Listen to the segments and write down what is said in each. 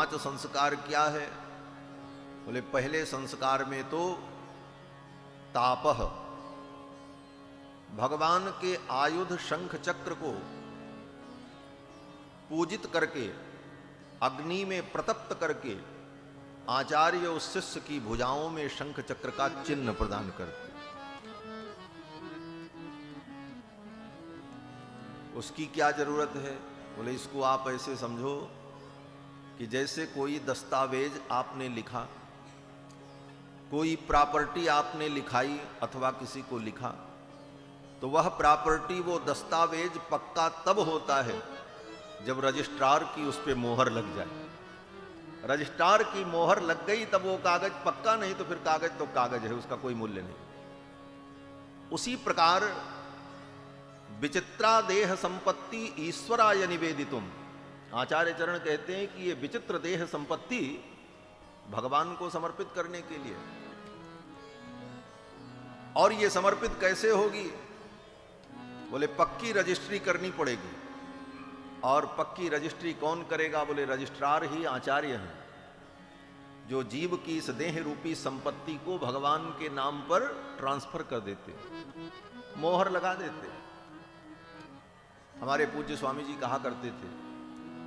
5 संस्कार क्या है? बोले पहले संस्कार में तो तापह, भगवान के आयुध शंख चक्र को पूजित करके अग्नि में प्रतप्त करके आचार्य उस शिष्य की भुजाओं में शंख चक्र का चिन्ह प्रदान करते। उसकी क्या जरूरत है? बोले इसको आप ऐसे समझो कि जैसे कोई दस्तावेज आपने लिखा, कोई प्रॉपर्टी आपने लिखाई अथवा किसी को लिखा, तो वह प्रॉपर्टी, वो दस्तावेज पक्का तब होता है जब रजिस्ट्रार की उस पे मोहर लग जाए। रजिस्ट्रार की मोहर लग गई तब वो कागज पक्का, नहीं तो फिर कागज तो कागज है, उसका कोई मूल्य नहीं। उसी प्रकार विचित्रा देह संपत्ति ईश्वराय निवेदितुम, आचार्य चरण कहते हैं कि ये विचित्र देह संपत्ति भगवान को समर्पित करने के लिए। और ये समर्पित कैसे होगी? बोले पक्की रजिस्ट्री करनी पड़ेगी। और पक्की रजिस्ट्री कौन करेगा? बोले रजिस्ट्रार ही आचार्य हैं, जो जीव की इस देह रूपी संपत्ति को भगवान के नाम पर ट्रांसफर कर देते, मोहर लगा देते। हमारे पूज्य स्वामी जी कहा करते थे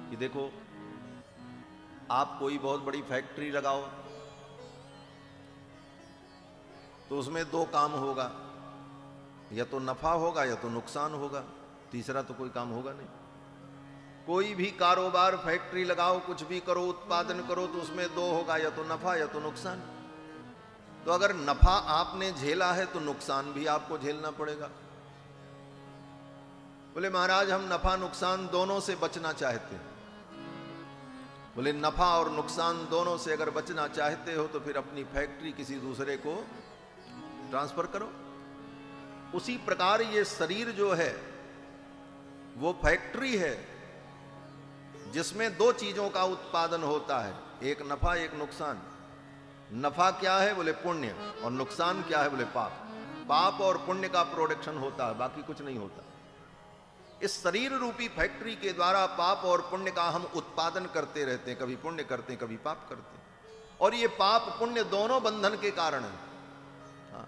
कि देखो, आप कोई बहुत बड़ी फैक्ट्री लगाओ तो उसमें 2 काम होगा, या तो नफा होगा या तो नुकसान होगा, तीसरा तो कोई काम होगा नहीं। कोई भी कारोबार, फैक्ट्री लगाओ, कुछ भी करो, उत्पादन करो, तो उसमें 2 होगा, या तो नफा या तो नुकसान। तो अगर नफा आपने झेला है तो नुकसान भी आपको झेलना पड़ेगा। बोले महाराज हम नफा नुकसान दोनों से बचना चाहते हैं। बोले नफा और नुकसान दोनों से अगर बचना चाहते हो तो फिर अपनी फैक्ट्री किसी दूसरे को ट्रांसफर करो। उसी प्रकार ये शरीर जो है वो फैक्ट्री है जिसमें 2 चीजों का उत्पादन होता है, एक नफा एक नुकसान। नफा क्या है? बोले पुण्य। और नुकसान क्या है? बोले पाप। पाप और पुण्य का प्रोडक्शन होता है, बाकी कुछ नहीं होता। इस शरीर रूपी फैक्ट्री के द्वारा पाप और पुण्य का हम उत्पादन करते रहते हैं, कभी पुण्य करते हैं कभी पाप करते हैं। और ये पाप पुण्य दोनों बंधन के कारण है। हाँ।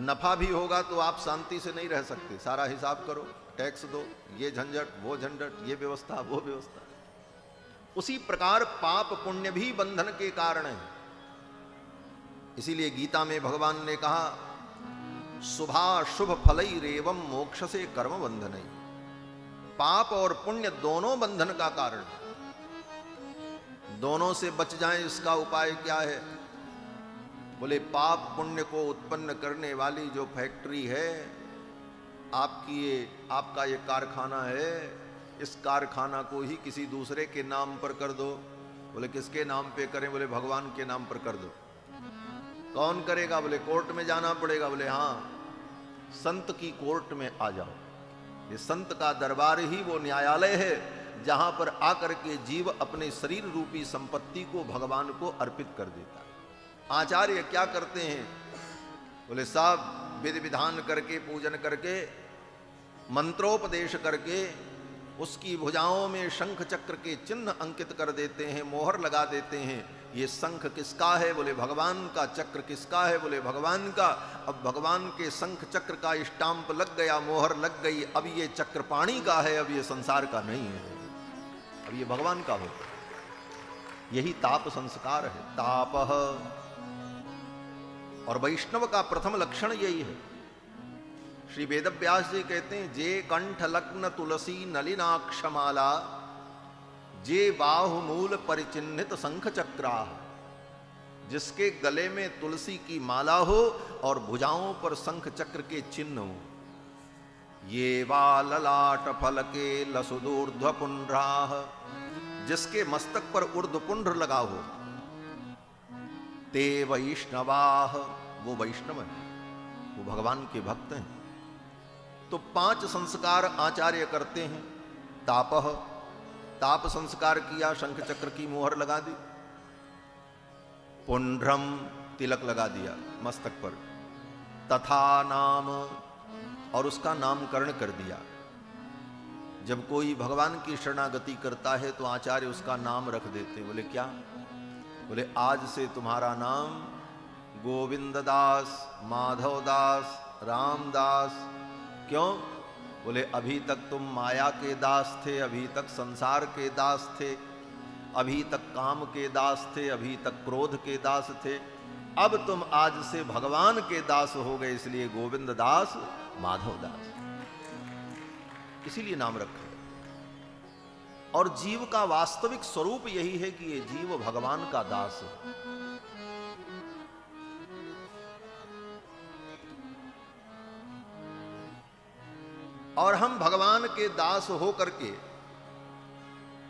नफा भी होगा तो आप शांति से नहीं रह सकते, सारा हिसाब करो, टैक्स दो, ये झंझट वो झंझट, ये व्यवस्था वो व्यवस्था। उसी प्रकार पाप पुण्य भी बंधन के कारण है। इसीलिए गीता में भगवान ने कहा शुभाशुभ फलैरेवं मोक्ष से कर्म बंधनई। पाप और पुण्य दोनों बंधन का कारण, दोनों से बच जाएं इसका उपाय क्या है? बोले पाप पुण्य को उत्पन्न करने वाली जो फैक्ट्री है, आपका ये कारखाना है, इस कारखाना को ही किसी दूसरे के नाम पर कर दो। बोले किसके नाम पे करें? बोले भगवान के नाम पर कर दो। कौन करेगा? बोले कोर्ट में जाना पड़ेगा। बोले हाँ, संत की कोर्ट में आ जाओ। ये संत का दरबार ही वो न्यायालय है जहां पर आकर के जीव अपने शरीर रूपी संपत्ति को भगवान को अर्पित कर देता है। आचार्य क्या करते हैं? बोले साहब विधि विधान करके, पूजन करके, मंत्रोपदेश करके उसकी भुजाओं में शंख चक्र के चिन्ह अंकित कर देते हैं, मोहर लगा देते हैं। ये शंख किसका है? बोले भगवान का। चक्र किसका है? बोले भगवान का। अब भगवान के शंख चक्र का स्टाम्प लग गया, मोहर लग गई। अब ये चक्र पाणी का है, अब ये संसार का नहीं है, अब ये भगवान का होता है। यही ताप संस्कार है, तापह। और वैष्णव का प्रथम लक्षण यही है। श्री वेदव्यास जी कहते हैं जे कंठ लग्न तुलसी नलिनाक्षमाला, जे बाहुमूल परिचिन्हित शंख चक्रा। जिसके गले में तुलसी की माला हो और भुजाओं पर शंख चक्र के चिन्ह हो। ये वा ललाट फलके लसुदूर्ध्व पुंड्राः, जिसके मस्तक पर ऊर्ध्वपुंड्र लगा हो। ते वैष्णवाः, वो वैष्णव है, वो भगवान के भक्त हैं। तो 5 संस्कार आचार्य करते हैं। तापह, ताप संस्कार किया, शंख चक्र की मोहर लगा दी। पुंड्रम, तिलक लगा दिया मस्तक पर। तथा नाम, और उसका नामकरण कर दिया। जब कोई भगवान की शरणागति करता है तो आचार्य उसका नाम रख देते। बोले क्या? बोले आज से तुम्हारा नाम गोविंद दास, माधव दास, रामदास। क्यों? बोले अभी तक तुम माया के दास थे, अभी तक संसार के दास थे, अभी तक काम के दास थे, अभी तक क्रोध के दास थे, अब तुम आज से भगवान के दास हो गए, इसलिए गोविंद दास, माधव दास, इसीलिए नाम रखा। और जीव का वास्तविक स्वरूप यही है कि ये जीव भगवान का दास है। और हम भगवान के दास हो करके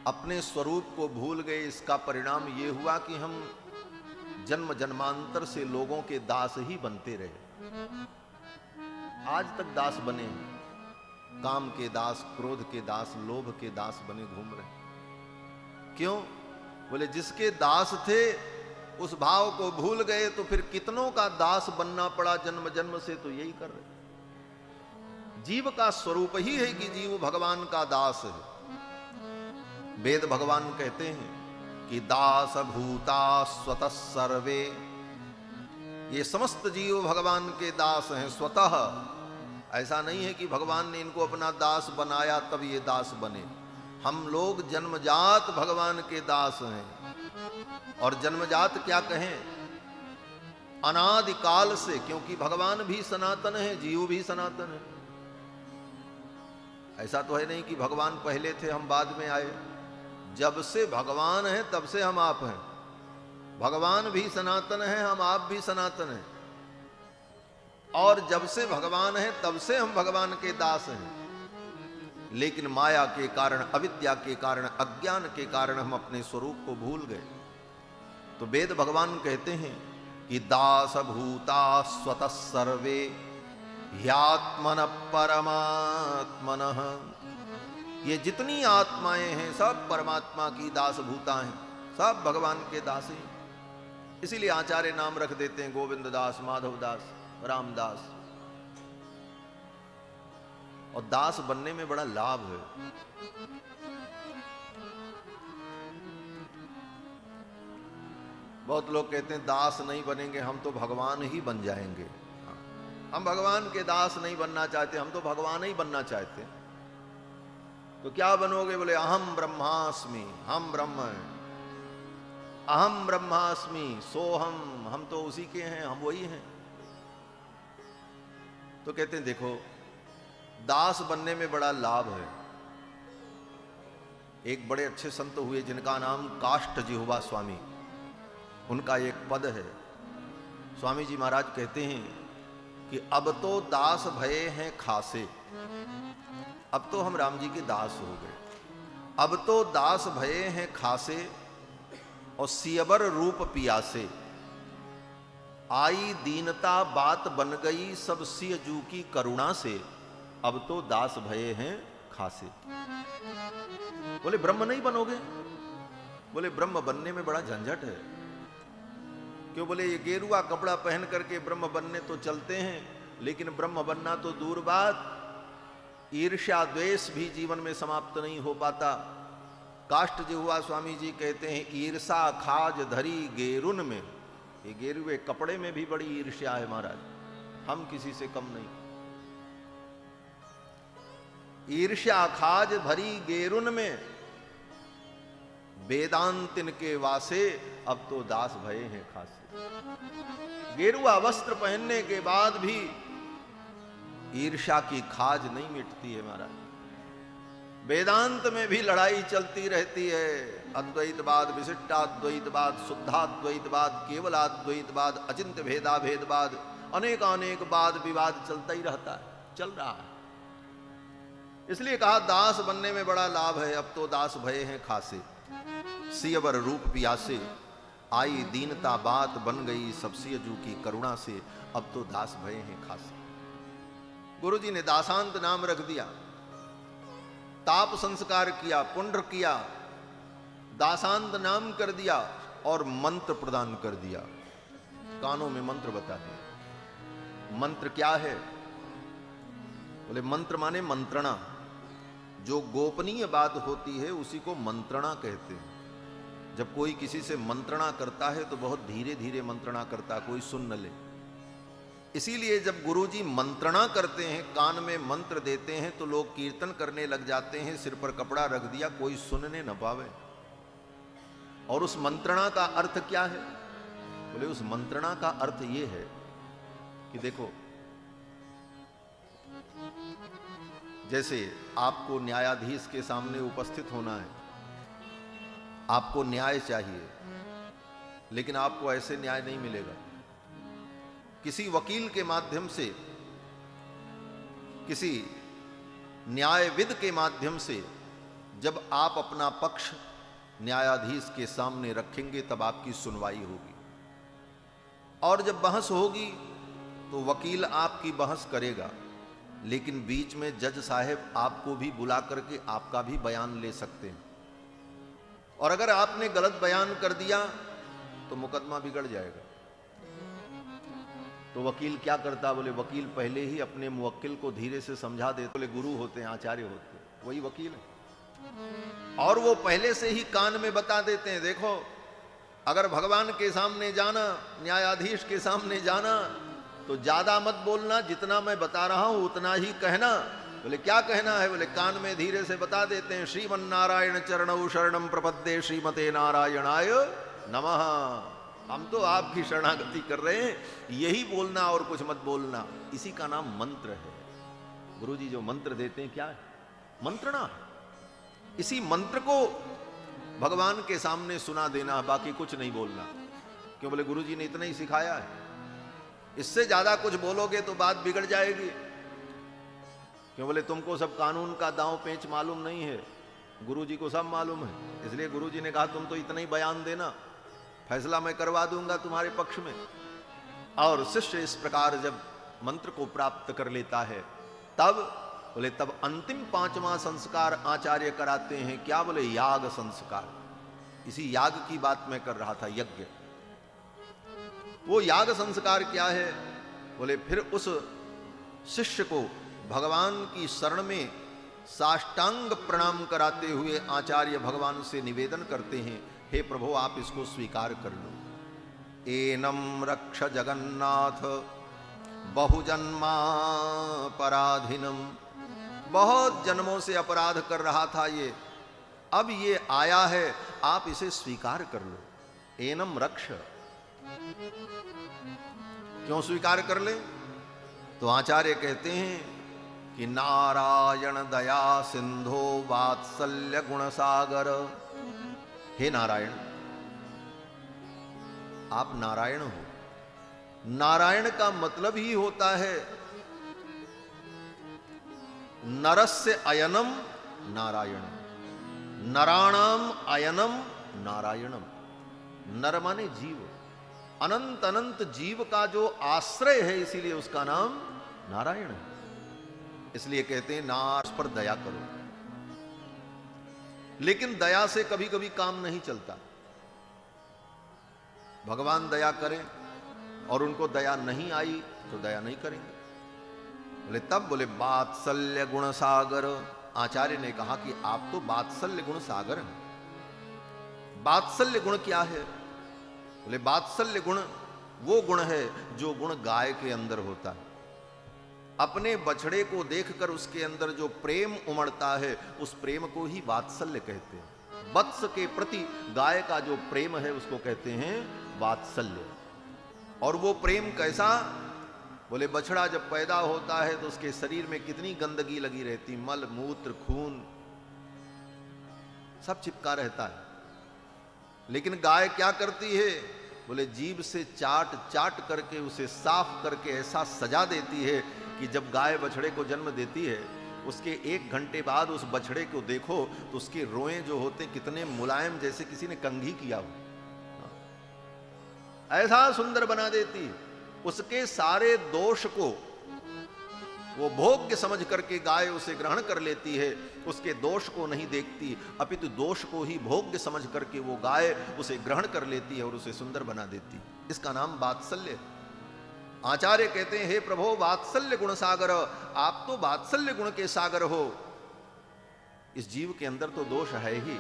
अपने स्वरूप को भूल गए। इसका परिणाम ये हुआ कि हम जन्म जन्मांतर से लोगों के दास ही बनते रहे। आज तक दास बने, काम के दास, क्रोध के दास, लोभ के दास बने घूम रहे। क्यों? बोले जिसके दास थे उस भाव को भूल गए, तो फिर कितनों का दास बनना पड़ा जन्म जन्म से, तो यही कर रहे। जीव का स्वरूप ही है कि जीव भगवान का दास है। वेद भगवान कहते हैं कि दास भूता स्वतः सर्वे, ये समस्त जीव भगवान के दास हैं स्वतः। ऐसा नहीं है कि भगवान ने इनको अपना दास बनाया तब ये दास बने। हम लोग जन्मजात भगवान के दास हैं। और जन्मजात क्या कहें? अनादिकाल से, क्योंकि भगवान भी सनातन है, जीव भी सनातन है। ऐसा तो है नहीं कि भगवान पहले थे हम बाद में आए। जब से भगवान है तब से हम आप हैं। भगवान भी सनातन है, हम आप भी सनातन हैं। और जब से भगवान है तब से हम भगवान के दास हैं। लेकिन माया के कारण, अविद्या के कारण, अज्ञान के कारण हम अपने स्वरूप को भूल गए। तो वेद भगवान कहते हैं कि दास भूता स्वतः सर्वे ह्यात्मन परमात्मनः, ये जितनी आत्माएं हैं सब परमात्मा की दास भूता हैं, सब भगवान के दास हैं। इसीलिए आचार्य नाम रख देते हैं गोविंद दास, माधव दास, रामदास। और दास बनने में बड़ा लाभ है। बहुत लोग कहते हैं दास नहीं बनेंगे, हम तो भगवान ही बन जाएंगे। हम भगवान के दास नहीं बनना चाहते, हम तो भगवान ही बनना चाहते। तो क्या बनोगे? बोले अहम ब्रह्मास्मि, हम ब्रह्म हैं। अहम ब्रह्मास्मि सोहम, हम तो उसी के हैं, हम वही हैं। तो कहते हैं देखो, दास बनने में बड़ा लाभ है। एक बड़े अच्छे संत हुए जिनका नाम काष्ठ जिह्वा स्वामी, उनका एक पद है। स्वामी जी महाराज कहते हैं कि अब तो दास भये हैं खासे, अब तो हम राम जी के दास हो गए। अब तो दास भये हैं खासे और सियबर रूप पियासे, आई दीनता बात बन गई सब सिय जू की करुणा से, अब तो दास भये हैं खासे। बोले ब्रह्म नहीं बनोगे? बोले ब्रह्म बनने में बड़ा झंझट है। क्यों? बोले ये गेरुआ कपड़ा पहन करके ब्रह्म बनने तो चलते हैं, लेकिन ब्रह्म बनना तो दूर बात, ईर्ष्या द्वेष भी जीवन में समाप्त नहीं हो पाता। काष्ठ जिह्वा स्वामी जी कहते हैं ईर्षा खाज धरी गेरुन में, ये गेरुए कपड़े में भी बड़ी ईर्ष्या है महाराज, हम किसी से कम नहीं। ईर्ष्या खाज भरी गेरुन में, वेदांतिन के वासे, अब तो दास भये हैं खासे। गेरुआ वस्त्र पहनने के बाद भी ईर्ष्या की खाज नहीं मिटती है महाराज। वेदांत में भी लड़ाई चलती रहती है। अद्वैतवाद, विशिष्टाद्वैतवाद, शुद्धाद्वैतवाद, केवलाद्वैतवाद, अचिंत्य भेदा भेदवाद, अनेक वाद विवाद चलता ही रहता है, चल रहा है। इसलिए कहा दास बनने में बड़ा लाभ है। अब तो दास भये हैं खासे, सियवर रूप पियासे, आई दीनता बात बन गई सब सिय जू की करुणा से, अब तो दास भये हैं खासे। गुरु जी ने दासांत नाम रख दिया, ताप संस्कार किया, पुण्य किया, दासांत नाम कर दिया और मंत्र प्रदान कर दिया। कानों में मंत्र बता दिया। मंत्र क्या है? बोले मंत्र माने मंत्रणा। जो गोपनीय बात होती है उसी को मंत्रणा कहते हैं। जब कोई किसी से मंत्रणा करता है तो बहुत धीरे धीरे मंत्रणा करता है, कोई सुन न ले। इसीलिए जब गुरुजी मंत्रणा करते हैं, कान में मंत्र देते हैं, तो लोग कीर्तन करने लग जाते हैं, सिर पर कपड़ा रख दिया, कोई सुनने न पावे। और उस मंत्रणा का अर्थ क्या है? बोले उस मंत्रणा का अर्थ ये है कि देखो, जैसे आपको न्यायाधीश के सामने उपस्थित होना है, आपको न्याय चाहिए, लेकिन आपको ऐसे न्याय नहीं मिलेगा। किसी वकील के माध्यम से, किसी न्यायविद के माध्यम से जब आप अपना पक्ष न्यायाधीश के सामने रखेंगे तब आपकी सुनवाई होगी। और जब बहस होगी तो वकील आपकी बहस करेगा, लेकिन बीच में जज साहब आपको भी बुला करके आपका भी बयान ले सकते हैं। और अगर आपने गलत बयान कर दिया तो मुकदमा बिगड़ जाएगा। तो वकील क्या करता? बोले वकील पहले ही अपने मुवक्किल को धीरे से समझा देते। बोले गुरु होते हैं, आचार्य होते हैं, वही वकील है। और वो पहले से ही कान में बता देते हैं, देखो अगर भगवान के सामने जाना, न्यायाधीश के सामने जाना, तो ज्यादा मत बोलना, जितना मैं बता रहा हूं उतना ही कहना। बोले क्या कहना है? बोले कान में धीरे से बता देते हैं, श्रीमन्नारायण चरणौ शरणम प्रपद्ये श्रीमते नारायणाय नमः। हम तो आपकी शरणागति कर रहे हैं, यही बोलना और कुछ मत बोलना। इसी का नाम मंत्र है। गुरुजी जो मंत्र देते हैं क्या है? मंत्रणा है। इसी मंत्र को भगवान के सामने सुना देना, बाकी कुछ नहीं बोलना। क्यों? बोले गुरुजी ने इतना ही सिखाया है, इससे ज्यादा कुछ बोलोगे तो बात बिगड़ जाएगी। क्यों? बोले तुमको सब कानून का दांव पेंच मालूम नहीं है, गुरुजी को सब मालूम है। इसलिए गुरुजी ने कहा तुम तो इतना ही बयान देना, फैसला मैं करवा दूंगा तुम्हारे पक्ष में। और शिष्य इस प्रकार जब मंत्र को प्राप्त कर लेता है तब बोले तब अंतिम 5वां संस्कार आचार्य कराते हैं। क्या? बोले याग संस्कार। इसी याग की बात मैं कर रहा था, यज्ञ। वो याग संस्कार क्या है? बोले फिर उस शिष्य को भगवान की शरण में साष्टांग प्रणाम कराते हुए आचार्य भगवान से निवेदन करते हैं, हे प्रभु आप इसको स्वीकार कर लो। एनम रक्ष जगन्नाथ बहुजन्मा पराधीनम। बहुत जन्मों से अपराध कर रहा था ये, अब ये आया है, आप इसे स्वीकार कर लो। एनम रक्ष। क्यों स्वीकार कर ले? तो आचार्य कहते हैं कि नारायण दया सिंधो वात्सल्य गुण सागर। हे नारायण, आप नारायण हो। नारायण का मतलब ही होता है नरस्य अयनम नारायणम, नराणाम अयनम नारायणम। नर माने जीव, अनंत अनंत जीव का जो आश्रय है, इसीलिए उसका नाम नारायण है। इसलिए कहते हैं नार पर दया करो। लेकिन दया से कभी कभी काम नहीं चलता। भगवान दया करें और उनको दया नहीं आई तो दया नहीं करेंगे। बोले तब बोले वात्सल्य गुण सागर। आचार्य ने कहा कि आप तो वात्सल्य गुण सागर हैं। वात्सल्य गुण क्या है? बोले वात्सल्य गुण वो गुण है जो गुण गाय के अंदर होता है। अपने बछड़े को देखकर उसके अंदर जो प्रेम उमड़ता है, उस प्रेम को ही वात्सल्य कहते हैं। वत्स के प्रति गाय का जो प्रेम है उसको कहते हैं वात्सल्य। और वो प्रेम कैसा? बोले बछड़ा जब पैदा होता है तो उसके शरीर में कितनी गंदगी लगी रहती, मल मूत्र खून सब चिपका रहता है। लेकिन गाय क्या करती है? बोले जीभ से चाट चाट करके उसे साफ करके ऐसा सजा देती है कि जब गाय बछड़े को जन्म देती है उसके 1 घंटे बाद उस बछड़े को देखो तो उसके रोएं जो होते कितने मुलायम, जैसे किसी ने कंघी किया हो, ऐसा सुंदर बना देती है। उसके सारे दोष को वो भोग्य समझ करके गाय उसे ग्रहण कर लेती है, उसके दोष को नहीं देखती, अपितु दोष को ही भोग्य समझ करके वो गाय उसे ग्रहण कर लेती है और उसे सुंदर बना देती है। इसका नाम वात्सल्य। आचार्य कहते हैं हे प्रभु वात्सल्य गुण सागर, आप तो वात्सल्य गुण के सागर हो। इस जीव के अंदर तो दोष है ही,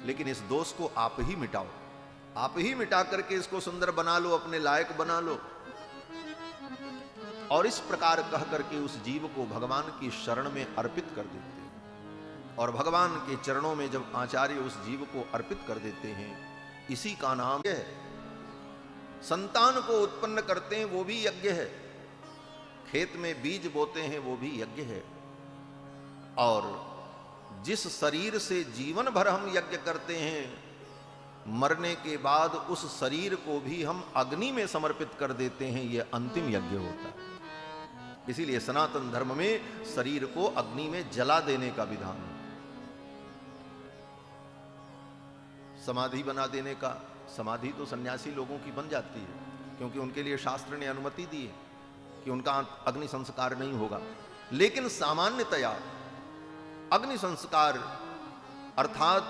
लेकिन इस दोष को आप ही मिटाओ, आप ही मिटा करके इसको सुंदर बना लो, अपने लायक बना लो। और इस प्रकार कह करके उस जीव को भगवान की शरण में अर्पित कर देते हैं। और भगवान के चरणों में जब आचार्य उस जीव को अर्पित कर देते हैं, इसी का नाम है। संतान को उत्पन्न करते हैं वो भी यज्ञ है, खेत में बीज बोते हैं वो भी यज्ञ है। और जिस शरीर से जीवन भर हम यज्ञ करते हैं, मरने के बाद उस शरीर को भी हम अग्नि में समर्पित कर देते हैं, यह अंतिम यज्ञ होता है। इसीलिए सनातन धर्म में शरीर को अग्नि में जला देने का विधान है। समाधि बना देने का, समाधि तो सन्यासी लोगों की बन जाती है, क्योंकि उनके लिए शास्त्र ने अनुमति दी है कि उनका अग्नि संस्कार नहीं होगा। लेकिन सामान्यतया अग्नि संस्कार अर्थात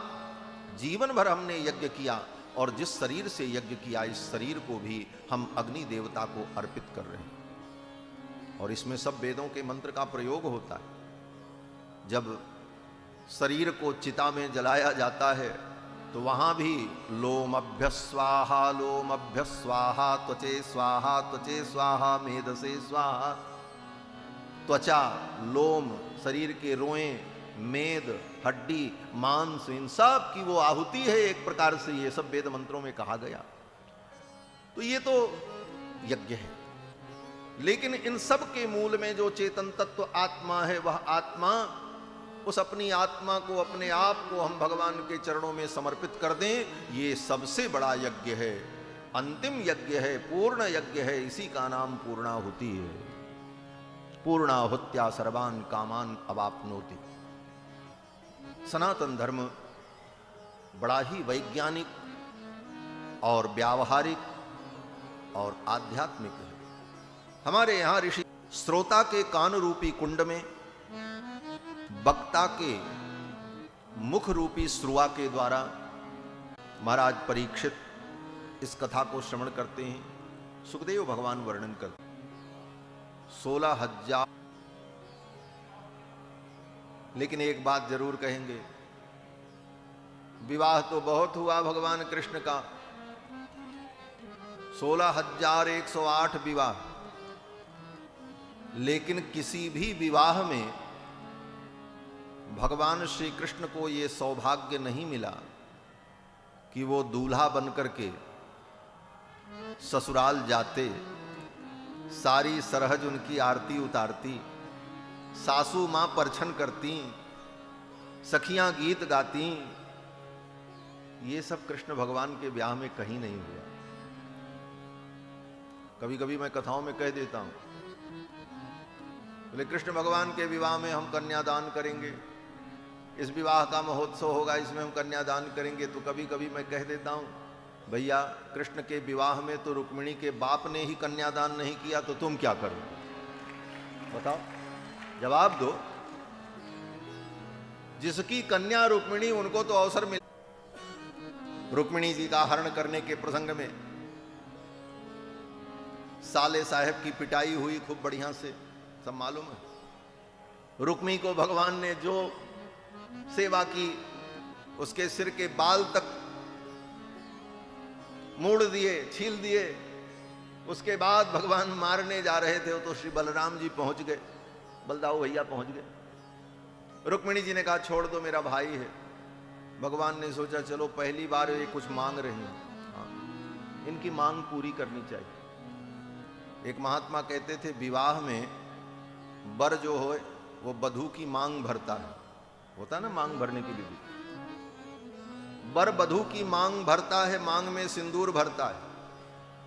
जीवन भर हमने यज्ञ किया और जिस शरीर से यज्ञ किया, इस शरीर को भी हम अग्नि देवता को अर्पित कर रहे हैं। और इसमें सब वेदों के मंत्र का प्रयोग होता है। जब शरीर को चिता में जलाया जाता है तो वहां भी लोमभ्य स्वाहा, लोमभ्य स्वाहा, त्वचे स्वाहा, त्वचे स्वाहा, मेधसे स्वाहा। त्वचा, लोम, शरीर के रोएं, मेद, हड्डी, मांस, इन सब की वो आहुति है एक प्रकार से, ये सब वेद मंत्रों में कहा गया। तो ये तो यज्ञ है। लेकिन इन सब के मूल में जो चेतन तत्व आत्मा है, वह आत्मा, उस अपनी आत्मा को, अपने आप को हम भगवान के चरणों में समर्पित कर दें, ये सबसे बड़ा यज्ञ है, अंतिम यज्ञ है, पूर्ण यज्ञ है। इसी का नाम पूर्णाहुति है। पूर्णाहुत्या सर्वान कामान अवाप्नोति। सनातन धर्म बड़ा ही वैज्ञानिक और व्यावहारिक और आध्यात्मिक है। हमारे यहां ऋषि श्रोता के कान रूपी कुंड में, वक्ता के मुख रूपी श्रुआ के द्वारा महाराज परीक्षित इस कथा को श्रवण करते हैं। सुखदेव भगवान वर्णन करते 16,000। लेकिन एक बात जरूर कहेंगे, विवाह तो बहुत हुआ भगवान कृष्ण का, 16,108 विवाह, लेकिन किसी भी विवाह में भगवान श्री कृष्ण को यह सौभाग्य नहीं मिला कि वो दूल्हा बनकर के ससुराल जाते, सारी सरहज उनकी आरती उतारती, सासू मां परछन करती, सखियां गीत गाती। ये सब कृष्ण भगवान के ब्याह में कहीं नहीं हुआ। कभी कभी मैं कथाओं में कह देता हूं, बोले कृष्ण भगवान के विवाह में हम कन्यादान करेंगे, इस विवाह का महोत्सव होगा, इसमें हम कन्यादान करेंगे। तो कभी कभी मैं कह देता हूं, भैया कृष्ण के विवाह में तो रुक्मिणी के बाप ने ही कन्यादान नहीं किया, तो तुम क्या करोगे? बताओ, जवाब दो। जिसकी कन्या रुक्मिणी, उनको तो अवसर मिला। रुक्मिणी जी का हरण करने के प्रसंग में साले साहब की पिटाई हुई खूब बढ़िया से, सब मालूम है। रुक्मिणी को भगवान ने जो सेवा की, उसके सिर के बाल तक मोड़ दिए, छील दिए। उसके बाद भगवान मारने जा रहे थे तो श्री बलराम जी पहुंच गए, बलदाऊ भैया पहुंच गए। रुक्मिणी जी ने कहा छोड़ दो, मेरा भाई है। भगवान ने सोचा चलो पहली बार ये कुछ मांग रही हैं, हाँ, इनकी मांग पूरी करनी चाहिए। एक महात्मा कहते थे, विवाह में वर जो हो वो वधू की मांग भरता है, होता है ना मांग भरने की विधि। वर वधू की मांग भरता है, मांग में सिंदूर भरता है,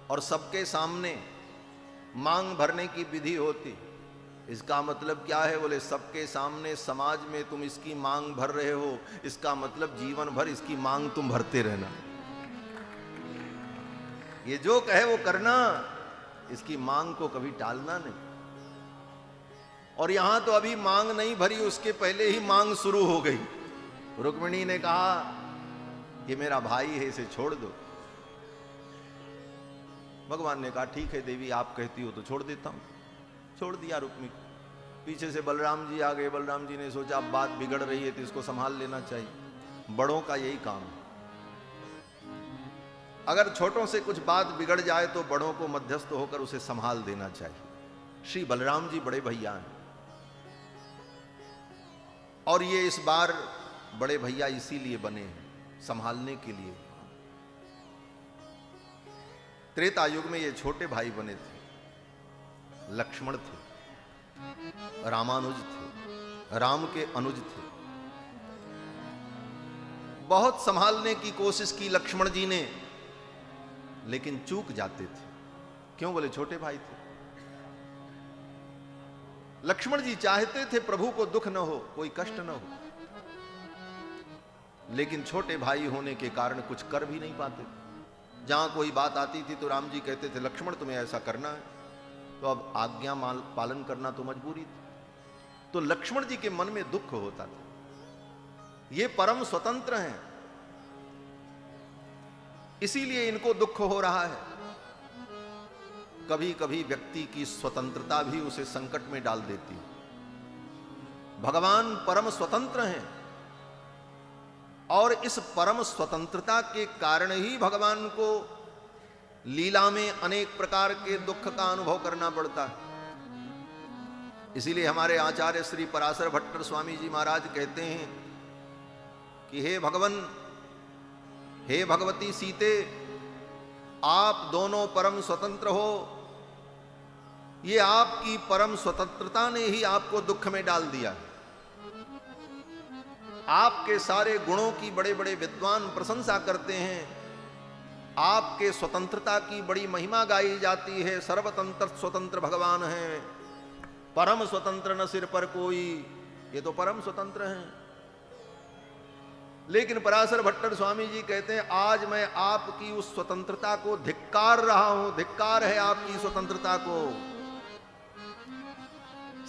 और सबके सामने मांग भरने की विधि होती। इसका मतलब क्या है? बोले सबके सामने समाज में तुम इसकी मांग भर रहे हो, इसका मतलब जीवन भर इसकी मांग तुम भरते रहना। ये जो कहे वो करना, इसकी मांग को कभी टालना नहीं। और यहां तो अभी मांग नहीं भरी, उसके पहले ही मांग शुरू हो गई। रुक्मिणी ने कहा ये मेरा भाई है, इसे छोड़ दो। भगवान ने कहा ठीक है देवी, आप कहती हो तो छोड़ देता हूं। छोड़ दिया रुक्मिणी। पीछे से बलराम जी आ गए। बलराम जी ने सोचा अब बात बिगड़ रही है तो इसको संभाल लेना चाहिए। बड़ों का यही काम है, अगर छोटों से कुछ बात बिगड़ जाए तो बड़ों को मध्यस्थ होकर उसे संभाल देना चाहिए। श्री बलराम जी बड़े भैया हैं, और ये इस बार बड़े भैया इसीलिए बने हैं, संभालने के लिए। त्रेता युग में ये छोटे भाई बने थे, लक्ष्मण थे, रामानुज थे, राम के अनुज थे। बहुत संभालने की कोशिश की लक्ष्मण जी ने, लेकिन चूक जाते थे। क्यों? बोले छोटे भाई थे। लक्ष्मण जी चाहते थे प्रभु को दुख न हो, कोई कष्ट न हो, लेकिन छोटे भाई होने के कारण कुछ कर भी नहीं पाते। जहां कोई बात आती थी तो राम जी कहते थे लक्ष्मण तुम्हें ऐसा करना है, तो अब आज्ञा पालन करना तो मजबूरी थी। तो लक्ष्मण जी के मन में दुख होता था। ये परम स्वतंत्र हैं, इसीलिए इनको दुख हो रहा है। कभी कभी व्यक्ति की स्वतंत्रता भी उसे संकट में डाल देती है। भगवान परम स्वतंत्र हैं, और इस परम स्वतंत्रता के कारण ही भगवान को लीला में अनेक प्रकार के दुख का अनुभव करना पड़ता है। इसीलिए हमारे आचार्य श्री पराशर भट्टर स्वामी जी महाराज कहते हैं कि हे भगवान, हे भगवती सीते, आप दोनों परम स्वतंत्र हो। ये आपकी परम स्वतंत्रता ने ही आपको दुख में डाल दिया है। आपके सारे गुणों की बड़े बड़े विद्वान प्रशंसा करते हैं, आपके स्वतंत्रता की बड़ी महिमा गाई जाती है। सर्वतंत्र स्वतंत्र भगवान हैं, परम स्वतंत्र न सिर पर कोई। ये तो परम स्वतंत्र हैं। लेकिन पराशर भट्टर स्वामी जी कहते हैं आज मैं आपकी उस स्वतंत्रता को धिक्कार रहा हूं। धिक्कार है आपकी स्वतंत्रता को।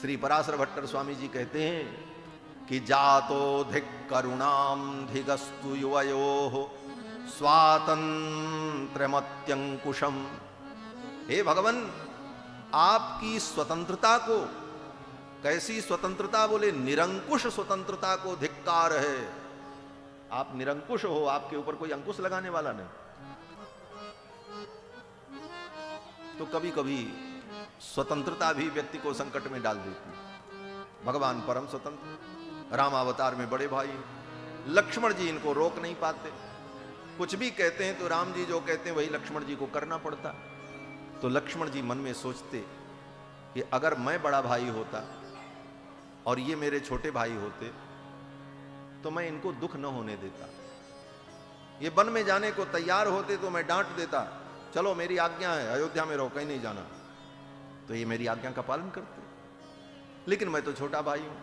श्री पराशर भट्टर स्वामी जी कहते हैं कि जातो धिक्करुणाम धिगस्तु युवयोः स्वातंत्र्यमत्यंकुशम। हे भगवान, आपकी स्वतंत्रता को, कैसी स्वतंत्रता? बोले निरंकुश स्वतंत्रता को धिक्कार है। आप निरंकुश हो, आपके ऊपर कोई अंकुश लगाने वाला नहीं। तो कभी कभी स्वतंत्रता भी व्यक्ति को संकट में डाल देती है। भगवान परम स्वतंत्र, राम अवतार में बड़े भाई, लक्ष्मण जी इनको रोक नहीं पाते। कुछ भी कहते हैं तो राम जी जो कहते हैं वही लक्ष्मण जी को करना पड़ता। तो लक्ष्मण जी मन में सोचते कि अगर मैं बड़ा भाई होता और ये मेरे छोटे भाई होते तो मैं इनको दुख न होने देता। ये वन में जाने को तैयार होते तो मैं डांट देता, चलो मेरी आज्ञा है, अयोध्या में रहो, कहीं नहीं जाना। तो ये मेरी आज्ञा का पालन करते, लेकिन मैं तो छोटा भाई हूं,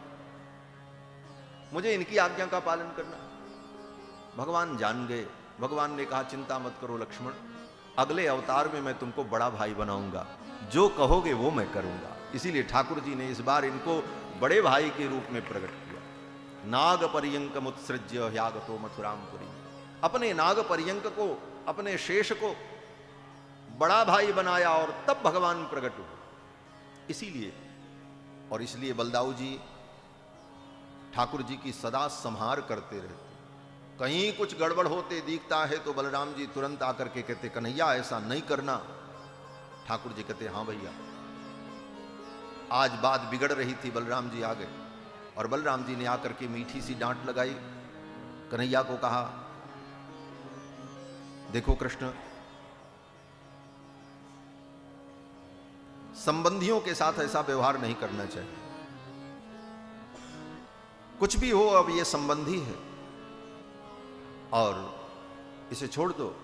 मुझे इनकी आज्ञा का पालन करना। भगवान जान गए। भगवान ने कहा चिंता मत करो लक्ष्मण, अगले अवतार में मैं तुमको बड़ा भाई बनाऊंगा, जो कहोगे वो मैं करूंगा। इसीलिए ठाकुर जी ने इस बार इनको बड़े भाई के रूप में प्रकट किया। नाग पर्यंक मुत्सृज्य ह्यागतो मथुरामपुरी। अपने नाग पर्यंक को, अपने शेष को बड़ा भाई बनाया और तब भगवान प्रकट हुए। इसीलिए और इसलिए बलदाऊ जी ठाकुर जी की सदा संहार करते रहते। कहीं कुछ गड़बड़ होते दिखता है तो बलराम जी तुरंत आकर के कहते कन्हैया ऐसा नहीं करना। ठाकुर जी कहते हाँ भैया। आज बात बिगड़ रही थी, बलराम जी आ गए और बलराम जी ने आकर के मीठी सी डांट लगाई। कन्हैया को कहा देखो कृष्ण, संबंधियों के साथ ऐसा व्यवहार नहीं करना चाहिए। कुछ भी हो, अब ये संबंधी है और इसे छोड़ दो।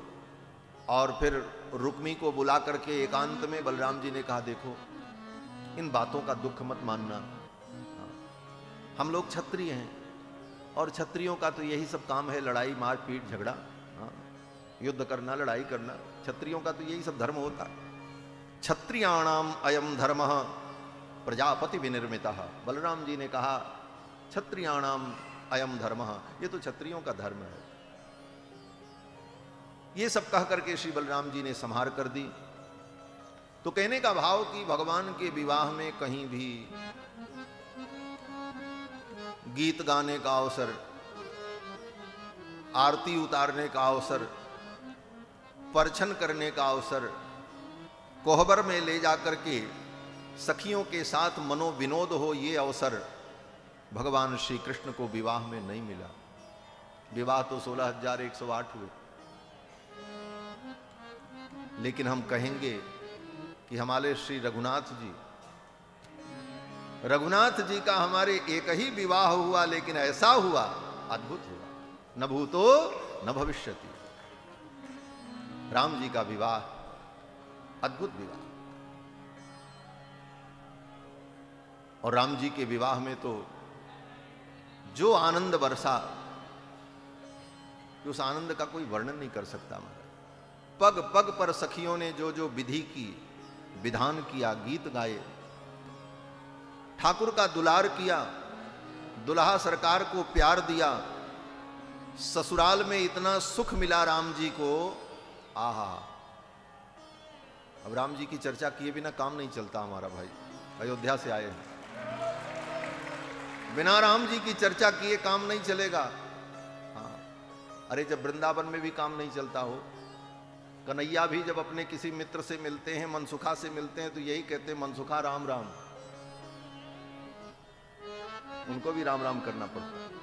और फिर रुक्मी को बुला करके एकांत में बलराम जी ने कहा देखो, इन बातों का दुख मत मानना। हम लोग क्षत्रिय हैं और क्षत्रियों का तो यही सब काम है, लड़ाई मारपीट झगड़ा, युद्ध करना, लड़ाई करना। क्षत्रियों का तो यही सब धर्म होता है। क्षत्रियाणाम अयम धर्म प्रजापति विनिर्मितः। बलराम जी ने कहा क्षत्रियाणाम अयम धर्म, ये तो क्षत्रियों का धर्म है। ये सब कह करके श्री बलराम जी ने संहार कर दी। तो कहने का भाव कि भगवान के विवाह में कहीं भी गीत गाने का अवसर, आरती उतारने का अवसर, परछन करने का अवसर, कोहबर में ले जाकर के सखियों के साथ मनोविनोद हो, ये अवसर भगवान श्री कृष्ण को विवाह में नहीं मिला। विवाह तो 16,108 हुए, लेकिन हम कहेंगे कि हमारे श्री रघुनाथ जी का हमारे एक ही विवाह हुआ, लेकिन ऐसा हुआ, अद्भुत हुआ, न भूतो न भविष्यति। राम जी का विवाह अद्भुत विवाह, और राम जी के विवाह में तो जो आनंद बरसा, उस आनंद का कोई वर्णन नहीं कर सकता। हमारा पग पग पर सखियों ने जो जो विधि की, विधान किया, गीत गाए, ठाकुर का दुलार किया, दुल्हा सरकार को प्यार दिया, ससुराल में इतना सुख मिला राम जी को। आहा, अब राम जी की चर्चा किए बिना काम नहीं चलता। हमारा भाई अयोध्या से आए हैं, बिना राम जी की चर्चा किए काम नहीं चलेगा। हाँ, अरे जब वृंदावन में भी काम नहीं चलता हो, कन्हैया भी जब अपने किसी मित्र से मिलते हैं, मनसुखा से मिलते हैं, तो यही कहते हैं, मनसुखा राम राम। उनको भी राम राम करना पड़ता है।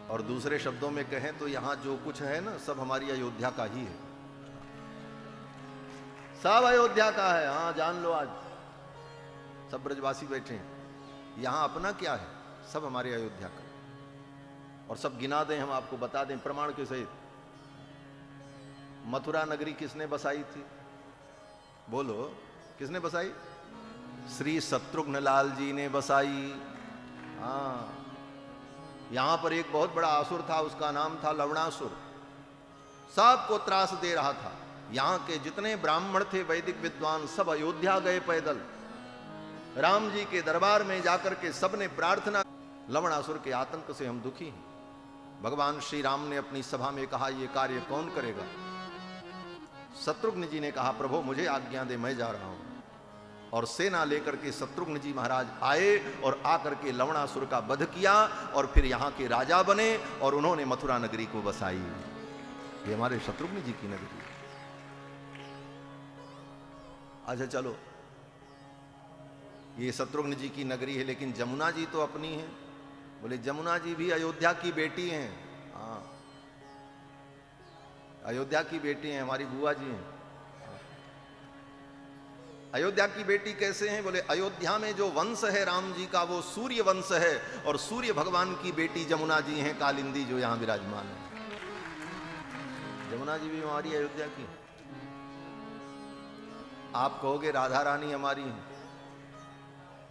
और दूसरे शब्दों में कहें तो यहां जो कुछ है ना, सब हमारी अयोध्या का ही है, सब अयोध्या का है। हाँ, जान लो, आज सब ब्रजवासी बैठे हैं, यहां अपना क्या है, सब हमारे अयोध्या का। और सब गिना दें, हम आपको बता दें प्रमाण के सहित। मथुरा नगरी किसने बसाई थी? बोलो, किसने बसाई? श्री शत्रुघ्न लाल जी ने बसाई। हाँ, यहां पर एक बहुत बड़ा असुर था, उसका नाम था लवणासुर, सबको त्रास दे रहा था। यहां के जितने ब्राह्मण थे, वैदिक विद्वान, सब अयोध्या गए पैदल। राम जी के दरबार में जाकर के सबने प्रार्थना, लवणासुर के आतंक से हम दुखी हैं। भगवान श्री राम ने अपनी सभा में कहा, यह कार्य कौन करेगा? शत्रुघ्न जी ने कहा, प्रभु मुझे आज्ञा दे, मैं जा रहा हूं। और सेना लेकर के शत्रुघ्न जी महाराज आए और आकर के लवणासुर का वध किया, और फिर यहां के राजा बने, और उन्होंने मथुरा नगरी को बसाई। ये हमारे शत्रुघ्न जी की नगरी। अच्छा चलो, ये शत्रुघ्न जी की नगरी है, लेकिन जमुना जी तो अपनी है। बोले जमुना जी भी अयोध्या की बेटी हैं। हाँ, अयोध्या की बेटी हैं, हमारी बुआ जी हैं। अयोध्या की बेटी कैसे हैं? बोले अयोध्या में जो वंश है राम जी का, वो सूर्य वंश है, और सूर्य भगवान की बेटी जमुना जी हैं, कालिंदी, जो यहां विराजमान है। जमुना जी भी हमारी अयोध्या की। आप कहोगे राधा रानी हमारी है।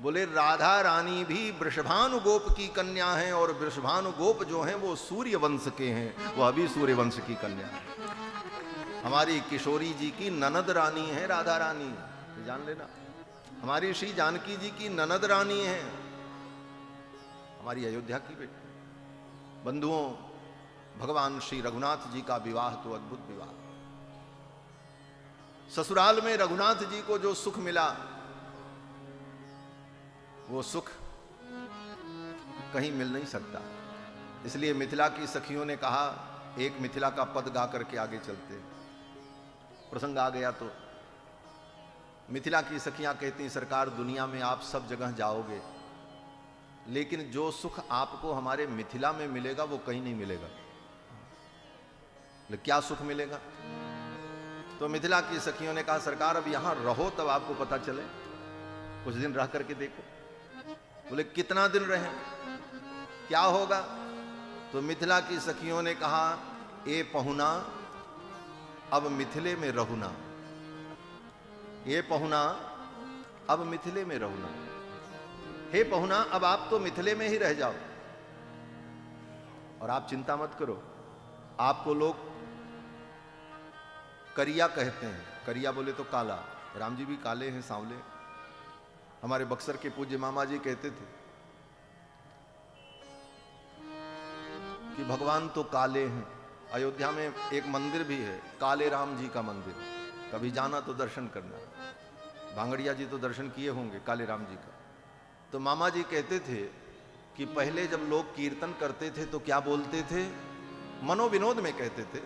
बोले राधा रानी भी वृषभानु गोप की कन्या हैं, और वृषभानु गोप जो हैं वो सूर्य वंश के हैं, वो अभी सूर्य वंश की कन्या है। हमारी किशोरी जी की ननद रानी है राधा रानी, जान लेना। हमारी श्री जानकी जी की ननद रानी है, हमारी अयोध्या की बेटी। बंधुओं, भगवान श्री रघुनाथ जी का विवाह तो अद्भुत विवाह। ससुराल में रघुनाथ जी को जो सुख मिला, वो सुख कहीं मिल नहीं सकता। इसलिए मिथिला की सखियों ने कहा, एक मिथिला का पद गा करके आगे चलते। प्रसंग आ गया तो मिथिला की सखियां कहती, सरकार दुनिया में आप सब जगह जाओगे, लेकिन जो सुख आपको हमारे मिथिला में मिलेगा वो कहीं नहीं मिलेगा। क्या सुख मिलेगा? तो मिथिला की सखियों ने कहा, सरकार अब यहां रहो तब आपको पता चले, कुछ दिन रह करके देखो। बोले कितना दिन रहे, क्या होगा? तो मिथिला की सखियों ने कहा, ए पहुना अब मिथिले में रहुना, ये पहुना अब मिथिले में रहुना। हे पहुना, अब आप तो मिथिले में ही रह जाओ, और आप चिंता मत करो। आपको लोग करिया कहते हैं। करिया बोले तो काला, राम जी भी काले हैं, सांवले। हमारे बक्सर के पूज्य मामा जी कहते थे कि भगवान तो काले हैं। अयोध्या में एक मंदिर भी है, काले राम जी का मंदिर, कभी जाना तो दर्शन करना। भांगड़िया जी तो दर्शन किए होंगे काले राम जी का। तो मामा जी कहते थे कि पहले जब लोग कीर्तन करते थे तो क्या बोलते थे, मनोविनोद में कहते थे,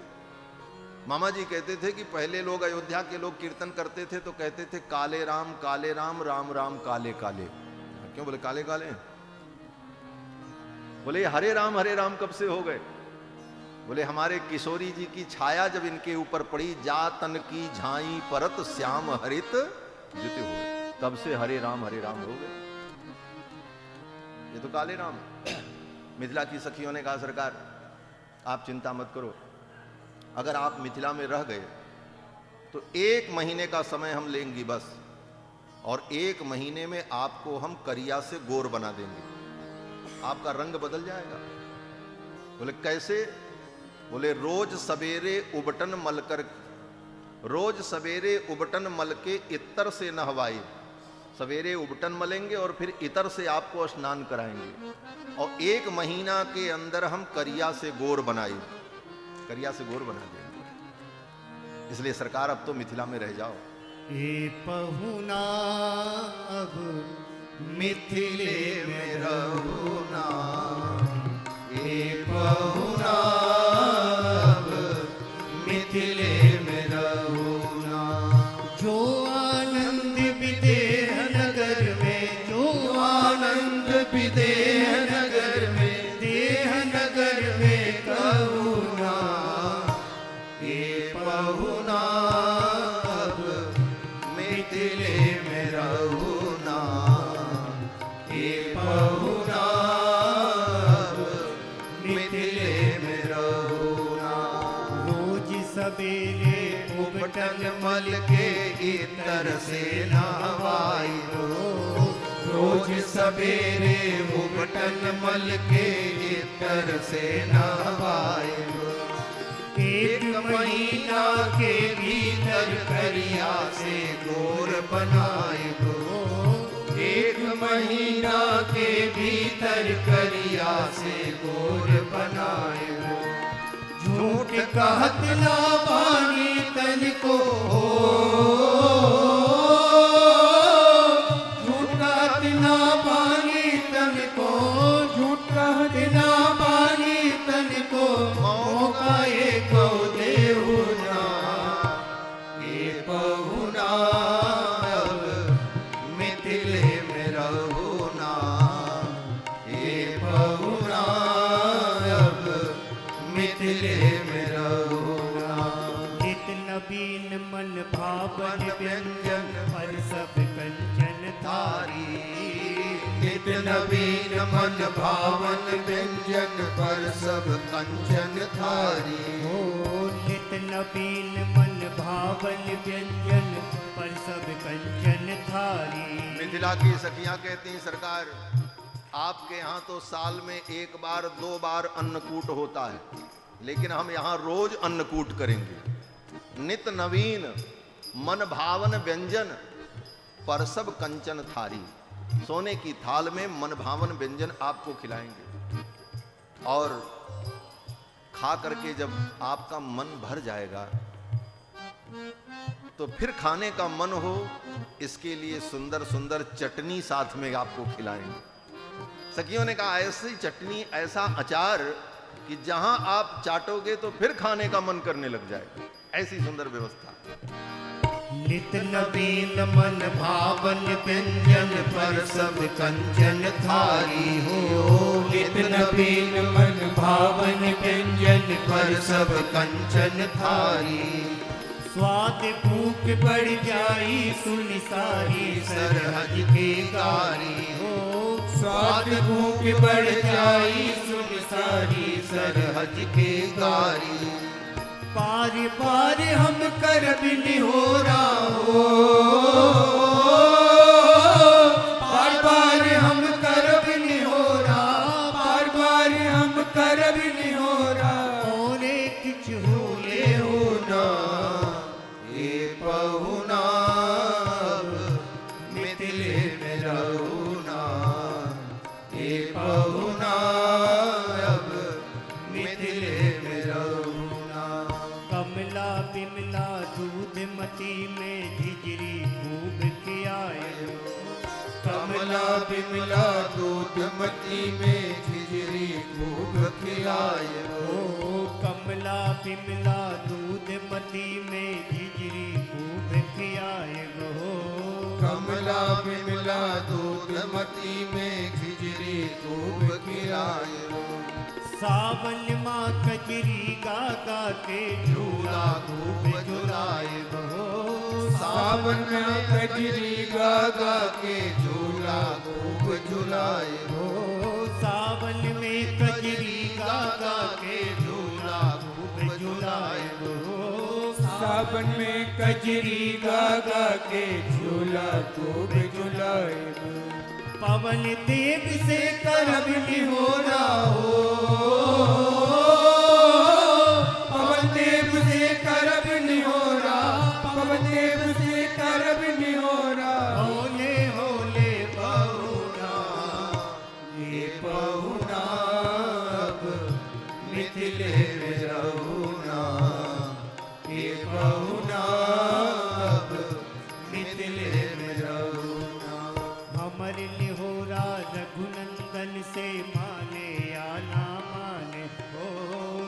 मामा जी कहते थे कि पहले लोग, अयोध्या के लोग कीर्तन करते थे तो कहते थे काले राम राम राम काले काले। क्यों बोले काले काले? बोले हरे राम कब से हो गए? बोले हमारे किशोरी जी की छाया जब इनके ऊपर पड़ी, जा तन की झाई परत श्याम हरित जिते हुए, तब से हरे राम हो गए। ये तो काले राम। मिथिला की सखियों ने कहा सरकार आप चिंता मत करो, अगर आप मिथिला में रह गए तो 1 महीने का समय हम लेंगे बस, और 1 महीने में आपको हम करिया से गोर बना देंगे, आपका रंग बदल जाएगा। बोले कैसे? बोले रोज सवेरे उबटन मल के इत्र से नहवाए, सवेरे उबटन मलेंगे और फिर इतर से आपको स्नान कराएंगे, और 1 महीना के अंदर हम करिया से गोर बना देंगे। इसलिए सरकार अब तो मिथिला में रह जाओ। ए पहुना अब मिथिले में रहुना, ए पहुना अब मिथिले में रहुना। जो आनंद विदेह नगर में, जो आनंद विदेह नगर में, देह नगर में कहुना। ए पहुना अब मिथिले में रहुना, ए पहुना अब मिथिले में रहुना। रोज सवेरे उबटन मल के इतर से नहवाई हो, रोज सवेरे उबटन मल के इतर से नहवाई हो। 1 महीना के भीतर करिया से गोर बनाए हो, 1 महीना के भीतर करिया से गोर बनाए हो। झूठ कहत ना बानी तन को, झूठ कहत ना बानी तन को, झूठ कहत ना बानी तन को। मौका एको देहु ना, ए पहुना अब मिथिले में रहुना, ए पहुना अब मिथिले में रहुना। नित नवीन मन भावन व्यंजन पर सब कंचन थारी, नित नवीन मन भावन व्यंजन पर सब कंचन थारी। हो नित नवीन मन भावन व्यंजन पर सब कंचन थारी। मिथिला की सखियां कहती हैं सरकार आपके यहाँ तो साल में 1 बार 2 बार अन्नकूट होता है, लेकिन हम यहाँ रोज अन्नकूट करेंगे। नित नवीन मन भावन व्यंजन पर सब कंचन थारी, सोने की थाल में मन भावन व्यंजन आपको खिलाएंगे, और खा करके जब आपका मन भर जाएगा तो फिर खाने का मन हो, इसके लिए सुंदर सुंदर चटनी साथ में आपको खिलाएंगे। सखियों ने कहा ऐसी चटनी, ऐसा अचार कि जहां आप चाटोगे तो फिर खाने का मन करने लग जाएगा, ऐसी सुंदर व्यवस्था। नित नवीन मन भावन व्यंजन पर सब कंचन थारी हो, नित नवीन मन भावन व्यंजन पर सब कंचन थारी। स्वाद भूख बढ़ जाई सुन सारी सरहद के गारी हो, स्वाद भूख बढ़ जाई सुन सारी सरहद के गारी। पार पार हम कर बिन हो रहा हो, पार पार हम कर बिन हो रहा, पार पार हम कर बिन हो रहा। और किछ होले हो ना, ए पहुना मिथिले में रहुना, ए पहुना अब मिथिले में रहुना। कमला बिमला दूध मती में झिझरी खूब खियाए, कमला बिमला दूधमती में खिचड़ी खूब खिलाए हो। कमला बिमला दूधमती में खिचड़ी खूब खिलाए हो। कमला बिमला दूधमती में खिचड़ी खूब खिलाए हो। सावन माँ कजरी गा गा के झूला खूब झुलाए हो। सावन में कजरी गा गा के झूला खूब झुलाए हो। सावन में कजरी गा गा के झूला खूब झुलाए हो। सावन में कजरी गा गा के झूला खूब झुलाए हो। पवन देव से करब निहोरा हो। पवन देव से करब निहोरा। पवन देव से करब निहोरा। होले होले बहुना ये बहुना अब मिथिले में रहुना। ये बहुना अब मिथिले में रहुना। हमर निहोरा रघुनंदन से माने या ना माने हो।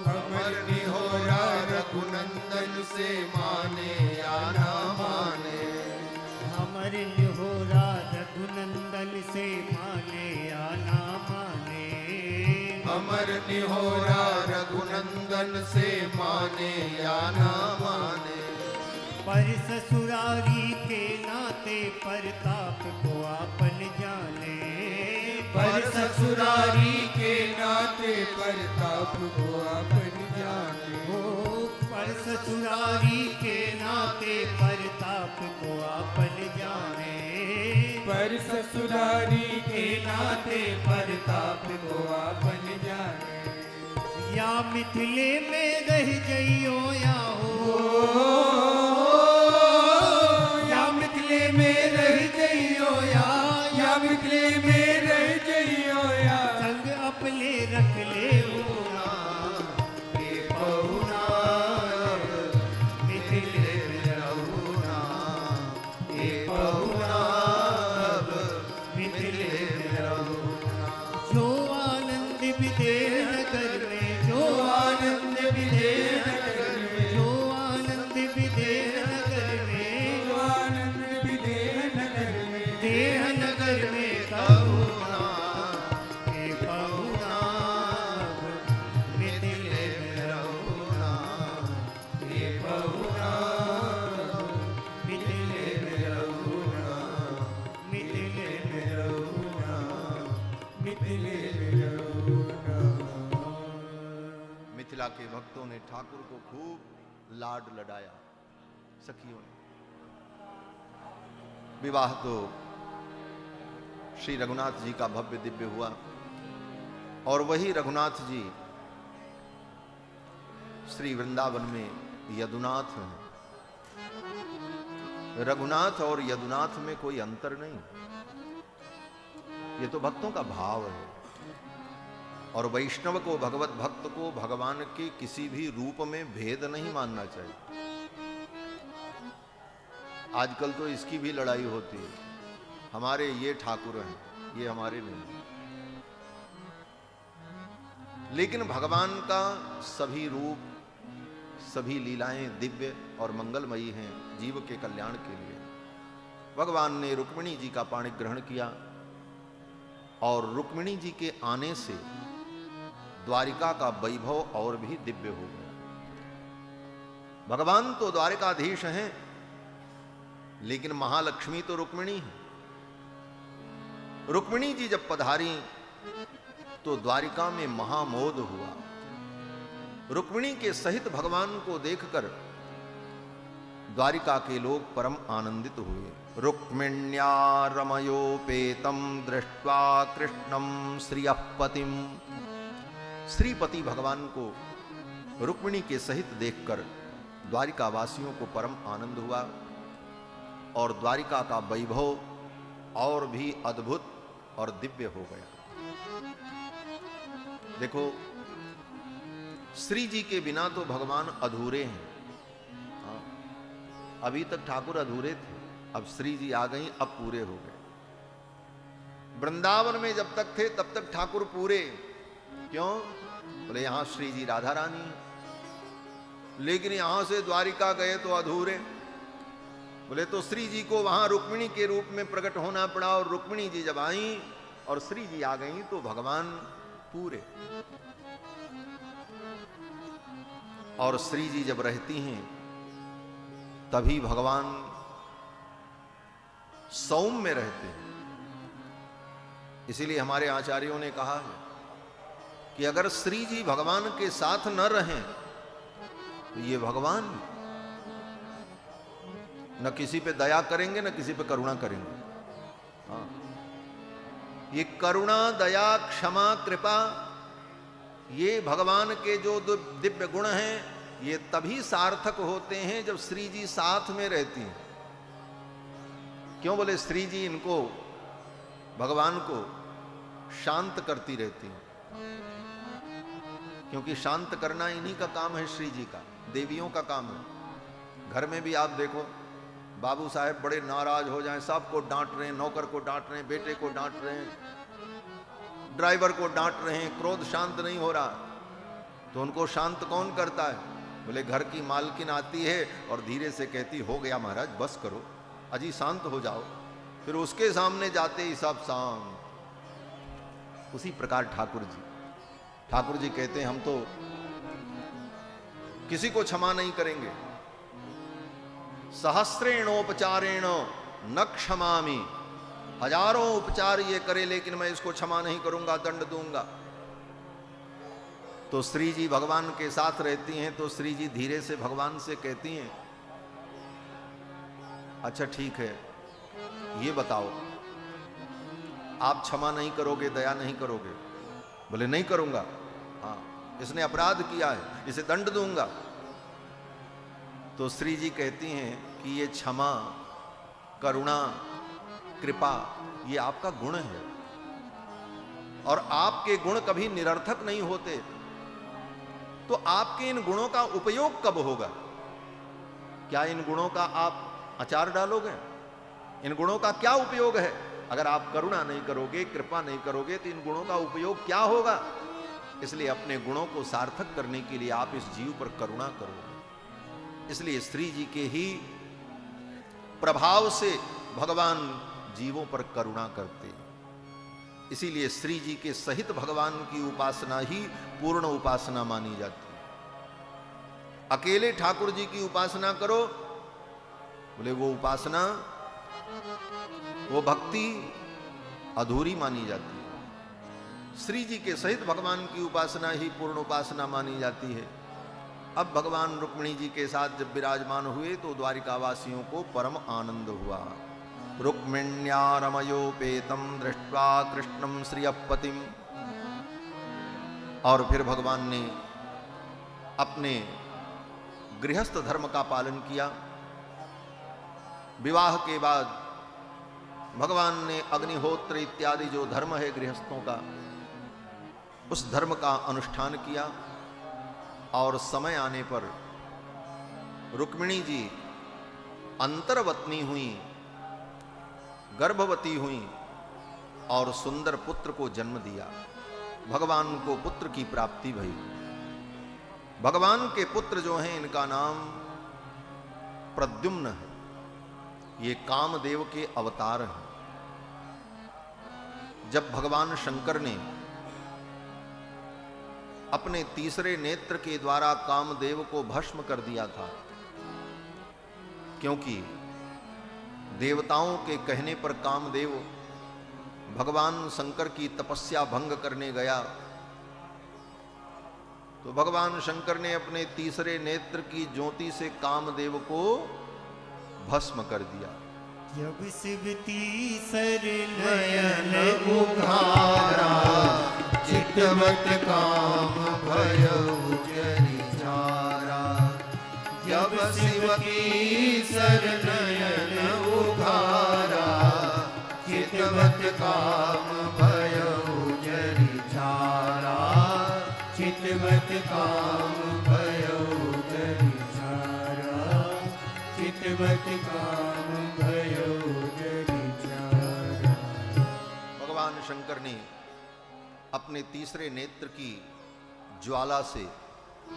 हमर निहोरा रघुनंदन से माने या ना माने। हमर निहोरा रघुनंदन से माने या ना माने। हमर निहोरा रघुनंदन से माने या ना माने। पर ससुरारी के नाते परताप को आपन जाने। पर ससुरारी के नाते परताप को अपन जाने हो। पर ससुरारी के नाते परताप को आपन जाने। पर ससुरारी के नाते परताप को अपन जाने। या मिथिले में रह जइयो या हो। या मिथिले में रह जइयो या मिथिले में रह जइयो या। संग अपने रख ले होना। ये बहुना मिथिले में रहुना। ये बहुना मिथिले में रहुना। जो आनंद विदेह नगर में। जो आनंद विदेह नगर में। जो आनंद विदेह नगर में। जो आनंद विदेह नगर में। देह नगर में बहुना हे बहुना मिथिले में रहुना। ये बहुना मिथिले में रहुना। मिथिले में रहुना। मिथिले में रहुना। मिथिला के भक्तों ने ठाकुर को खूब लाड लडाया। सखियों ने विवाह तो श्री रघुनाथ जी का भव्य दिव्य हुआ और वही रघुनाथ जी श्री वृंदावन में यदुनाथ हैं। रघुनाथ और यदुनाथ में कोई अंतर नहीं, ये तो भक्तों का भाव है। और वैष्णव को, भगवत भक्त को भगवान के किसी भी रूप में भेद नहीं मानना चाहिए। आजकल तो इसकी भी लड़ाई होती है, हमारे ये ठाकुर हैं, ये हमारे नहीं। लेकिन भगवान का सभी रूप, सभी लीलाएं दिव्य और मंगलमयी हैं जीव के कल्याण के लिए। भगवान ने रुक्मिणी जी का पाणी ग्रहण किया और रुक्मिणी जी के आने से द्वारिका का वैभव और भी दिव्य हो गया। भगवान तो द्वारिकाधीश हैं, लेकिन महालक्ष्मी तो रुक्मिणी है। रुक्मिणी जी जब पधारी तो द्वारिका में महामोद हुआ। रुक्मिणी के सहित भगवान को देखकर द्वारिका के लोग परम आनंदित हुए। रुक्मिण्या रमयोपेतम दृष्ट्वा कृष्णम श्रियपतिम। श्रीपति भगवान को रुक्मिणी के सहित देखकर द्वारिका वासियों को परम आनंद हुआ और द्वारिका का वैभव और भी अद्भुत और दिव्य हो गया। देखो, श्री जी के बिना तो भगवान अधूरे हैं। हाँ, अभी तक ठाकुर अधूरे थे, अब श्री जी आ गई, अब पूरे हो गए। वृंदावन में जब तक थे तब तक ठाकुर पूरे। क्यों? बोले यहां श्री जी राधा रानी, लेकिन यहां से द्वारिका गए तो अधूरे। बोले तो श्री जी को वहां रुक्मिणी के रूप में प्रकट होना पड़ा, और रुक्मिणी जी जब आई और श्री जी आ गई तो भगवान पूरे। और श्री जी जब रहती हैं तभी भगवान सौम्य रहते हैं। इसीलिए हमारे आचार्यों ने कहा है कि अगर श्री जी भगवान के साथ न रहें तो ये भगवान न किसी पे दया करेंगे न किसी पे करुणा करेंगे। हाँ, ये करुणा, दया, क्षमा, कृपा, ये भगवान के जो दिव्य गुण हैं, ये तभी सार्थक होते हैं जब श्री जी साथ में रहती हैं। क्यों? बोले श्री जी इनको, भगवान को शांत करती रहती हैं, क्योंकि शांत करना इन्हीं का काम है, श्री जी का, देवियों का काम है। घर में भी आप देखो, बाबू साहब बड़े नाराज हो जाएं, सबको डांट रहे हैं, नौकर को डांट रहे हैं, बेटे को डांट रहे हैं, ड्राइवर को डांट रहे हैं, क्रोध शांत नहीं हो रहा, तो उनको शांत कौन करता है? बोले घर की मालकिन आती है और धीरे से कहती, हो गया महाराज, बस करो, अजी शांत हो जाओ। फिर उसके सामने जाते ही सब शांत। उसी प्रकार ठाकुर जी कहते हैं, हम तो किसी को क्षमा नहीं करेंगे। सहस्रेणोपचारेण न क्षमामि, हजारों उपचार ये करे लेकिन मैं इसको क्षमा नहीं करूंगा, दंड दूंगा। तो श्री जी भगवान के साथ रहती हैं तो श्री जी धीरे से भगवान से कहती हैं, अच्छा ठीक है, ये बताओ आप क्षमा नहीं करोगे, दया नहीं करोगे? बोले नहीं करूंगा। हाँ, इसने अपराध किया है, इसे दंड दूंगा। तो श्री जी कहती हैं कि ये क्षमा, करुणा, कृपा, ये आपका गुण है, और आपके गुण कभी निरर्थक नहीं होते। तो आपके इन गुणों का उपयोग कब होगा? क्या इन गुणों का आप अचार डालोगे? इन गुणों का क्या उपयोग है? अगर आप करुणा नहीं करोगे, कृपा नहीं करोगे, तो इन गुणों का उपयोग क्या होगा? इसलिए अपने गुणों को सार्थक करने के लिए आप इस जीव पर करुणा करो। इसलिए श्री जी के ही प्रभाव से भगवान जीवों पर करुणा करते हैं। इसीलिए श्री जी के सहित भगवान की उपासना ही पूर्ण उपासना मानी जाती है। अकेले ठाकुर जी की उपासना करो, बोले वो उपासना, वो भक्ति अधूरी मानी जाती है। श्री जी के सहित भगवान की उपासना ही पूर्ण उपासना मानी जाती है। अब भगवान रुक्मिणी जी के साथ जब विराजमान हुए तो द्वारिकावासियों को परम आनंद हुआ। रुक्मिण्या रमयोपेतम दृष्ट्वा कृष्णम श्रियपतिम। और फिर भगवान ने अपने गृहस्थ धर्म का पालन किया। विवाह के बाद भगवान ने अग्निहोत्र इत्यादि जो धर्म है गृहस्थों का, उस धर्म का अनुष्ठान किया। और समय आने पर रुक्मिणी जी अंतर्वतनी हुई, गर्भवती हुई और सुंदर पुत्र को जन्म दिया। भगवान को पुत्र की प्राप्ति भई। भगवान के पुत्र जो हैं इनका नाम प्रद्युम्न है। ये कामदेव के अवतार हैं। जब भगवान शंकर ने अपने तीसरे नेत्र के द्वारा कामदेव को भस्म कर दिया था, क्योंकि देवताओं के कहने पर कामदेव भगवान शंकर की तपस्या भंग करने गया, तो भगवान शंकर ने अपने तीसरे नेत्र की ज्योति से कामदेव को भस्म कर दिया। जब शिव तीसर नयन उघारा, चितवत काम भयउ जनिधारा। जब शिव तीसर नयन उघारा, चितवत काम भयउ जनिधारा। चितवत काम भयउ जनिधारा। चितवत काम भयउ जनिधारा। भगवान अपने तीसरे नेत्र की ज्वाला से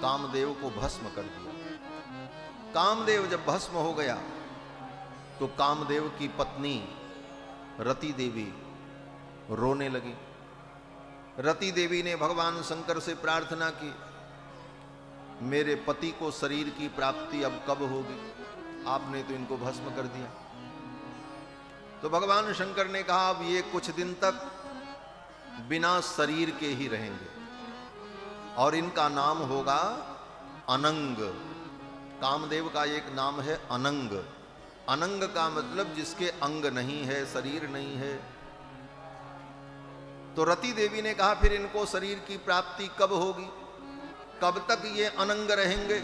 कामदेव को भस्म कर दिया। कामदेव जब भस्म हो गया तो कामदेव की पत्नी रति देवी रोने लगी। रति देवी ने भगवान शंकर से प्रार्थना की, मेरे पति को शरीर की प्राप्ति अब कब होगी? आपने तो इनको भस्म कर दिया। तो भगवान शंकर ने कहा, अब ये कुछ दिन तक बिना शरीर के ही रहेंगे और इनका नाम होगा अनंग। कामदेव का एक नाम है अनंग। अनंग का मतलब जिसके अंग नहीं है, शरीर नहीं है। तो रति देवी ने कहा, फिर इनको शरीर की प्राप्ति कब होगी? कब तक ये अनंग रहेंगे?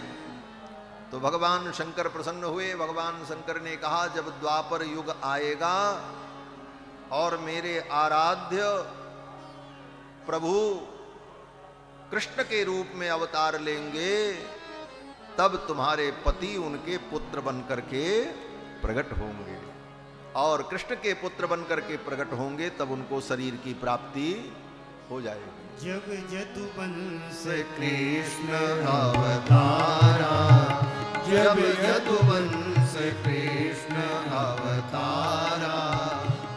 तो भगवान शंकर प्रसन्न हुए। भगवान शंकर ने कहा, जब द्वापर युग आएगा और मेरे आराध्य प्रभु कृष्ण के रूप में अवतार लेंगे, तब तुम्हारे पति उनके पुत्र बन करके प्रकट होंगे। और कृष्ण के पुत्र बन करके प्रकट होंगे तब उनको शरीर की प्राप्ति हो जाएगी। जब यदुवंश कृष्ण अवतारा, जब यदुवंश कृष्ण अवतारा,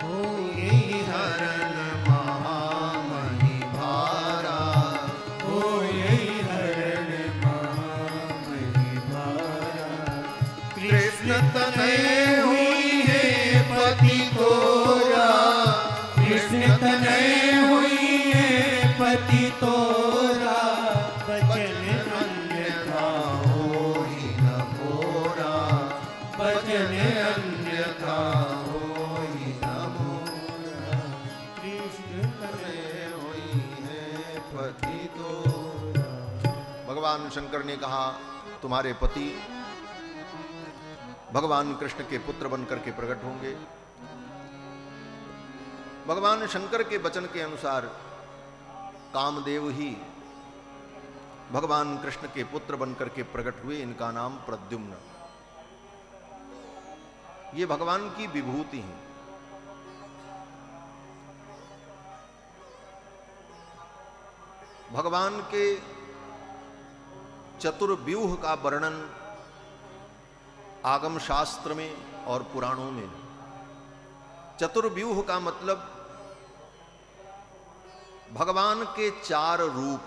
हो यही हरण महामहि भारा, हो यही हरण महामहि भारा। कृष्ण तनय हुई है पति तोरा, कृष्ण तनय हुई है पति तोरा, बचन अन्यथा होई न मोरा, बचन अन्यथा होई न मोरा, कृष्ण तनय हुई है पति तोरा। भगवान शंकर ने कहा, तुम्हारे पति भगवान कृष्ण के पुत्र बनकर के प्रकट होंगे। भगवान शंकर के वचन के अनुसार कामदेव ही भगवान कृष्ण के पुत्र बनकर के प्रकट हुए। इनका नाम प्रद्युम्न। ये भगवान की विभूति है। भगवान के चतुर्व्यूह का वर्णन आगम शास्त्र में और पुराणों में। चतुर्व्यूह का मतलब भगवान के 4 रूप।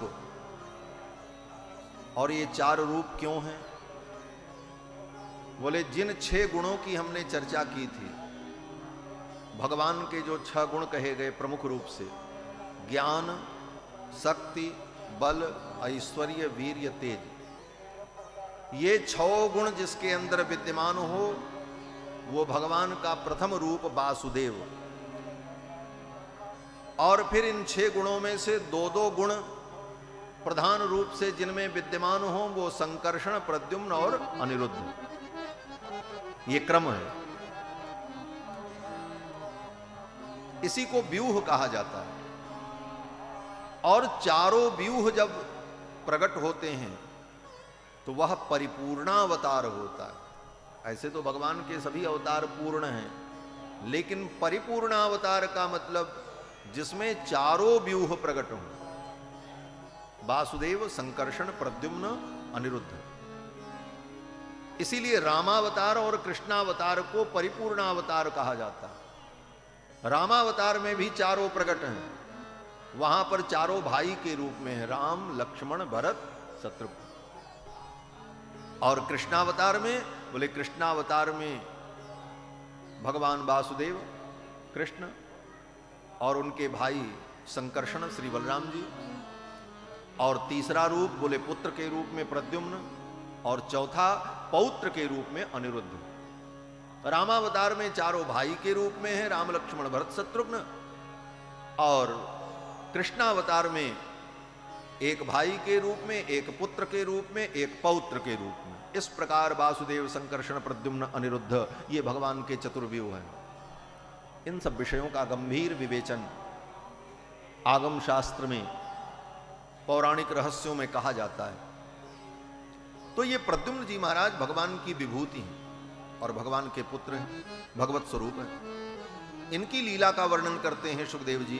और ये 4 रूप क्यों हैं? बोले, जिन 6 गुणों की हमने चर्चा की थी, भगवान के जो 6 गुण कहे गए प्रमुख रूप से, ज्ञान, शक्ति, बल, ऐश्वर्य, वीर्य, तेज, ये 6 गुण जिसके अंदर विद्यमान हो वो भगवान का प्रथम रूप वासुदेव। और फिर इन 6 गुणों में से 2-2 गुण प्रधान रूप से जिनमें विद्यमान हो वो संकर्षण, प्रद्युम्न और अनिरुद्ध। ये क्रम है। इसी को व्यूह कहा जाता है। और चारों व्यूह जब प्रकट होते हैं तो वह परिपूर्णावतार होता है। ऐसे तो भगवान के सभी अवतार पूर्ण हैं, लेकिन परिपूर्णावतार का मतलब जिसमें चारों व्यूह प्रकट हों, वासुदेव, संकर्षण, प्रद्युम्न, अनिरुद्ध। इसीलिए रामावतार और कृष्णावतार को परिपूर्णावतार कहा जाता है। रामावतार में भी चारों प्रकट हैं, वहां पर चारों भाई के रूप में है, राम, लक्ष्मण, भरत, शत्रुघ्न। और कृष्णावतार में, बोले कृष्णावतार में भगवान वासुदेव, कृष्ण और उनके भाई संकर्षण श्री बलराम जी। और तीसरा रूप बोले पुत्र के रूप में प्रद्युम्न, और चौथा पौत्र के रूप में अनिरुद्ध। रामावतार में चारों भाई के रूप में है, राम, लक्ष्मण, भरत, शत्रुघ्न। और कृष्णावतार में एक भाई के रूप में, एक पुत्र के रूप में, एक पौत्र के रूप में। इस प्रकार वासुदेव, संकर्षण, प्रद्युम्न, अनिरुद्ध ये भगवान के चतुर्व्यूह हैं। इन सब विषयों का गंभीर विवेचन आगम शास्त्र में, पौराणिक रहस्यों में कहा जाता है। तो ये प्रद्युम्न जी महाराज भगवान की विभूति हैं और भगवान के पुत्र हैं, भगवत स्वरूप हैं। इनकी लीला का वर्णन करते हैं सुखदेव जी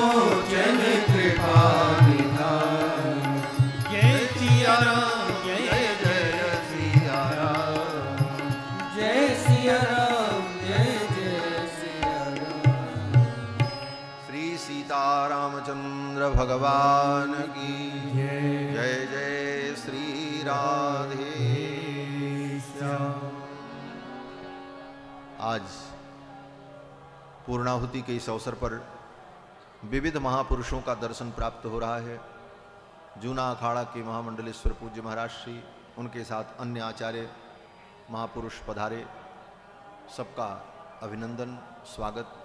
भगवान की जय जय श्री राधे श्याम। आज पूर्णाहुति के इस अवसर पर विविध महापुरुषों का दर्शन प्राप्त हो रहा है। जूना अखाड़ा के महामंडलेश्वर पूज्य महाराज श्री, उनके साथ अन्य आचार्य महापुरुष पधारे, सबका अभिनंदन स्वागत।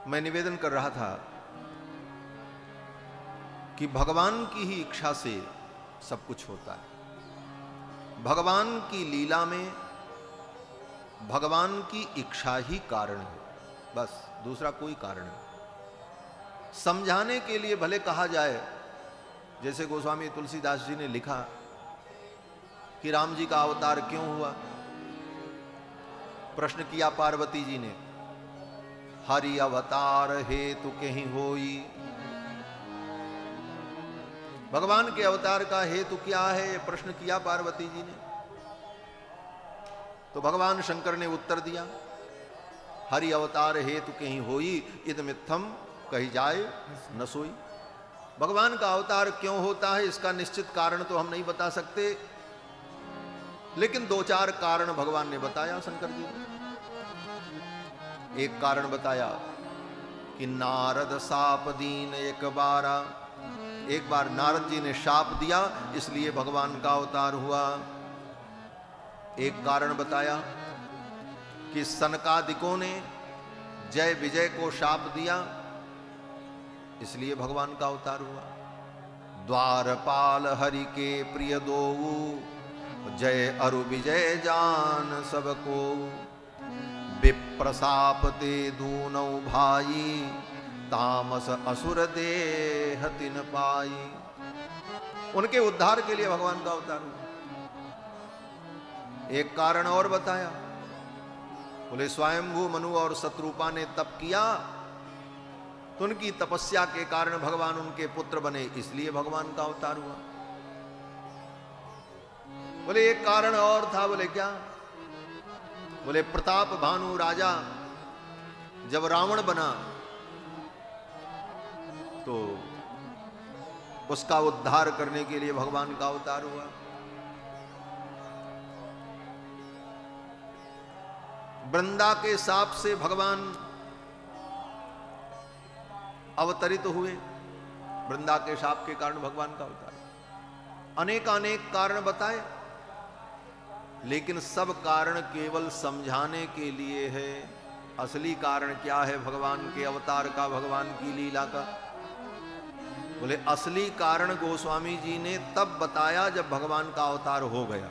मैं निवेदन कर रहा था कि भगवान की ही इच्छा से सब कुछ होता है। भगवान की लीला में भगवान की इच्छा ही कारण है, बस दूसरा कोई कारण नहीं। समझाने के लिए भले कहा जाए, जैसे गोस्वामी तुलसीदास जी ने लिखा कि राम जी का अवतार क्यों हुआ। प्रश्न किया पार्वती जी ने, हरि अवतार हेतु कहीं होई। भगवान के अवतार का हेतु क्या है, ये प्रश्न किया पार्वती जी ने। तो भगवान शंकर ने उत्तर दिया, हरि अवतार हेतु कहीं होई, इदमित्थम कही जाए न सोई। भगवान का अवतार क्यों होता है, इसका निश्चित कारण तो हम नहीं बता सकते, लेकिन दो चार कारण भगवान ने बताया शंकर जी ने। एक कारण बताया कि नारद साप दीन एक बार नारद जी ने शाप दिया, इसलिए भगवान का अवतार हुआ। एक कारण बताया कि सनकादिकों ने जय विजय को शाप दिया, इसलिए भगवान का अवतार हुआ। द्वारपाल हरि के प्रिय दोऊ, जय अरु विजय जान सबको। विप्रसाप ते दूनौ भाई, तामस असुर देह तिन पाई। उनके उद्धार के लिए भगवान का अवतार हुआ। एक कारण और बताया, बोले स्वयंभू मनु और शत्रुपा ने तप किया, तो उनकी तपस्या के कारण भगवान उनके पुत्र बने, इसलिए भगवान का अवतार हुआ। बोले एक कारण और था, बोले क्या? बोले प्रताप भानु राजा जब रावण बना तो उसका उद्धार करने के लिए भगवान का अवतार हुआ। वृंदा के साप से भगवान अवतरित हुए, वृंदा के शाप के कारण भगवान का अवतार। अनेक कारण बताए, लेकिन सब कारण केवल समझाने के लिए है। असली कारण क्या है भगवान के अवतार का, भगवान की लीला का? बोले असली कारण गोस्वामी जी ने तब बताया जब भगवान का अवतार हो गया।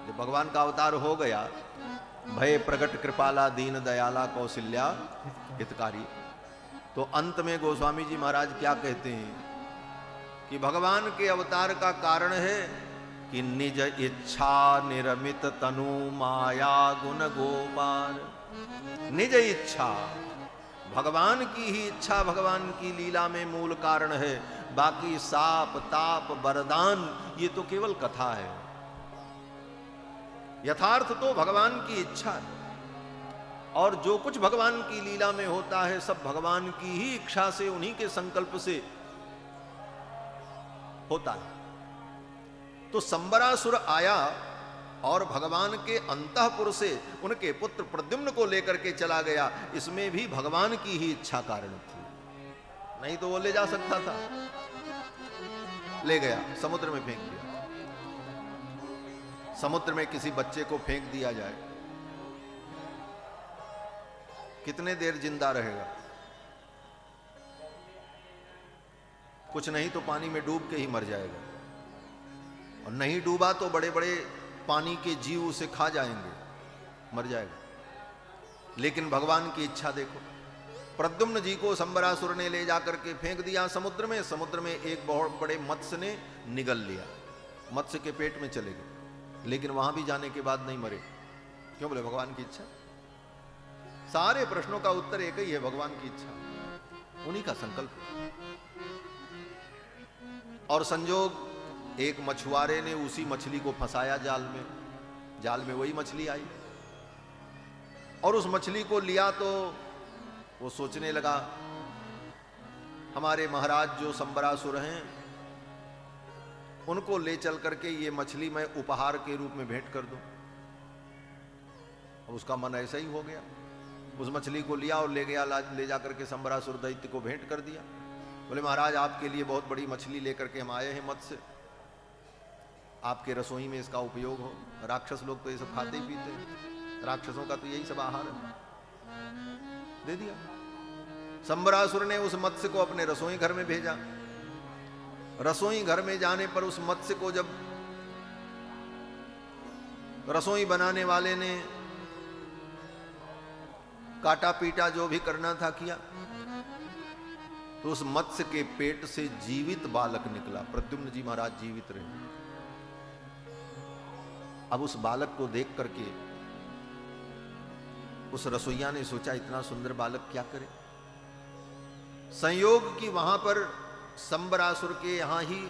जब भगवान का अवतार हो गया, भय प्रगट कृपाला दीन दयाला कौशल्या हितकारी, तो अंत में गोस्वामी जी महाराज क्या कहते हैं कि भगवान के अवतार का कारण है कि निज इच्छा निरमित तनु माया गुण गोपाल। निज इच्छा, भगवान की ही इच्छा भगवान की लीला में मूल कारण है। बाकी साप ताप वरदान ये तो केवल कथा है। यथार्थ तो भगवान की इच्छा है, और जो कुछ भगवान की लीला में होता है सब भगवान की ही इच्छा से, उन्हीं के संकल्प से होता है। तो संबरासुर आया और भगवान के अंतःपुर से उनके पुत्र प्रद्युम्न को लेकर के चला गया, इसमें भी भगवान की ही इच्छा कारण थी। नहीं तो वो ले जा सकता था, ले गया, समुद्र में फेंक दिया। समुद्र में किसी बच्चे को फेंक दिया जाए, कितने देर जिंदा रहेगा? कुछ नहीं तो पानी में डूब के ही मर जाएगा, और नहीं डूबा तो बड़े बड़े पानी के जीव उसे खा जाएंगे, मर जाएगा। लेकिन भगवान की इच्छा देखो, प्रद्युम्न जी को संबरासुर ने ले जाकर के फेंक दिया समुद्र में। समुद्र में एक बहुत बड़े मत्स्य ने निगल लिया, मत्स्य के पेट में चले गए, लेकिन वहां भी जाने के बाद नहीं मरे। क्यों? बोले भगवान की इच्छा। सारे प्रश्नों का उत्तर एक ही है, भगवान की इच्छा, उन्हीं का संकल्प। और संजोग, एक मछुआरे ने उसी मछली को फंसाया जाल में, जाल में वही मछली आई, और उस मछली को लिया तो वो सोचने लगा हमारे महाराज जो संबरासुर हैं उनको ले चल करके ये मछली मैं उपहार के रूप में भेंट कर दूं। अब उसका मन ऐसा ही हो गया, उस मछली को लिया और ले गया, ले जाकर के संबरासुर दैत्य को भेंट कर दिया। बोले महाराज आपके लिए बहुत बड़ी मछली लेकर के हम आए हैं मत्स्य, आपके रसोई में इसका उपयोग हो। राक्षस लोग तो ये सब खाते ही पीते हैं, राक्षसों का तो यही सब आहार है। दे दिया। संबरासुर ने उस मत्स्य को अपने रसोई घर में भेजा। रसोई घर में जाने पर उस मत्स्य को जब रसोई बनाने वाले ने काटा पीटा जो भी करना था किया, तो उस मत्स्य के पेट से जीवित बालक निकला। प्रद्युम्न जी महाराज जीवित रहे। अब उस बालक को देख करके उस रसोईया ने सोचा इतना सुंदर बालक क्या करे। संयोग कि वहां पर संबरासुर के यहां ही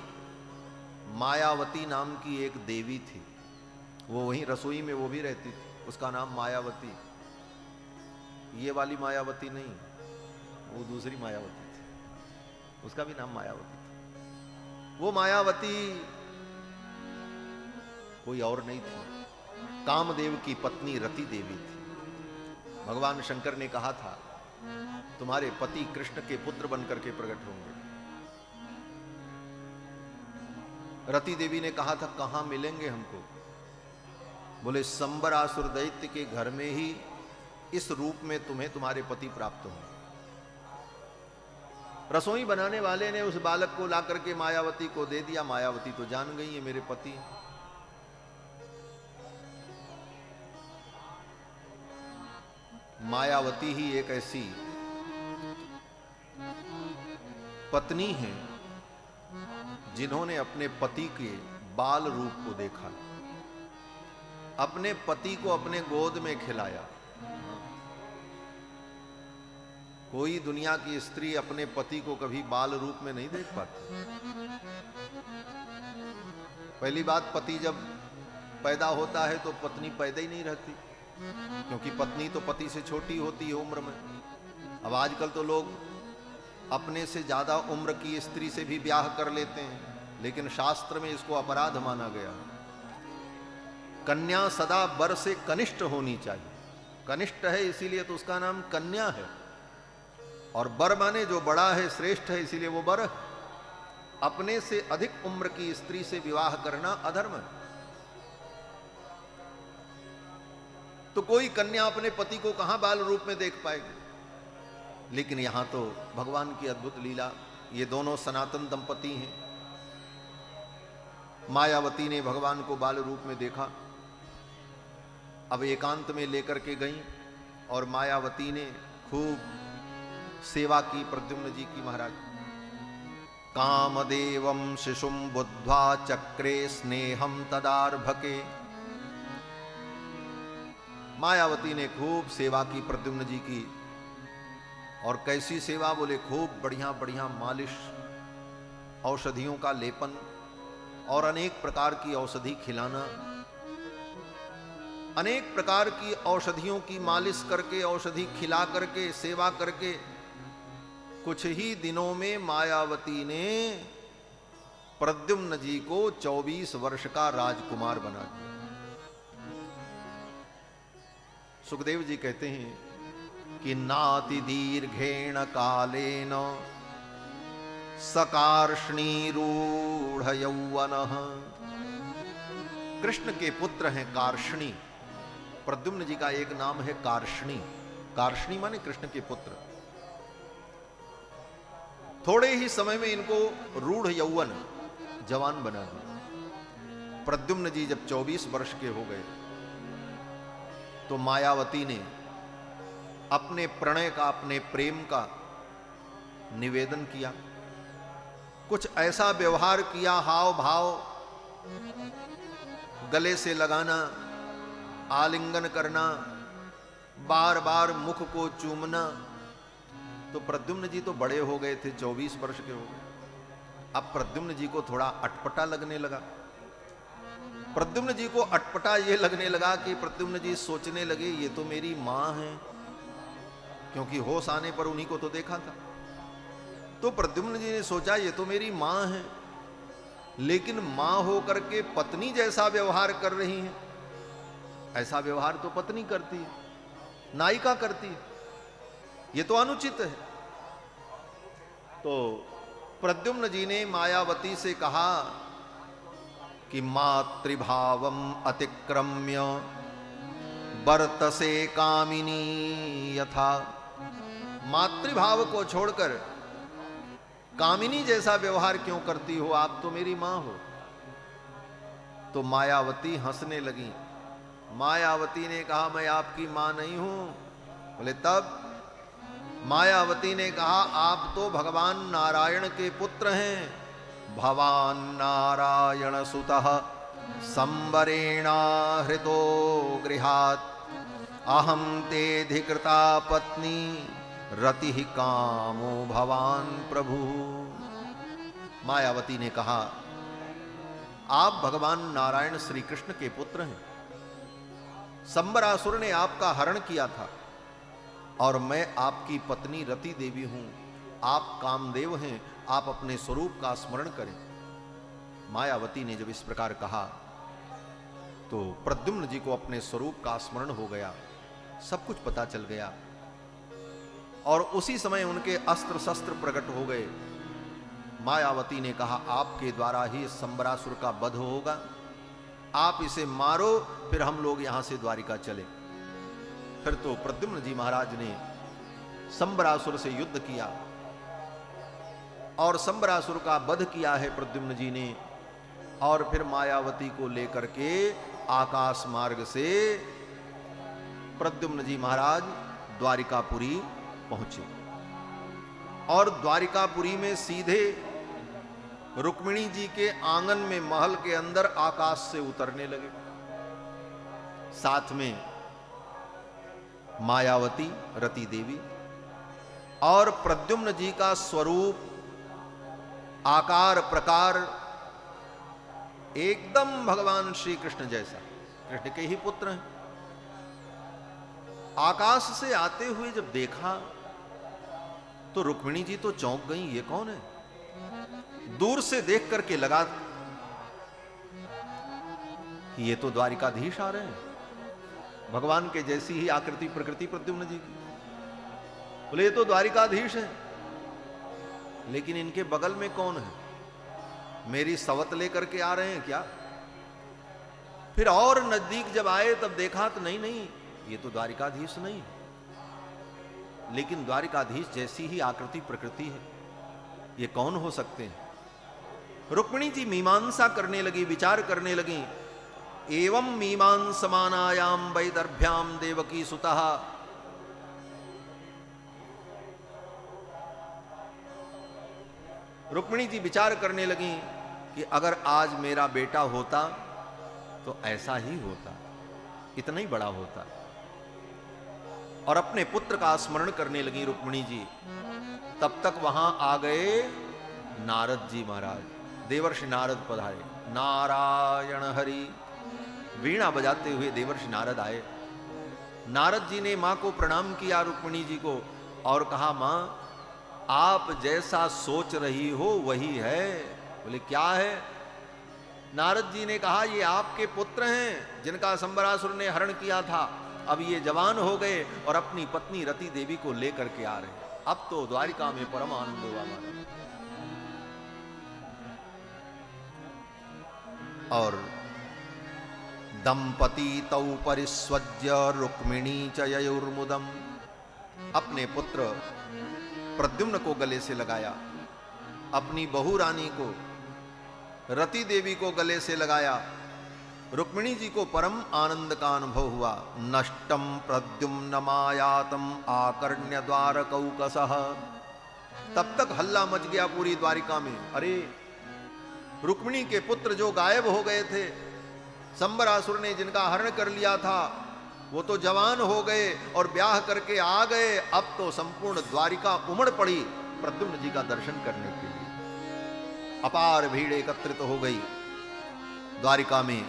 मायावती नाम की एक देवी थी, वो वहीं रसोई में वो भी रहती थी, उसका नाम मायावती। ये वाली मायावती नहीं, वो दूसरी मायावती थी, उसका भी नाम मायावती था। वो मायावती कोई और नहीं थी, कामदेव की पत्नी रति देवी थी। भगवान शंकर ने कहा था तुम्हारे पति कृष्ण के पुत्र बनकर के प्रकट होंगे। रति देवी ने कहा था कहां मिलेंगे हमको? बोले संबरासुर दैत्य के घर में ही इस रूप में तुम्हें तुम्हारे पति प्राप्त होंगे। रसोई बनाने वाले ने उस बालक को लाकर के मायावती को दे दिया। मायावती तो जान गई है मेरे पति। मायावती ही एक ऐसी पत्नी है जिन्होंने अपने पति के बाल रूप को देखा, अपने पति को अपने गोद में खिलाया। कोई दुनिया की स्त्री अपने पति को कभी बाल रूप में नहीं देख पाती। पहली बात, पति जब पैदा होता है तो पत्नी पैदा ही नहीं रहती, क्योंकि पत्नी तो पति से छोटी होती है उम्र में। अब आजकल तो लोग अपने से ज्यादा उम्र की स्त्री से भी ब्याह कर लेते हैं, लेकिन शास्त्र में इसको अपराध माना गया। कन्या सदा वर से कनिष्ठ होनी चाहिए। कनिष्ठ है इसीलिए तो उसका नाम कन्या है, और वर माने जो बड़ा है, श्रेष्ठ है, इसीलिए वो वर। अपने से अधिक उम्र की स्त्री से विवाह करना अधर्म है। तो कोई कन्या अपने पति को कहां बाल रूप में देख पाएगी। लेकिन यहां तो भगवान की अद्भुत लीला, ये दोनों सनातन दंपति हैं। मायावती ने भगवान को बाल रूप में देखा। अब एकांत में लेकर के गई और मायावती ने खूब सेवा की प्रद्युम्न जी की। महाराज कामदेवम शिशुम बुद्ध्वा चक्रे स्नेहम तदार्भके। मायावती ने खूब सेवा की प्रद्युम्न जी की। और कैसी सेवा? बोले खूब बढ़िया बढ़िया मालिश, औषधियों का लेपन और अनेक प्रकार की औषधि खिलाना। अनेक प्रकार की औषधियों की मालिश करके, औषधि खिला करके, सेवा करके कुछ ही दिनों में मायावती ने प्रद्युम्न जी को 24 वर्ष का राजकुमार बना दिया। सुखदेव जी कहते हैं कि नाति दीर्घेण कालेन सकार्ष्णीरूढ़ यौवनः। कृष्ण के पुत्र हैं कार्ष्णी। प्रद्युम्न जी का एक नाम है कार्ष्णी। कार्ष्णी माने कृष्ण के पुत्र। थोड़े ही समय में इनको रूढ़ यौवन, जवान बना दिया। प्रद्युम्न जी जब 24 वर्ष के हो गए तो मायावती ने अपने प्रणय का, अपने प्रेम का निवेदन किया। कुछ ऐसा व्यवहार किया, हाव भाव, गले से लगाना, आलिंगन करना, बार बार मुख को चूमना। तो प्रद्युम्न जी तो बड़े हो गए थे, 24 वर्ष के हो गए। अब प्रद्युम्न जी को थोड़ा अटपटा लगने लगा। प्रद्युम्न जी को अटपटा ये लगने लगा कि प्रद्युम्न जी सोचने लगे ये तो मेरी मां है, क्योंकि होश आने पर उन्हीं को तो देखा था। तो प्रद्युम्न जी ने सोचा ये तो मेरी मां है, लेकिन मां होकर के पत्नी जैसा व्यवहार कर रही है, ऐसा व्यवहार तो पत्नी करती है, नायिका करती है, ये तो अनुचित है। तो प्रद्युम्न जी ने मायावती से कहा कि मातृभावम अतिक्रम्य वर्तसे कामिनी यथा, मातृभाव को छोड़कर कामिनी जैसा व्यवहार क्यों करती हो, आप तो मेरी मां हो। तो मायावती हंसने लगी। मायावती ने कहा मैं आपकी मां नहीं हूं। बोले तब? मायावती ने कहा आप तो भगवान नारायण के पुत्र हैं। भवान नारायण सुतः संवरेणा हृतो गृहात् अहम ते धिकृता पत्नी रति कामो भवान प्रभु। मायावती ने कहा आप भगवान नारायण श्री कृष्ण के पुत्र हैं। संबरासुर ने आपका हरण किया था और मैं आपकी पत्नी रति देवी हूं। आप कामदेव हैं, आप अपने स्वरूप का स्मरण करें। मायावती ने जब इस प्रकार कहा तो प्रद्युम्न जी को अपने स्वरूप का स्मरण हो गया, सब कुछ पता चल गया और उसी समय उनके अस्त्र शस्त्र प्रकट हो गए। मायावती ने कहा आपके द्वारा ही संबरासुर का वध होगा, आप इसे मारो, फिर हम लोग यहां से द्वारिका चले। फिर तो प्रद्युम्न जी महाराज ने संबरासुर से युद्ध किया और संबरासुर का वध किया है प्रद्युम्न जी ने। और फिर मायावती को लेकर के आकाश मार्ग से प्रद्युम्न जी महाराज द्वारिकापुरी पहुंचे और द्वारिकापुरी में सीधे रुक्मिणी जी के आंगन में महल के अंदर आकाश से उतरने लगे। साथ में मायावती रति देवी और प्रद्युम्न जी का स्वरूप आकार प्रकार एकदम भगवान श्री कृष्ण जैसा, कृष्ण के ही पुत्र हैं। आकाश से आते हुए जब देखा तो रुक्मिणी जी तो चौंक गई, ये कौन है? दूर से देख करके लगा कि ये तो द्वारिकाधीश आ रहे हैं, भगवान के जैसी ही आकृति प्रकृति प्रद्युम्न जी की। बोले ये तो द्वारिकाधीश है, लेकिन इनके बगल में कौन है? मेरी सवत लेकर के आ रहे हैं क्या? फिर और नजदीक जब आए तब देखा तो नहीं नहीं, ये तो द्वारिकाधीश नहीं, लेकिन द्वारिकाधीश जैसी ही आकृति प्रकृति है, ये कौन हो सकते हैं? रुक्मिणी जी मीमांसा करने लगी, विचार करने लगी। एवं मीमांसमानायाम वैदर्भ्याम देवकी सुतः, रुक्मिणी जी विचार करने लगी कि अगर आज मेरा बेटा होता तो ऐसा ही होता, इतना ही बड़ा होता। और अपने पुत्र का स्मरण करने लगी रुक्मिणी जी। तब तक वहां आ गए नारद जी महाराज, देवर्षि नारद पधारे। नारायण हरि, वीणा बजाते हुए देवर्षि नारद आए। नारद जी ने मां को प्रणाम किया, रुक्मिणी जी को, और कहा मां आप जैसा सोच रही हो वही है। बोले क्या है? नारद जी ने कहा ये आपके पुत्र हैं जिनका संबरासुर ने हरण किया था, अब ये जवान हो गए और अपनी पत्नी रति देवी को लेकर के आ रहे हैं। अब तो द्वारिका में परम आनंद हुआ हमारा। और दंपति तौ परिस्वज्य रुक्मिणी च ययुर्मुदम, अपने पुत्र प्रद्युम्न को गले से लगाया, अपनी बहू रानी को रति देवी को गले से लगाया। रुक्मिणी जी को परम आनंद का अनुभव हुआ। नष्टम प्रद्युम्न मायातम आकर्ण्य द्वार कौकसः, तब तक हल्ला मच गया पूरी द्वारिका में। अरे रुक्मिणी के पुत्र जो गायब हो गए थे, संबरासुर ने जिनका हरण कर लिया था, वो तो जवान हो गए और ब्याह करके आ गए। अब तो संपूर्ण द्वारिका उमड़ पड़ी प्रद्युम्न जी का दर्शन करने के लिए। अपार भीड़ एकत्रित हो गई द्वारिका में,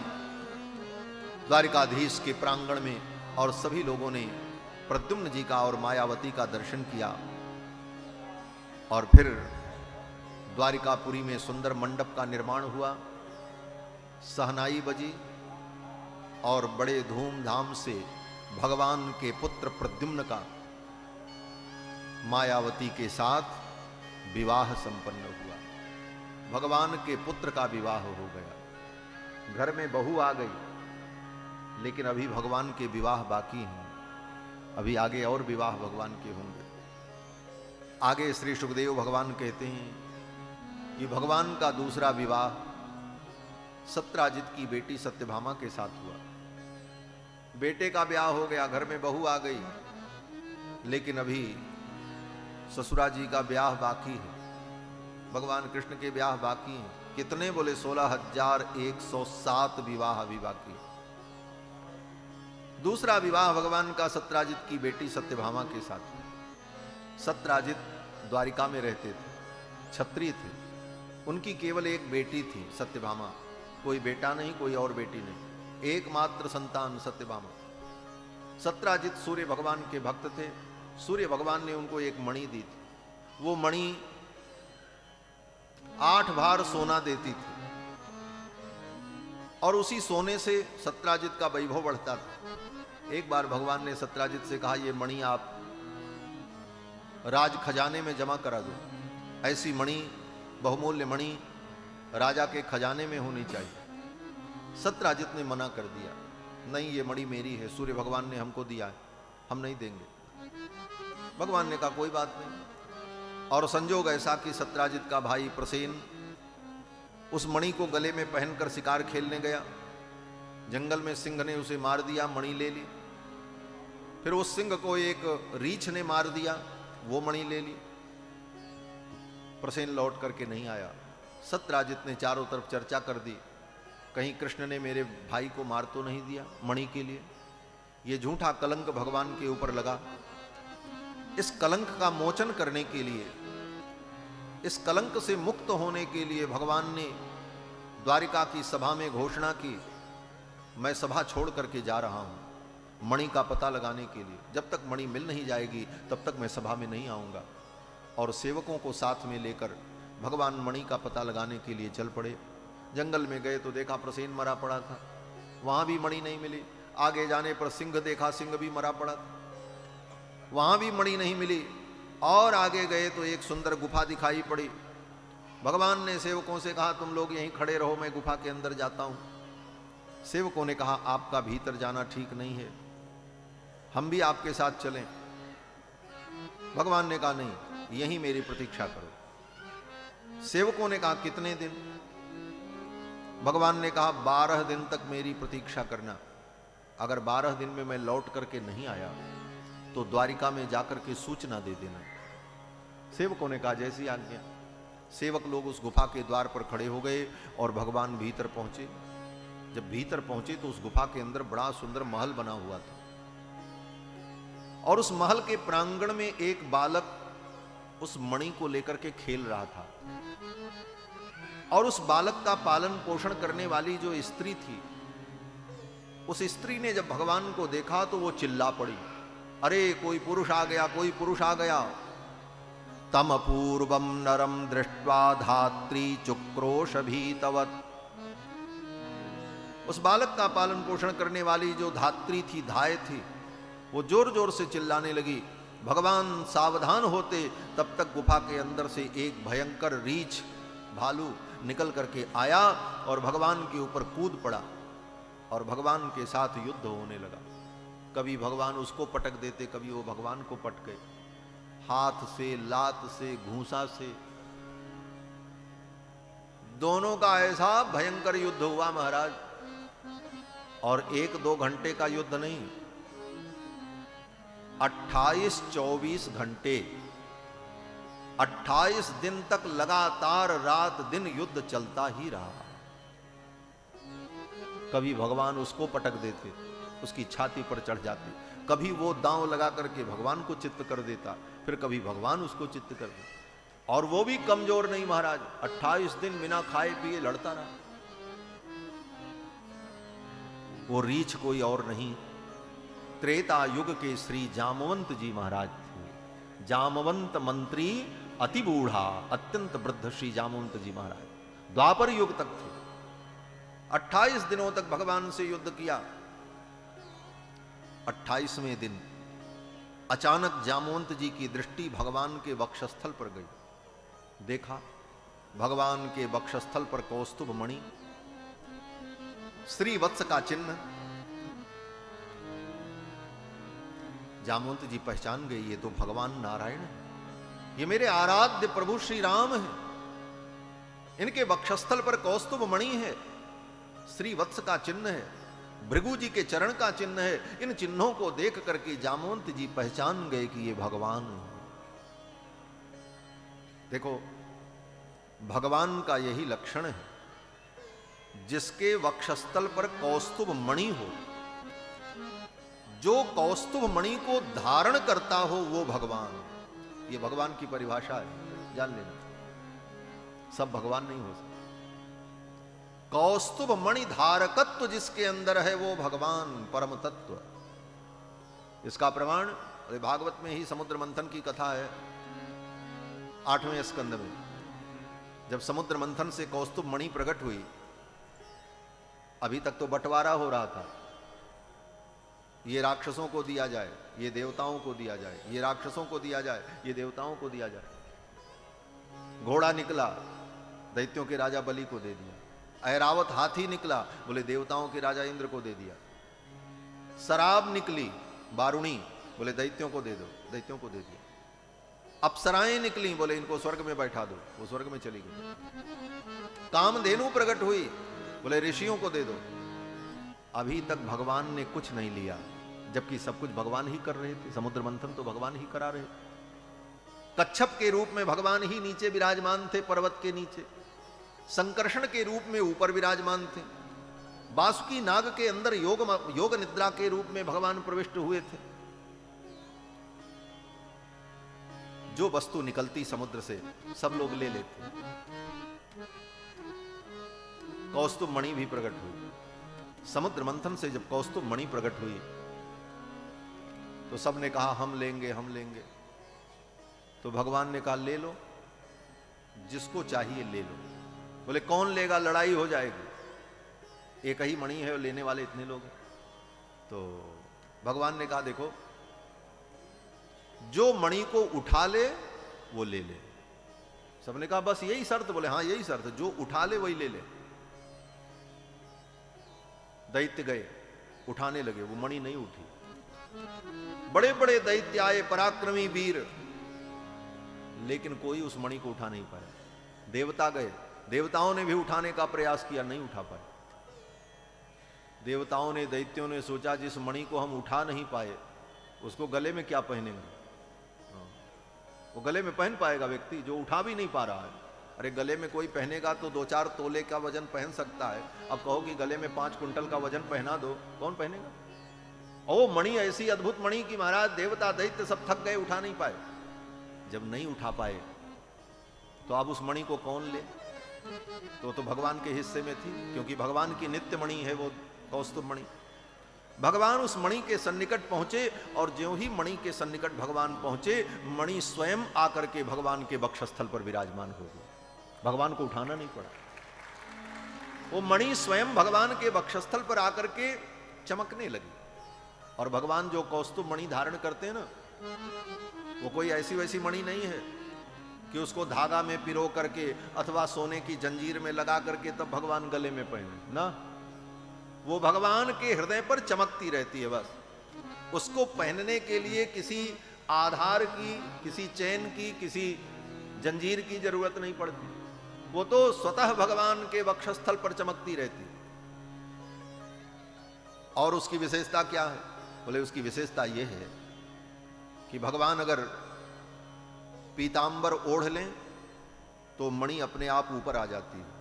द्वारिकाधीश के प्रांगण में, और सभी लोगों ने प्रद्युम्न जी का और मायावती का दर्शन किया। और फिर द्वारिकापुरी में सुंदर मंडप का निर्माण हुआ, सहनाई बजी और बड़े धूमधाम से भगवान के पुत्र प्रद्युम्न का मायावती के साथ विवाह संपन्न हुआ। भगवान के पुत्र का विवाह हो गया। घर में बहू आ गई, लेकिन अभी भगवान के विवाह बाकी हैं। अभी आगे और विवाह भगवान के होंगे। आगे श्री सुखदेव भगवान कहते हैं कि भगवान का दूसरा विवाह सत्राजित की बेटी सत्यभामा के साथ हुआ। बेटे का ब्याह हो गया, घर में बहू आ गई, लेकिन अभी ससुरा जी का ब्याह बाकी है। भगवान कृष्ण के ब्याह बाकी हैं। कितने? बोले 16,107 विवाह अभी बाकी है। दूसरा विवाह भगवान का सत्राजित की बेटी सत्यभामा के साथ। सत्राजित द्वारिका में रहते थे, क्षत्रिय थे। उनकी केवल एक बेटी थी सत्यभामा, कोई बेटा नहीं, कोई और बेटी नहीं, एकमात्र संतान सत्यभामा। सत्राजित सूर्य भगवान के भक्त थे। सूर्य भगवान ने उनको एक मणि दी थी। वो मणि 8 भार सोना देती थी और उसी सोने से सत्राजित का वैभव बढ़ता था। एक बार भगवान ने सत्राजित से कहा, ये मणि आप राज खजाने में जमा करा दो। ऐसी मणि, बहुमूल्य मणि राजा के खजाने में होनी चाहिए। सत्राजित ने मना कर दिया, नहीं, ये मणि मेरी है, सूर्य भगवान ने हमको दिया है, हम नहीं देंगे। भगवान ने कहा कोई बात नहीं। और संजोग ऐसा कि सत्राजित का भाई प्रसेन उस मणि को गले में पहनकर शिकार खेलने गया। जंगल में सिंह ने उसे मार दिया, मणि ले ली। फिर उस सिंह को एक रीछ ने मार दिया, वो मणि ले ली। प्रसेन लौट करके नहीं आया। सत्राजित ने चारों तरफ चर्चा कर दी, कहीं कृष्ण ने मेरे भाई को मार तो नहीं दिया मणि के लिए। ये झूठा कलंक भगवान के ऊपर लगा। इस कलंक का मोचन करने के लिए, इस कलंक से मुक्त होने के लिए भगवान ने द्वारिका की सभा में घोषणा की, मैं सभा छोड़ करके जा रहा हूं मणि का पता लगाने के लिए। जब तक मणि मिल नहीं जाएगी तब तक मैं सभा में नहीं आऊंगा। और सेवकों को साथ में लेकर भगवान मणि का पता लगाने के लिए चल पड़े। जंगल में गए तो देखा प्रसेन मरा पड़ा था, वहां भी मणि नहीं मिली। आगे जाने पर सिंह देखा, सिंह भी मरा पड़ा था, वहां भी मणि नहीं मिली। और आगे गए तो एक सुंदर गुफा दिखाई पड़ी। भगवान ने सेवकों से कहा, तुम लोग यहीं खड़े रहो, मैं गुफा के अंदर जाता हूं। सेवकों ने कहा, आपका भीतर जाना ठीक नहीं है, हम भी आपके साथ चलें। भगवान ने कहा, नहीं, यहीं मेरी प्रतीक्षा करो। सेवकों ने कहा, कितने दिन? भगवान ने कहा, 12 दिन तक मेरी प्रतीक्षा करना। अगर 12 दिन में मैं लौट करके नहीं आया तो द्वारिका में जाकर के सूचना दे देना। सेवकों ने कहा, जैसी आज्ञा। सेवक लोग उस गुफा के द्वार पर खड़े हो गए और भगवान भीतर पहुंचे। जब भीतर पहुंचे तो उस गुफा के अंदर बड़ा सुंदर महल बना हुआ था और उस महल के प्रांगण में एक बालक उस मणि को लेकर के खेल रहा था। और उस बालक का पालन पोषण करने वाली जो स्त्री थी, उस स्त्री ने जब भगवान को देखा तो वो चिल्ला पड़ी, अरे कोई पुरुष आ गया, कोई पुरुष आ गया। तम अपूर्वम नरम दृष्ट्वा धात्री चुक्रोश भीतवत। उस बालक का पालन पोषण करने वाली जो धात्री थी, धाय थी, वो जोर जोर से चिल्लाने लगी। भगवान सावधान होते तब तक गुफा के अंदर से एक भयंकर रीछ भालू निकल करके आया और भगवान के ऊपर कूद पड़ा और भगवान के साथ युद्ध होने लगा। कभी भगवान उसको पटक देते, कभी वो भगवान को पटके, हाथ से, लात से, घूंसा से। दोनों का ऐसा भयंकर युद्ध हुआ महाराज। और 1-2 घंटे का युद्ध नहीं, 28-24 घंटे, 28 दिन तक लगातार रात दिन युद्ध चलता ही रहा। कभी भगवान उसको पटक देते, उसकी छाती पर चढ़ जाते, कभी वो दांव लगा करके भगवान को चित्त कर देता, फिर कभी भगवान उसको चित्त कर देता। और वो भी कमजोर नहीं महाराज, 28 दिन बिना खाए पिए लड़ता रहा। वो रीछ कोई और नहीं, त्रेता युग के श्री जामवंत जी महाराज थे। जामवंत मंत्री अति बूढ़ा अत्यंत वृद्ध श्री जामवंत जी महाराज द्वापर युग तक थे। 28 दिनों तक भगवान से युद्ध किया। 28वें दिन अचानक जामवंत जी की दृष्टि भगवान के वक्षस्थल पर गई। देखा भगवान के वक्षस्थल पर कौस्तुभ मणि, श्री वत्स का चिन्ह। जामवंत जी पहचान गए, ये तो भगवान नारायण है, ये मेरे आराध्य प्रभु श्री राम है। इनके वक्षस्थल पर कौस्तुभ मणि है, श्री वत्स का चिन्ह है, भृगु जी के चरण का चिन्ह है। इन चिन्हों को देख करके जामवंत जी पहचान गए कि ये भगवान है। देखो भगवान का यही लक्षण है, जिसके वक्षस्थल पर कौस्तुभ मणि हो, जो कौस्तुभ मणि को धारण करता हो वो भगवान। ये भगवान की परिभाषा है, जान लेना। सब भगवान नहीं हो सकते। कौस्तुभ मणि धारकत्व जिसके अंदर है वो भगवान परम तत्व। इसका प्रमाण भागवत में ही समुद्र मंथन की कथा है, 8वें स्कंद में। जब समुद्र मंथन से कौस्तुभ मणि प्रकट हुई, अभी तक तो बंटवारा हो रहा था, ये राक्षसों को दिया जाए, ये देवताओं को दिया जाए, ये राक्षसों को दिया जाए, ये देवताओं को दिया जाए। घोड़ा निकला, दैत्यों के राजा बलि को दे दिया। ऐरावत हाथी निकला, बोले देवताओं के राजा इंद्र को दे दिया। शराब निकली बारुणी, बोले दैत्यों को दे दो, दैत्यों को दे दिया। अप्सराएं निकली, बोले इनको स्वर्ग में बैठा दो, वो स्वर्ग में चली गई। कामधेनु प्रकट हुई, बोले ऋषियों को दे दो। अभी तक भगवान ने कुछ नहीं लिया, जबकि सब कुछ भगवान ही कर रहे थे। समुद्र मंथन तो भगवान ही करा रहे। कच्छप के रूप में भगवान ही नीचे विराजमान थे, पर्वत के नीचे। संकर्षण के रूप में ऊपर विराजमान थे। वासुकी नाग के अंदर योग निद्रा के रूप में भगवान प्रविष्ट हुए थे। जो वस्तु निकलती समुद्र से सब लोग ले लेते। कौस्तुभ मणि भी प्रकट हुई। समुद्र मंथन से जब कौस्तुभ मणि प्रकट हुई तो सबने कहा हम लेंगे, हम लेंगे। तो भगवान ने कहा ले लो, जिसको चाहिए ले लो। बोले कौन लेगा, लड़ाई हो जाएगी, एक ही मणि है और लेने वाले इतने लोग हैं। तो भगवान ने कहा देखो, जो मणि को उठा ले वो ले ले। सबने कहा बस यही शर्त? बोले हाँ यही शर्त, जो उठा ले वही ले ले। दैत्य गए, उठाने लगे, वो मणि नहीं उठी। बड़े बड़े दैत्य आए, पराक्रमी वीर, लेकिन कोई उस मणि को उठा नहीं पाया। देवता गए, देवताओं ने भी उठाने का प्रयास किया, नहीं उठा पाए। देवताओं ने, दैत्यों ने सोचा जिस मणि को हम उठा नहीं पाए उसको गले में क्या पहनेंगे। वो गले में पहन पाएगा व्यक्ति जो उठा भी नहीं पा रहा है। अरे गले में कोई पहनेगा तो 2-4 तोले का वजन पहन सकता है। अब कहो कि गले में 5 कुंटल का वजन पहना दो, कौन पहनेगा? ओ मणि ऐसी अद्भुत मणि की महाराज देवता दैत्य सब थक गए, उठा नहीं पाए। जब नहीं उठा पाए तो अब उस मणि को कौन ले? तो भगवान के हिस्से में थी, क्योंकि भगवान की नित्य मणि है वो कौस्तुभ मणि। भगवान उस मणि के सन्निकट पहुंचे और ज्यों ही मणि के सन्निकट भगवान पहुंचे, मणि स्वयं आकर के भगवान के वक्षस्थल पर विराजमान हो गई। भगवान को उठाना नहीं पड़ा, वो मणि स्वयं भगवान के वक्षस्थल पर आकर के चमकने लगी। और भगवान जो कौस्तुभ मणि धारण करते हैं ना, वो कोई ऐसी वैसी मणि नहीं है कि उसको धागा में पिरो करके अथवा सोने की जंजीर में लगा करके तब भगवान गले में पहने ना। वो भगवान के हृदय पर चमकती रहती है बस। उसको पहनने के लिए किसी आधार की, किसी चैन की, किसी जंजीर की जरूरत नहीं पड़ती। वो तो स्वतः भगवान के वक्षस्थल पर चमकती रहती। और उसकी विशेषता क्या है? बोले उसकी विशेषता यह है कि भगवान अगर पीतांबर ओढ़ लें तो मणि अपने आप ऊपर आ जाती है।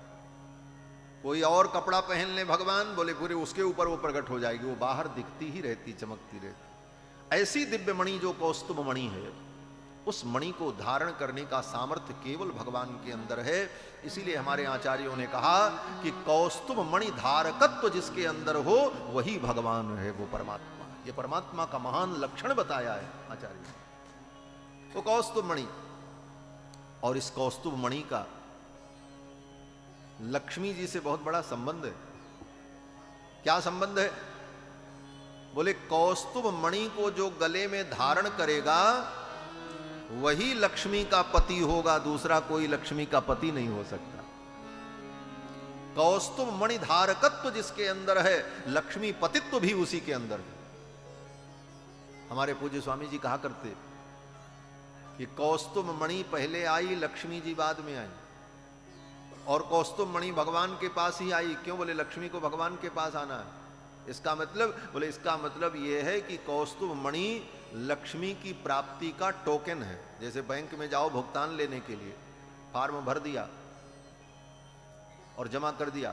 कोई और कपड़ा पहन ले भगवान, बोले पूरे उसके ऊपर वो प्रकट हो जाएगी, वो बाहर दिखती ही रहती, चमकती रहती। ऐसी दिव्य मणि जो कौस्तुभ मणि है, उस मणि को धारण करने का सामर्थ्य केवल भगवान के अंदर है। इसीलिए हमारे आचार्यों ने कहा कि कौस्तुभ मणि धारकत्व जिसके अंदर हो वही भगवान है, वो परमात्मा। ये परमात्मा का महान लक्षण बताया है आचार्य। वो कौस्तुभ मणि और इस कौस्तुभ मणि का लक्ष्मी जी से बहुत बड़ा संबंध है। क्या संबंध है? बोले कौस्तुभ मणि को जो गले में धारण करेगा वही लक्ष्मी का पति होगा, दूसरा कोई लक्ष्मी का पति नहीं हो सकता। कौस्तुभ मणि धारकत्व जिसके अंदर है, लक्ष्मी पतित्व भी उसी के अंदर है। हमारे पूज्य स्वामी जी कहा करते कि कौस्तुभ मणि पहले आई, लक्ष्मी जी बाद में आई। और कौस्तुभ मणि भगवान के पास ही आई। क्यों? बोले लक्ष्मी को भगवान के पास आना है। इसका मतलब, बोले इसका मतलब यह है कि कौस्तुभ मणि लक्ष्मी की प्राप्ति का टोकन है। जैसे बैंक में जाओ भुगतान लेने के लिए, फॉर्म भर दिया और जमा कर दिया,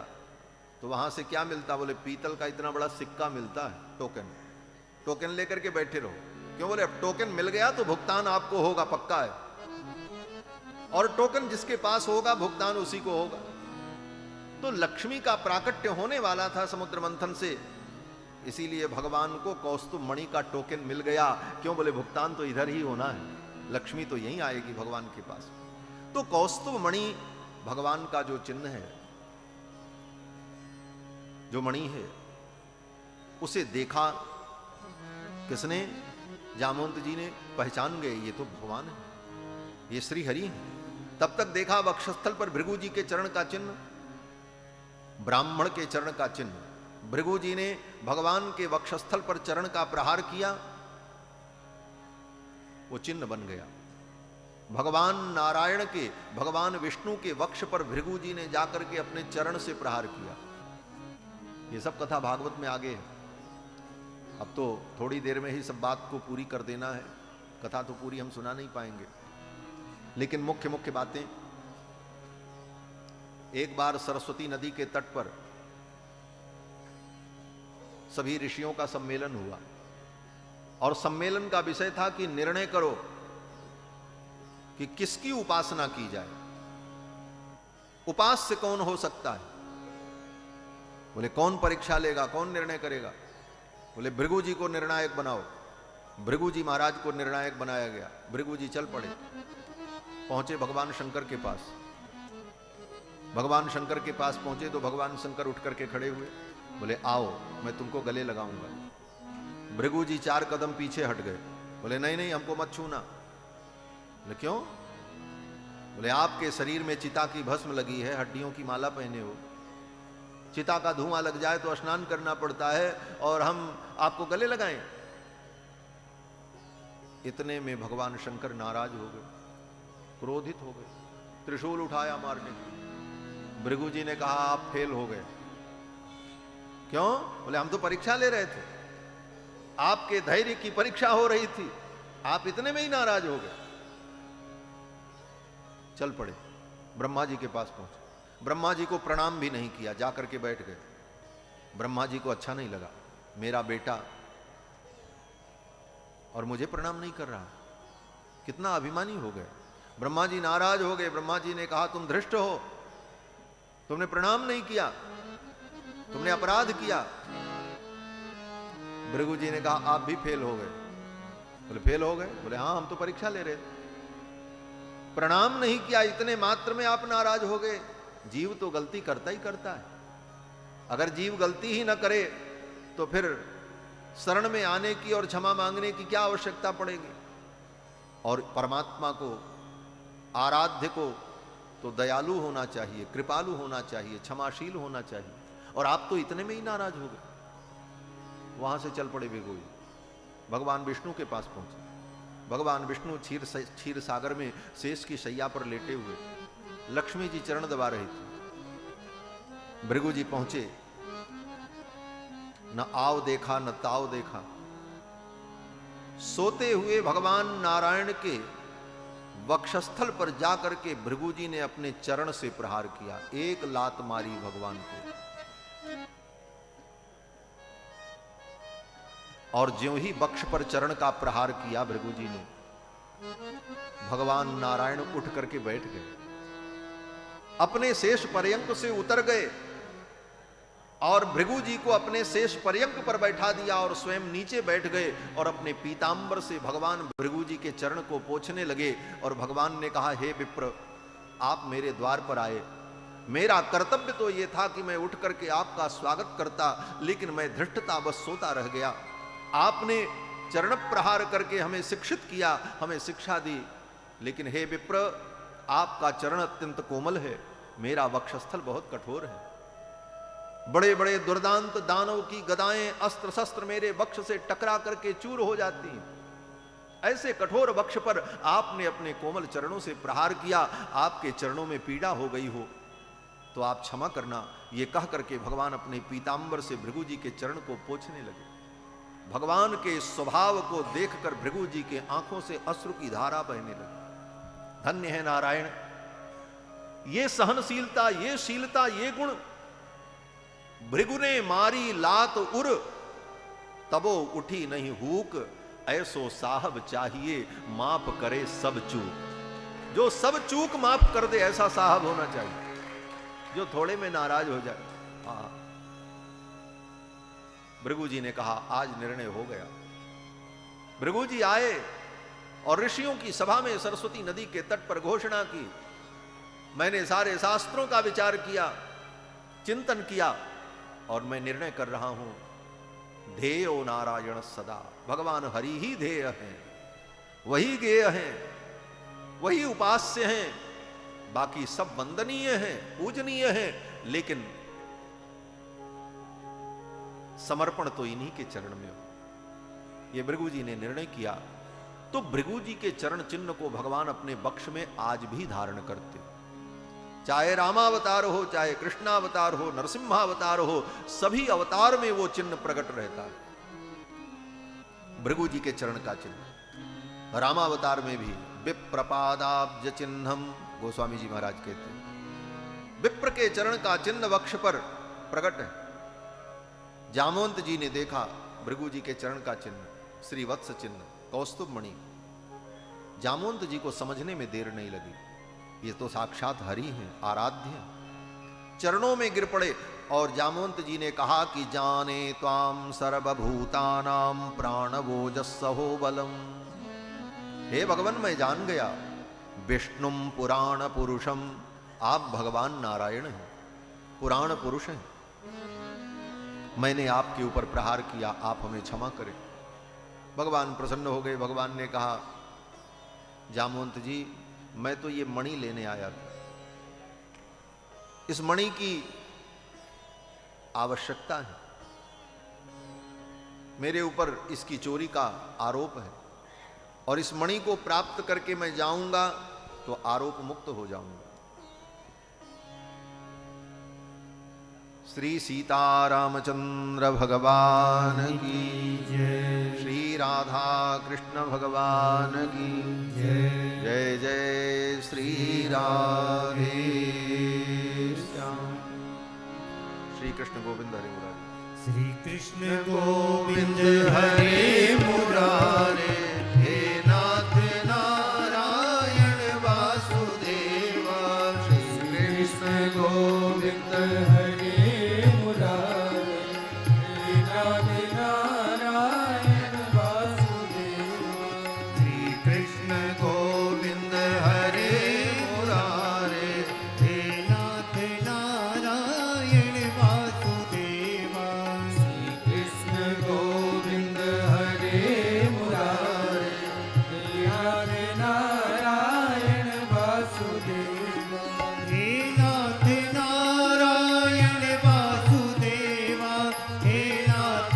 तो वहां से क्या मिलता? बोले पीतल का इतना बड़ा सिक्का मिलता है, टोकन। टोकन लेकर के बैठे रहो। क्यों? बोले अब टोकन मिल गया तो भुगतान आपको होगा, पक्का है। और टोकन जिसके पास होगा भुगतान उसी को होगा। तो लक्ष्मी का प्राकट्य होने वाला था समुद्र मंथन से, इसीलिए भगवान को कौस्तुभ मणि का टोकन मिल गया। क्यों? बोले भुगतान तो इधर ही होना है, लक्ष्मी तो यहीं आएगी भगवान के पास। तो कौस्तुभ मणि भगवान का जो चिन्ह है, जो मणि है, उसे देखा किसने? जामवंत जी ने पहचान गए, ये तो भगवान है, ये श्री हरि है। तब तक देखा वक्षस्थल पर भृगु जी के चरण का चिन्ह, ब्राह्मण के चरण का चिन्ह। भृगु जी ने भगवान के वक्षस्थल पर चरण का प्रहार किया, वो चिन्ह बन गया। भगवान नारायण के, भगवान विष्णु के वक्ष पर भृगु जी ने जाकर के अपने चरण से प्रहार किया। ये सब कथा भागवत में आगे है। अब तो थोड़ी देर में ही सब बात को पूरी कर देना है, कथा तो पूरी हम सुना नहीं पाएंगे, लेकिन मुख्य मुख्य बातें। एक बार सरस्वती नदी के तट पर सभी ऋषियों का सम्मेलन हुआ और सम्मेलन का विषय था कि निर्णय करो कि किसकी उपासना की जाए, उपास्य कौन हो सकता है। बोले कौन परीक्षा लेगा, कौन निर्णय करेगा? बोले भृगु जी को निर्णायक बनाओ। भृगु जी महाराज को निर्णायक बनाया गया। भृगु जी चल पड़े, पहुंचे भगवान शंकर के पास। भगवान शंकर के पास पहुंचे तो भगवान शंकर उठ करके खड़े हुए, बोले आओ मैं तुमको गले लगाऊंगा। भृगु जी 4 कदम पीछे हट गए, बोले नहीं नहीं हमको मत छूना। बोले क्यों? बोले आपके शरीर में चिता की भस्म लगी है, हड्डियों की माला पहने हो, चिता का धुआं लग जाए तो स्नान करना पड़ता है और हम आपको गले लगाएं। इतने में भगवान शंकर नाराज हो गए, क्रोधित हो गए, त्रिशूल उठाया मारने। भृगु जी ने कहा आप फेल हो गए। क्यों? बोले हम तो परीक्षा ले रहे थे, आपके धैर्य की परीक्षा हो रही थी, आप इतने में ही नाराज हो गए। चल पड़े, ब्रह्मा जी के पास पहुंचे। ब्रह्मा जी को प्रणाम भी नहीं किया, जाकर के बैठ गए। ब्रह्मा जी को अच्छा नहीं लगा, मेरा बेटा और मुझे प्रणाम नहीं कर रहा, कितना अभिमानी हो गए। ब्रह्मा जी नाराज हो गए। ब्रह्मा जी ने कहा तुम धृष्ट हो, तुमने प्रणाम नहीं किया, तुमने अपराध किया। भृगु जी ने कहा आप भी फेल हो गए। बोले फेल हो गए? बोले हाँ हम तो परीक्षा ले रहे थे, प्रणाम नहीं किया, इतने मात्र में आप नाराज हो गए। जीव तो गलती करता ही करता है, अगर जीव गलती ही ना करे तो फिर शरण में आने की और क्षमा मांगने की क्या आवश्यकता पड़ेगी। और परमात्मा को, आराध्य को तो दयालु होना चाहिए, कृपालु होना चाहिए, क्षमाशील होना चाहिए, और आप तो इतने में ही नाराज हो गए। वहां से चल पड़े भृगु जी, भगवान विष्णु के पास पहुंचे। भगवान विष्णु क्षीर सागर में शेष की शैया पर लेटे हुए, लक्ष्मी जी चरण दबा रही थी। भृगु जी पहुंचे, न आव देखा न ताव देखा, सोते हुए भगवान नारायण के वक्षस्थल पर जाकर के भृगु जी ने अपने चरण से प्रहार किया, एक लात मारी भगवान को। और ज्यों ही वक्ष पर चरण का प्रहार किया भृगु जी ने, भगवान नारायण उठ करके बैठ गए, अपने शेष पर्यंक से उतर गए और भृगु जी को अपने शेष पर्यंक पर बैठा दिया और स्वयं नीचे बैठ गए और अपने पीतांबर से भगवान भृगु जी के चरण को पोंछने लगे। और भगवान ने कहा, हे विप्र, आप मेरे द्वार पर आए, मेरा कर्तव्य तो यह था कि मैं उठ करके आपका स्वागत करता, लेकिन मैं धृष्टतावश सोता रह गया। आपने चरण प्रहार करके हमें शिक्षित किया, हमें शिक्षा दी, लेकिन हे विप्र, आपका चरण अत्यंत कोमल है, मेरा वक्षस्थल बहुत कठोर है। बड़े बड़े दुर्दांत दानव की गदाएं अस्त्र शस्त्र मेरे वक्ष से टकरा करके चूर हो जाती हैं। ऐसे कठोर वक्ष पर आपने अपने कोमल चरणों से प्रहार किया, आपके चरणों में पीड़ा हो गई हो तो आप क्षमा करना। ये कह करके भगवान अपने पीतांबर से भृगु जी के चरण को पोंछने लगे। भगवान के स्वभाव को देखकर भृगु जी के आंखों से अश्रु की धारा बहने लगी। धन्य है नारायण, ये सहनशीलता, ये शीलता, ये गुण। भृगु ने मारी लात उर, तबो उठी नहीं हूक, ऐसो साहब चाहिए माफ करे सब चूक। जो सब चूक माफ कर दे, ऐसा साहब होना चाहिए, जो थोड़े में नाराज हो जाए। भृगु जी ने कहा, आज निर्णय हो गया। भृगु जी आए और ऋषियों की सभा में सरस्वती नदी के तट पर घोषणा की, मैंने सारे शास्त्रों का विचार किया, चिंतन किया, और मैं निर्णय कर रहा हूं, ध्येयो नारायण सदा। भगवान हरि ही ध्येय हैं, वही ज्ञेय हैं, वही उपास्य हैं, बाकी सब वंदनीय हैं, पूजनीय हैं, लेकिन समर्पण तो इन्हीं के चरण में हो। यह भृगु जी ने निर्णय किया। तो भृगु जी के चरण चिन्ह को भगवान अपने वक्ष में आज भी धारण करते। चाहे रामावतार हो, चाहे कृष्णावतार हो, नरसिम्हावतार हो, सभी अवतार में वो चिन्ह प्रकट रहता है, भृगु जी के चरण का चिन्ह। रामावतार में भी विप्रपादाब्ज चिन्हम, गोस्वामी जी महाराज कहते हैं, विप्र के चरण का चिन्ह वक्ष पर प्रकट है। जामवंत जी ने देखा भृगु जी के चरण का चिन्ह, श्रीवत्स चिन्ह, कौस्तुभ मणि। जामवंत जी को समझने में देर नहीं लगी, ये तो साक्षात हरि हैं, आराध्य। चरणों में गिर पड़े और जामवंत जी ने कहा कि जाने त्वाम सर्वभूतानाम प्राणवोजस्सहो बलम। हे भगवान, मैं जान गया, विष्णुम पुराण पुरुषम, आप भगवान नारायण हैं, पुराण पुरुष हैं। मैंने आपके ऊपर प्रहार किया, आप हमें क्षमा करें। भगवान प्रसन्न हो गए। भगवान ने कहा, जामवंत जी, मैं तो ये मणि लेने आया था, इस मणि की आवश्यकता है, मेरे ऊपर इसकी चोरी का आरोप है, और इस मणि को प्राप्त करके मैं जाऊंगा तो आरोप मुक्त हो जाऊंगा। श्री सीतारामचंद्र भगवान की जय, श्री राधा कृष्ण भगवान की जय, जय जय श्री राधे श्याम। श्री कृष्ण गोविंद हरे मुरारे, श्री कृष्ण गोविंद हरे मुरारे, हे नाथ नारायण वासुदेव। श्री कृष्ण गोविंद हरे हे नाथ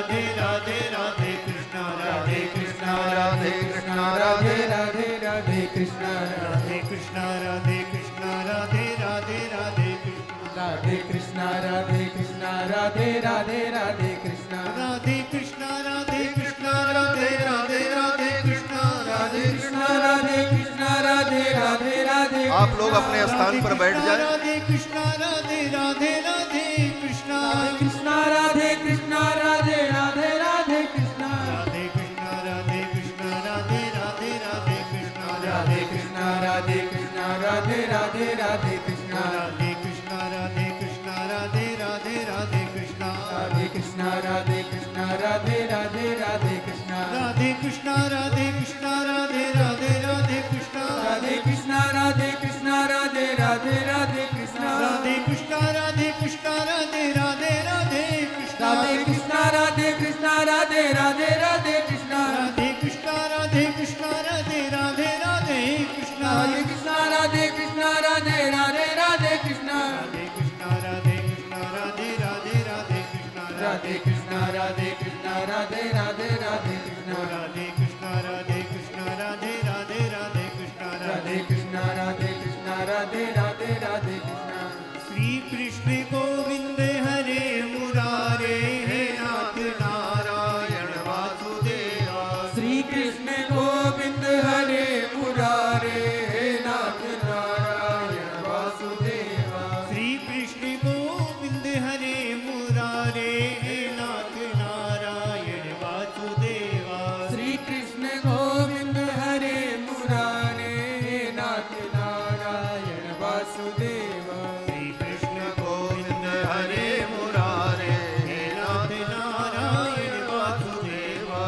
राधे राधे राधे कृष्णा राधे कृष्णा राधे कृष्णा राधे राधे राधे कृष्णा राधे कृष्णा राधे कृष्णा राधे राधे राधे कृष्णा राधे कृष्णा राधे कृष्णा राधे राधे राधे कृष्णा राधे कृष्णा राधे कृष्णा राधे राधे राधे कृष्णा राधे कृष्णा राधे कृष्णा राधे राधे राधे आप लोग अपने स्थान पर बैठ जाएं। राधे कृष्णा राधे राधे राधे कृष्णा कृष्णा राधे कृष्णा राधे राधे राधे कृष्णा राधे कृष्णा राधे कृष्णा राधे राधे राधे कृष्णा राधे कृष्णा राधे कृष्णा राधे राधे राधे कृष्णा राधे कृष्णा राधे कृष्णा राधे राधे राधे कृष्णा राधे कृष्णा राधे कृष्णा राधे राधे राधे कृष्णा राधे कृष्णा राधे कृष्णा राधे राधे राधे कृष्णा राधे कृष्णा राधे कृष्णा राधे राधे राधे कृष्णा राधे कृष्णा राधे कृष्णा राधे राधे राधे कृष्णा राधे कृष्णा राधे कृष्णा राधे राधे राधे कृष्णा राधे कृष्णा राधे कृष्णा राधे राधे राधे कृष्णा राधे कृष्णा राधे कृष्णा राधे राधे राधे कृष्णा राधे कृष्णा राधे कृष्णा राधे राधे राधे कृष्णा राधे कृष्णा राधे कृष्णा राधे राधे राधे कृष्णा राधे कृष्णा राधे कृष्णा राधे राधे राधे कृष्णा राधे कृष्णा राधे कृष्णा राधे राधे राधे कृष्णा श्री कृष्ण गोविंद हरे मुरारे हे नाथ नारायण वासुदेवा श्री कृष्ण गोविंद हरे मुरारे हे नाथ नारायण वासुदेवा श्री कृष्ण गोविंद हरे मुरारे हे नाथ नारायण वासुदेवा श्री कृष्ण गोविंद हरे मुरारे हे नाथ नारायण वासुदेवा श्री कृष्ण गोविंद हरे मुरारे हे नाथ नारायण वासुदेवा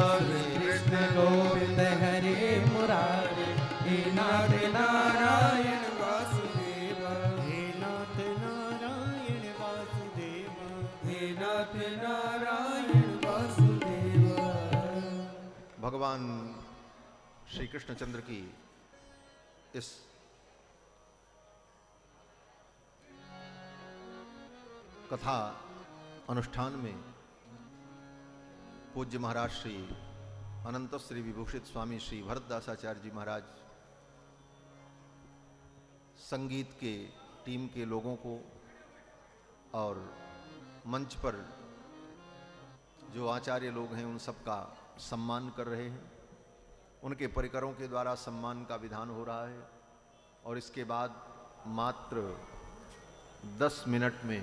कृष्ण गोविंद हरे मुरारे हे नाथ नारायण वासुदेवा हे नाथ नारायण वासुदेवा हे नाथ नारायण वासुदेवा भगवान श्री कृष्णचंद्र की इस कथा अनुष्ठान में पूज्य महाराज श्री अनंत श्री विभूषित स्वामी श्री भरतदासाचार्य जी महाराज संगीत के टीम के लोगों को और मंच पर जो आचार्य लोग हैं उन सब का सम्मान कर रहे हैं। उनके परिकरों के द्वारा सम्मान का विधान हो रहा है और इसके बाद मात्र 10 मिनट में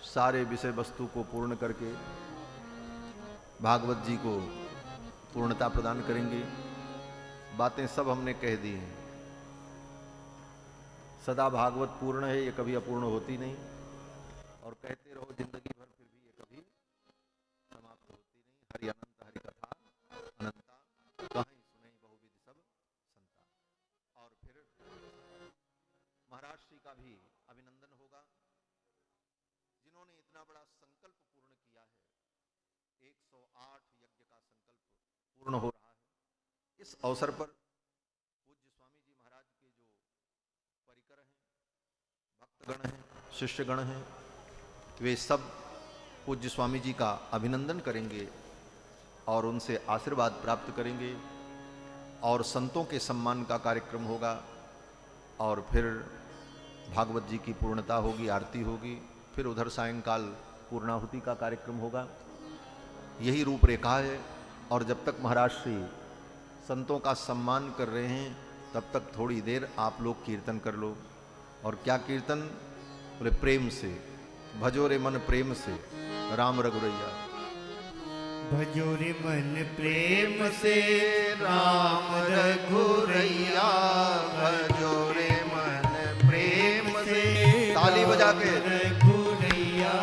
सारे विषय वस्तु को पूर्ण करके भागवत जी को पूर्णता प्रदान करेंगे। बातें सब हमने कह दी हैं। सदा भागवत पूर्ण है, ये कभी अपूर्ण होती नहीं और कहते रहो जिंदगी भर फिर भी ये कभी समाप्त होती नहीं। हरि अनंत हरि कथा अनंता कहीं सुने बहुविधि सब संता। और फिर महाराज श्री का भी अभिनंदन होगा जिन्होंने इतना बड़ा संकल्प पूर्ण किया है। 108 यज्ञ का संकल्प पूर्ण हो रहा है। इस अवसर पर पूज्य स्वामी जी महाराज के जो परिकर हैं, भक्तगण हैं, शिष्यगण हैं, वे सब पूज्य स्वामी जी का अभिनंदन करेंगे और उनसे आशीर्वाद प्राप्त करेंगे और संतों के सम्मान का कार्यक्रम होगा और फिर भागवत जी की पूर्णता होगी, आरती होगी, फिर उधर सायंकाल पूर्णाहुति का कार्यक्रम होगा। यही रूपरेखा है और जब तक महाराज श्री संतों का सम्मान कर रहे हैं तब तक थोड़ी देर आप लोग कीर्तन कर लो। और क्या कीर्तन? बोले प्रेम से, भजो रे मन प्रेम से राम रघुरैया। भजो रे मन प्रेम से राम रघुरैया, भजो रे मन प्रेम से। ताली बजा के रघुरैया,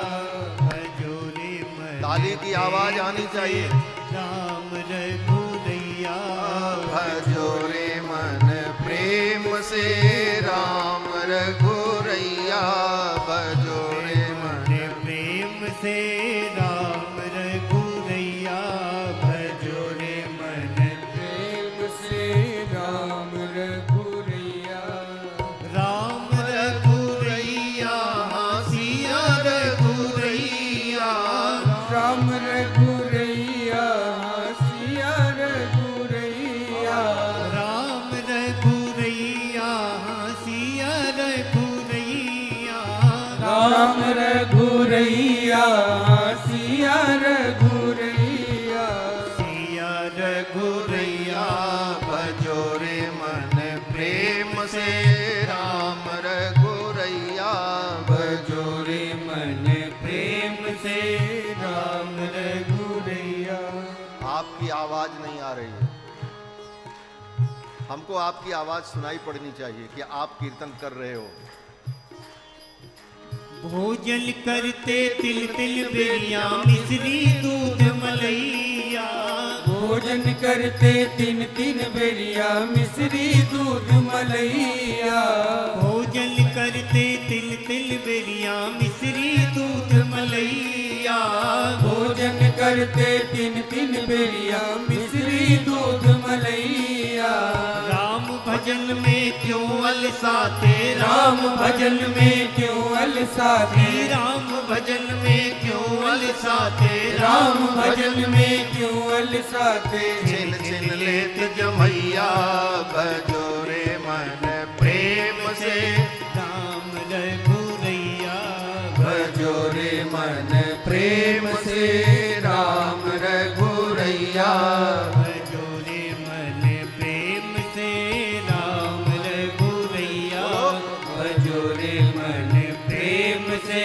भजो रे मन ताली की आवाज आनी चाहिए। राम रघुरैया, भजो रे मन प्रेम से राम रघुरैया, भजो रे मन प्रेम से राम रघुरैया, भजो रे मन प्रेम से राम रघुरैया, राम रघुरैया, सिया रघुरैया, राम राम रघुरैया सिया रघुरैया राम रघुरैया सिया रघुरैया राम रघुरैया सिया रघुरैया सिया रघुरैया भजो रे मन प्रेम से राम रघुरैया भजो रे मन प्रेम से राम रघुरैया। आपकी आवाज नहीं आ रही है, हमको आपकी आवाज सुनाई पड़नी चाहिए कि आप कीर्तन कर रहे हो। भोजन करते तिल तिल बेरिया मिश्री दूध मलैया भोजन करते तीन तीन बेरिया मिश्री दूध मलैया भोजन करते तिल तिल बेरिया मिश्री दूध मलैया भोजन करते तीन तीन बेरिया मिश्री दूध मलैया राम भजन में क्यों अलसाते राम भजन में क्यों अलसाते राम भजन में क्यों अलसाते राम भजन में क्यों अलसाते छिन छिन लेत जमैया भजो रे मन प्रेम से राम रघुरैया भजो रे मन प्रेम से राम रघुरैया भजो रे मन प्रेम से राम रघुरैया भजो रे मन प्रेम से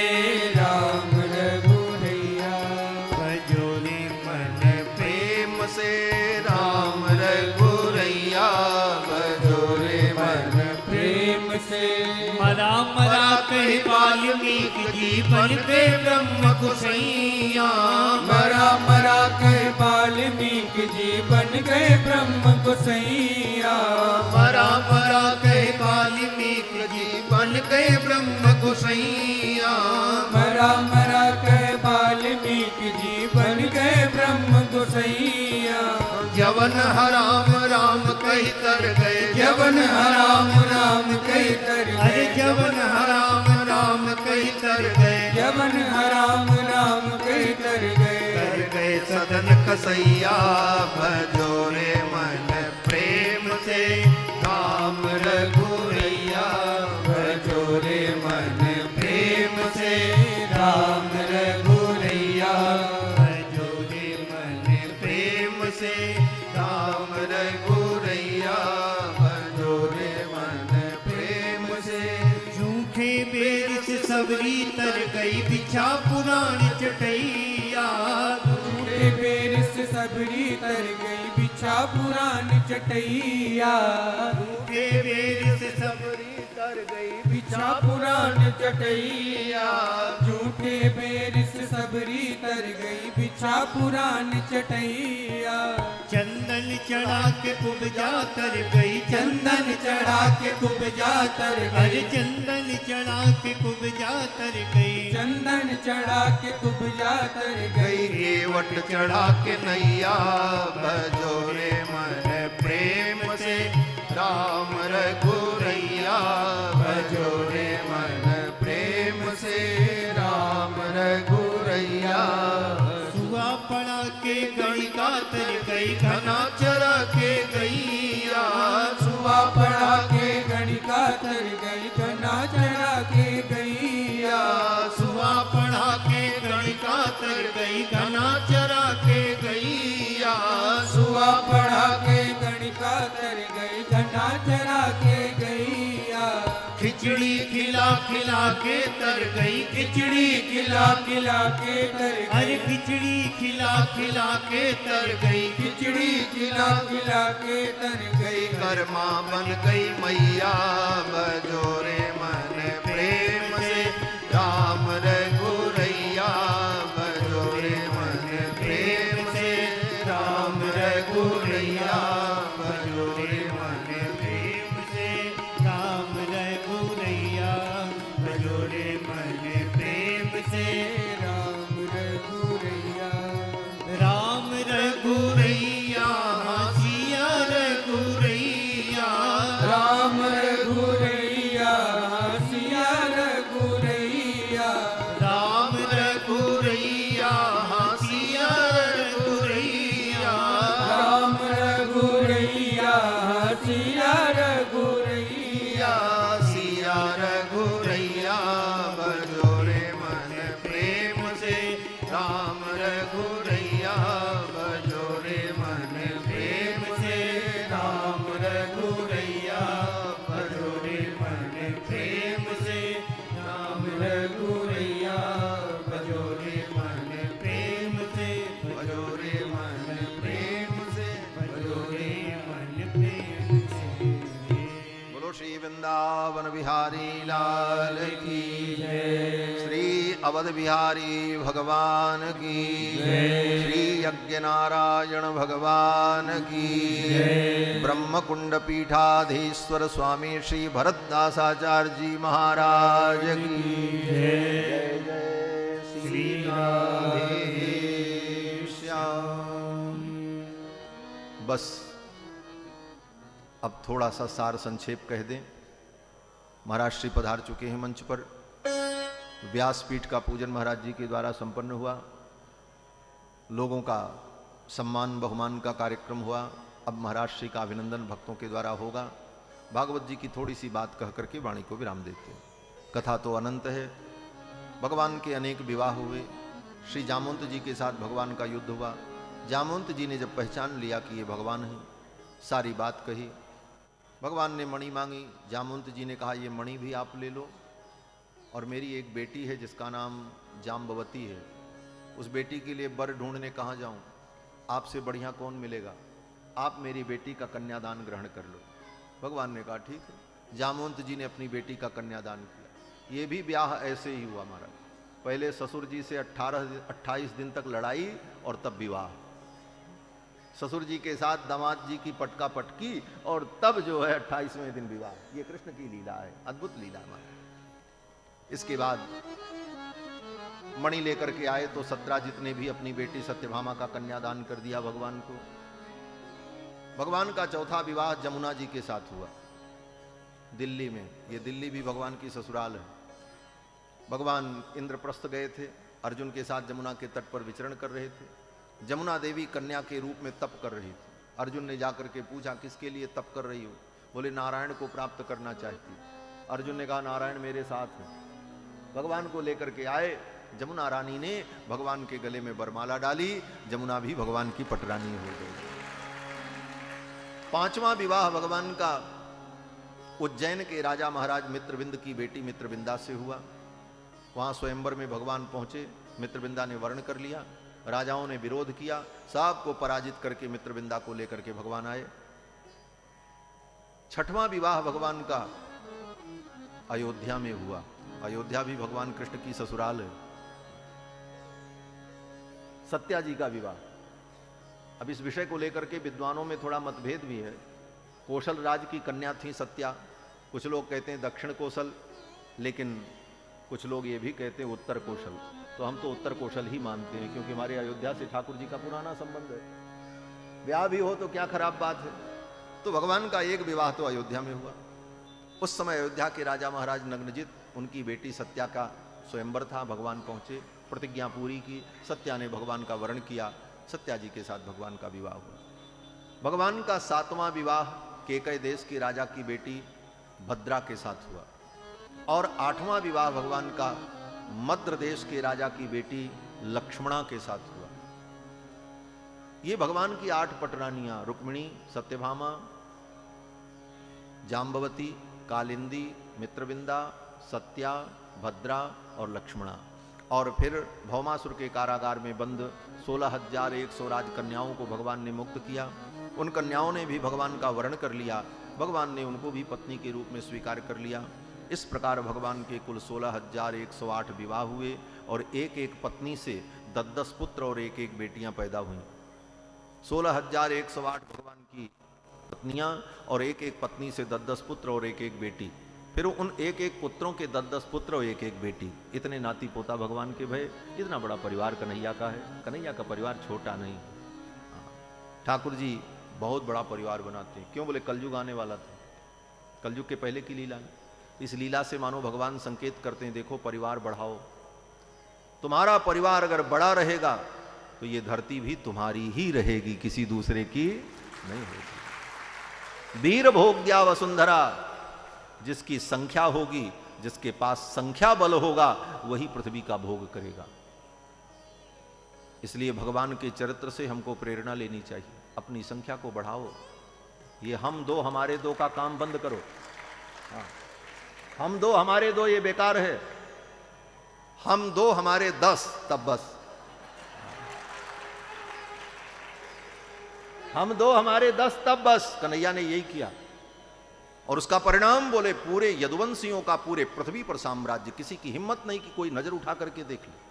राम रघुरैया भजो रे मन प्रेम से राम रघुरैया भजो रे मन प्रेम से मरा मरा कहे वाल्मीकि जीवन पे ब्रह्म कुसैया मरा मरा कह वाल्मीकि जी बन गए ब्रह्म गोसैया मरा मरा कहे वाल्मीकि जी बन गए ब्रह्म गोसैया मरा मरा कह वाल्मीकि जी बन गए ब्रह्म गोसैया जवन हराम राम कही कर गए जवन हराम राम कही कर अरे गए जवन हराम राम कही कर गए जवन हराम राम कही कर कर गए गए सदन कसैया भजो रे मन प्रेम से राम रघुरैया भजो रे मन प्रेम से राम रघुरैया भजो रे मन प्रेम से राम रघुरैया भजो रे मन प्रेम से झूठे बेर से सबरी तर गई बिछा पुरानी चटैया झूठे बेर से सबरी तर गई बिछा पुरान चटैया झूठे बेर से सबरी तर गई बिछा पुरान चटैया झूठे बेर से सबरी तर गई बिछा पुरान चटैया चंदन चढ़ा के कुबजा तर गई चंदन चढ़ा के कुबजा तर अरे गई चंदन चढ़ा के कुबजा तर गई चंदन चढ़ा के कुबजा तर गई गई रेवट चढ़ा के नैया भजो रे मन प्रेम से राम रघुरैया भजो रे मन प्रेम से राम रघुरैया सुआ पड़ा के गणिका तर गई घना चरा के गैया सुबह पढ़ा के गणिका तर गई घना चढ़ा के गैया सुहा पढ़ा के गणिका तर गई घना चरा के गैया सुबह पढ़ा के गणिका तर गई घना चढ़ा के गैया खिचड़ी खिला खिला के तर गई खिचड़ी खिला खिला के तर अरे गई खिचड़ी खिला खिला के तर गई खिचड़ी खिला खिला के तर गई कर्मा बन गई मैया भजो रे मन प्रेम से राम रघुरैया भजो रे मन प्रेम से राम रघुरैया भजो रे मन प्रेम से राम रघुरैया भजो रे मन प्रेम से राम रघुरैया राम रघुरैया सिया रघुरैया राम रघुरैया सिया रघुरैया राम रघुरैया सिया रघुरैया सिया रघुरैया भजो रे मन प्रेम से राम रघुरैया भजो रे मन प्रेम से राम रघुरैया भजो रे मन प्रेम से राम रघुरैया भजो रे मन प्रेम से भजो रे मन प्रेम से भजो रे मन प्रेम से। बोलो श्री वृंदावन बिहारी लाल की जय, श्री अवध बिहारी भगवान की जय, श्री यज्ञ नारायण भगवान की जय, ब्रह्म कुंड पीठाधीश्वर स्वामी श्री भरतदासाचार्य जी महाराज की जय। जय श्री राधे श्याम। बस अब थोड़ा सा सार संक्षेप कह दें। महाराज श्री पधार चुके हैं मंच पर। व्यासपीठ का पूजन महाराज जी के द्वारा संपन्न हुआ। लोगों का सम्मान बहुमान का कार्यक्रम हुआ। अब महाराज श्री का अभिनंदन भक्तों के द्वारा होगा। भागवत जी की थोड़ी सी बात कह करके वाणी को विराम देते हैं। कथा तो अनंत है। भगवान के अनेक विवाह हुए। श्री जामवंत जी के साथ भगवान का युद्ध हुआ। जामवंत जी ने जब पहचान लिया कि ये भगवान हैं, सारी बात कही। भगवान ने मणि मांगी। जामवंत जी ने कहा ये मणि भी आप ले लो, और मेरी एक बेटी है जिसका नाम जाम्बवती है, उस बेटी के लिए वर ढूंढने कहाँ जाऊं? आपसे बढ़िया कौन मिलेगा? आप मेरी बेटी का कन्यादान ग्रहण कर लो। भगवान ने कहा ठीक है। जामवंत जी ने अपनी बेटी का कन्यादान किया। ये भी ब्याह ऐसे ही हुआ महाराज। पहले ससुर जी से 28 दिन तक लड़ाई और तब विवाह। ससुर जी के साथ दामाद जी की पटका पटकी और तब जो है 28वें दिन विवाह। ये कृष्ण की लीला है, अद्भुत लीला है। इसके बाद मणि लेकर के आए तो सत्राजित ने भी अपनी बेटी सत्यभामा का कन्यादान कर दिया भगवान को। भगवान का चौथा विवाह जमुना जी के साथ हुआ दिल्ली में। ये दिल्ली भी भगवान की ससुराल है। भगवान इंद्रप्रस्थ गए थे, अर्जुन के साथ जमुना के तट पर विचरण कर रहे थे। जमुना देवी कन्या के रूप में तप कर रही थी। अर्जुन ने जाकर के पूछा किसके लिए तप कर रही हो? बोले नारायण को प्राप्त करना चाहती। अर्जुन ने कहा नारायण मेरे साथ है। भगवान को लेकर के आए। जमुना रानी ने भगवान के गले में वरमाला डाली। जमुना भी भगवान की पटरानी हो गई। पांचवा विवाह भगवान का उज्जैन के राजा महाराज मित्रविंद की बेटी मित्रविंदा से हुआ। वहां स्वयंवर में भगवान पहुंचे। मित्रविंदा ने वर्ण कर लिया। राजाओं ने विरोध किया। सबको पराजित करके मित्रविंदा को लेकर के भगवान आए। छठवां विवाह भगवान का अयोध्या में हुआ। अयोध्या भी भगवान कृष्ण की ससुराल है। सत्या जी का विवाह। अब इस विषय को लेकर के विद्वानों में थोड़ा मतभेद भी है। कौशल राज की कन्या थी सत्या। कुछ लोग कहते हैं दक्षिण कौशल, लेकिन कुछ लोग ये भी कहते हैं उत्तर कौशल। तो हम तो उत्तर कौशल ही मानते हैं, क्योंकि हमारे अयोध्या से ठाकुर जी का पुराना संबंध है। ब्याह भी हो तो क्या खराब बात है। तो भगवान का एक विवाह तो अयोध्या में हुआ। उस समय अयोध्या के राजा महाराज नग्नजित, उनकी बेटी सत्या का स्वयंवर था। भगवान पहुंचे, प्रतिज्ञा पूरी की। सत्या ने भगवान का वर्ण किया। सत्या जी के साथ भगवान का विवाह हुआ। भगवान का सातवां विवाह केकय देश के राजा की बेटी भद्रा के साथ हुआ। और आठवां विवाह भगवान का मद्र देश के राजा की बेटी लक्ष्मणा के साथ हुआ। ये भगवान की 8 पटरानियां रुक्मिणी, सत्यभामा, जाम्बवती, कालिंदी, मित्रविंदा, सत्या, भद्रा और लक्ष्मणा। और फिर भौमासुर के कारागार में बंद 16,100 राजकन्याओं को भगवान ने मुक्त किया। उन कन्याओं ने भी भगवान का वर्ण कर लिया। भगवान ने उनको भी पत्नी के रूप में स्वीकार कर लिया। इस प्रकार भगवान के कुल 16,108 विवाह हुए और एक एक पत्नी से 10 पुत्र और एक एक बेटियां पैदा हुई। 16,108 भगवान की पत्नियां और एक एक पत्नी से 10 पुत्र और एक एक बेटी। फिर उन एक एक पुत्रों के 10 पुत्र और एक एक बेटी। इतने नाती पोता भगवान के भय। इतना बड़ा परिवार कन्हैया का है। कन्हैया का परिवार छोटा नहीं। ठाकुर जी बहुत बड़ा परिवार बनाते हैं। क्यों? बोले कलयुग आने वाला था। कलयुग के पहले की लीला है। इस लीला से मानो भगवान संकेत करते हैं, देखो परिवार बढ़ाओ। तुम्हारा परिवार अगर बड़ा रहेगा तो ये धरती भी तुम्हारी ही रहेगी, किसी दूसरे की नहीं होगी। वीर भोग्या वसुंधरा, जिसकी संख्या होगी, जिसके पास संख्या बल होगा, वही पृथ्वी का भोग करेगा। इसलिए भगवान के चरित्र से हमको प्रेरणा लेनी चाहिए। अपनी संख्या को बढ़ाओ। ये हम दो हमारे दो का काम बंद करो। हम दो हमारे दो ये बेकार है। हम दो हमारे 10 तब बस। हम दो हमारे 10 तब बस। कन्हैया ने यही किया और उसका परिणाम बोले पूरे यदुवंशियों का पूरे पृथ्वी पर साम्राज्य। किसी की हिम्मत नहीं कि कोई नजर उठा करके देख ले।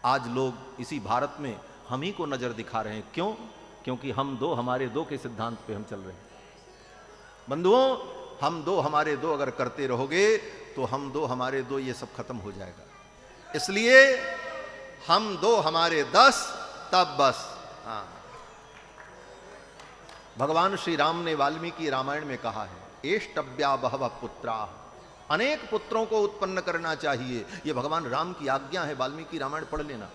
आज लोग इसी भारत में हम ही को नजर दिखा रहे हैं। क्यों? क्योंकि हम दो हमारे दो के सिद्धांत पे हम चल रहे हैं। बंधुओं, हम दो हमारे दो अगर करते रहोगे तो हम दो हमारे दो ये सब खत्म हो जाएगा। इसलिए हम दो हमारे 10 तब बस। हाँ, भगवान श्री राम ने वाल्मीकि रामायण में कहा है, एष्टव्या बहवः पुत्रा, अनेक पुत्रों को उत्पन्न करना चाहिए। यह भगवान राम की आज्ञा है। वाल्मीकि रामायण पढ़ लेना।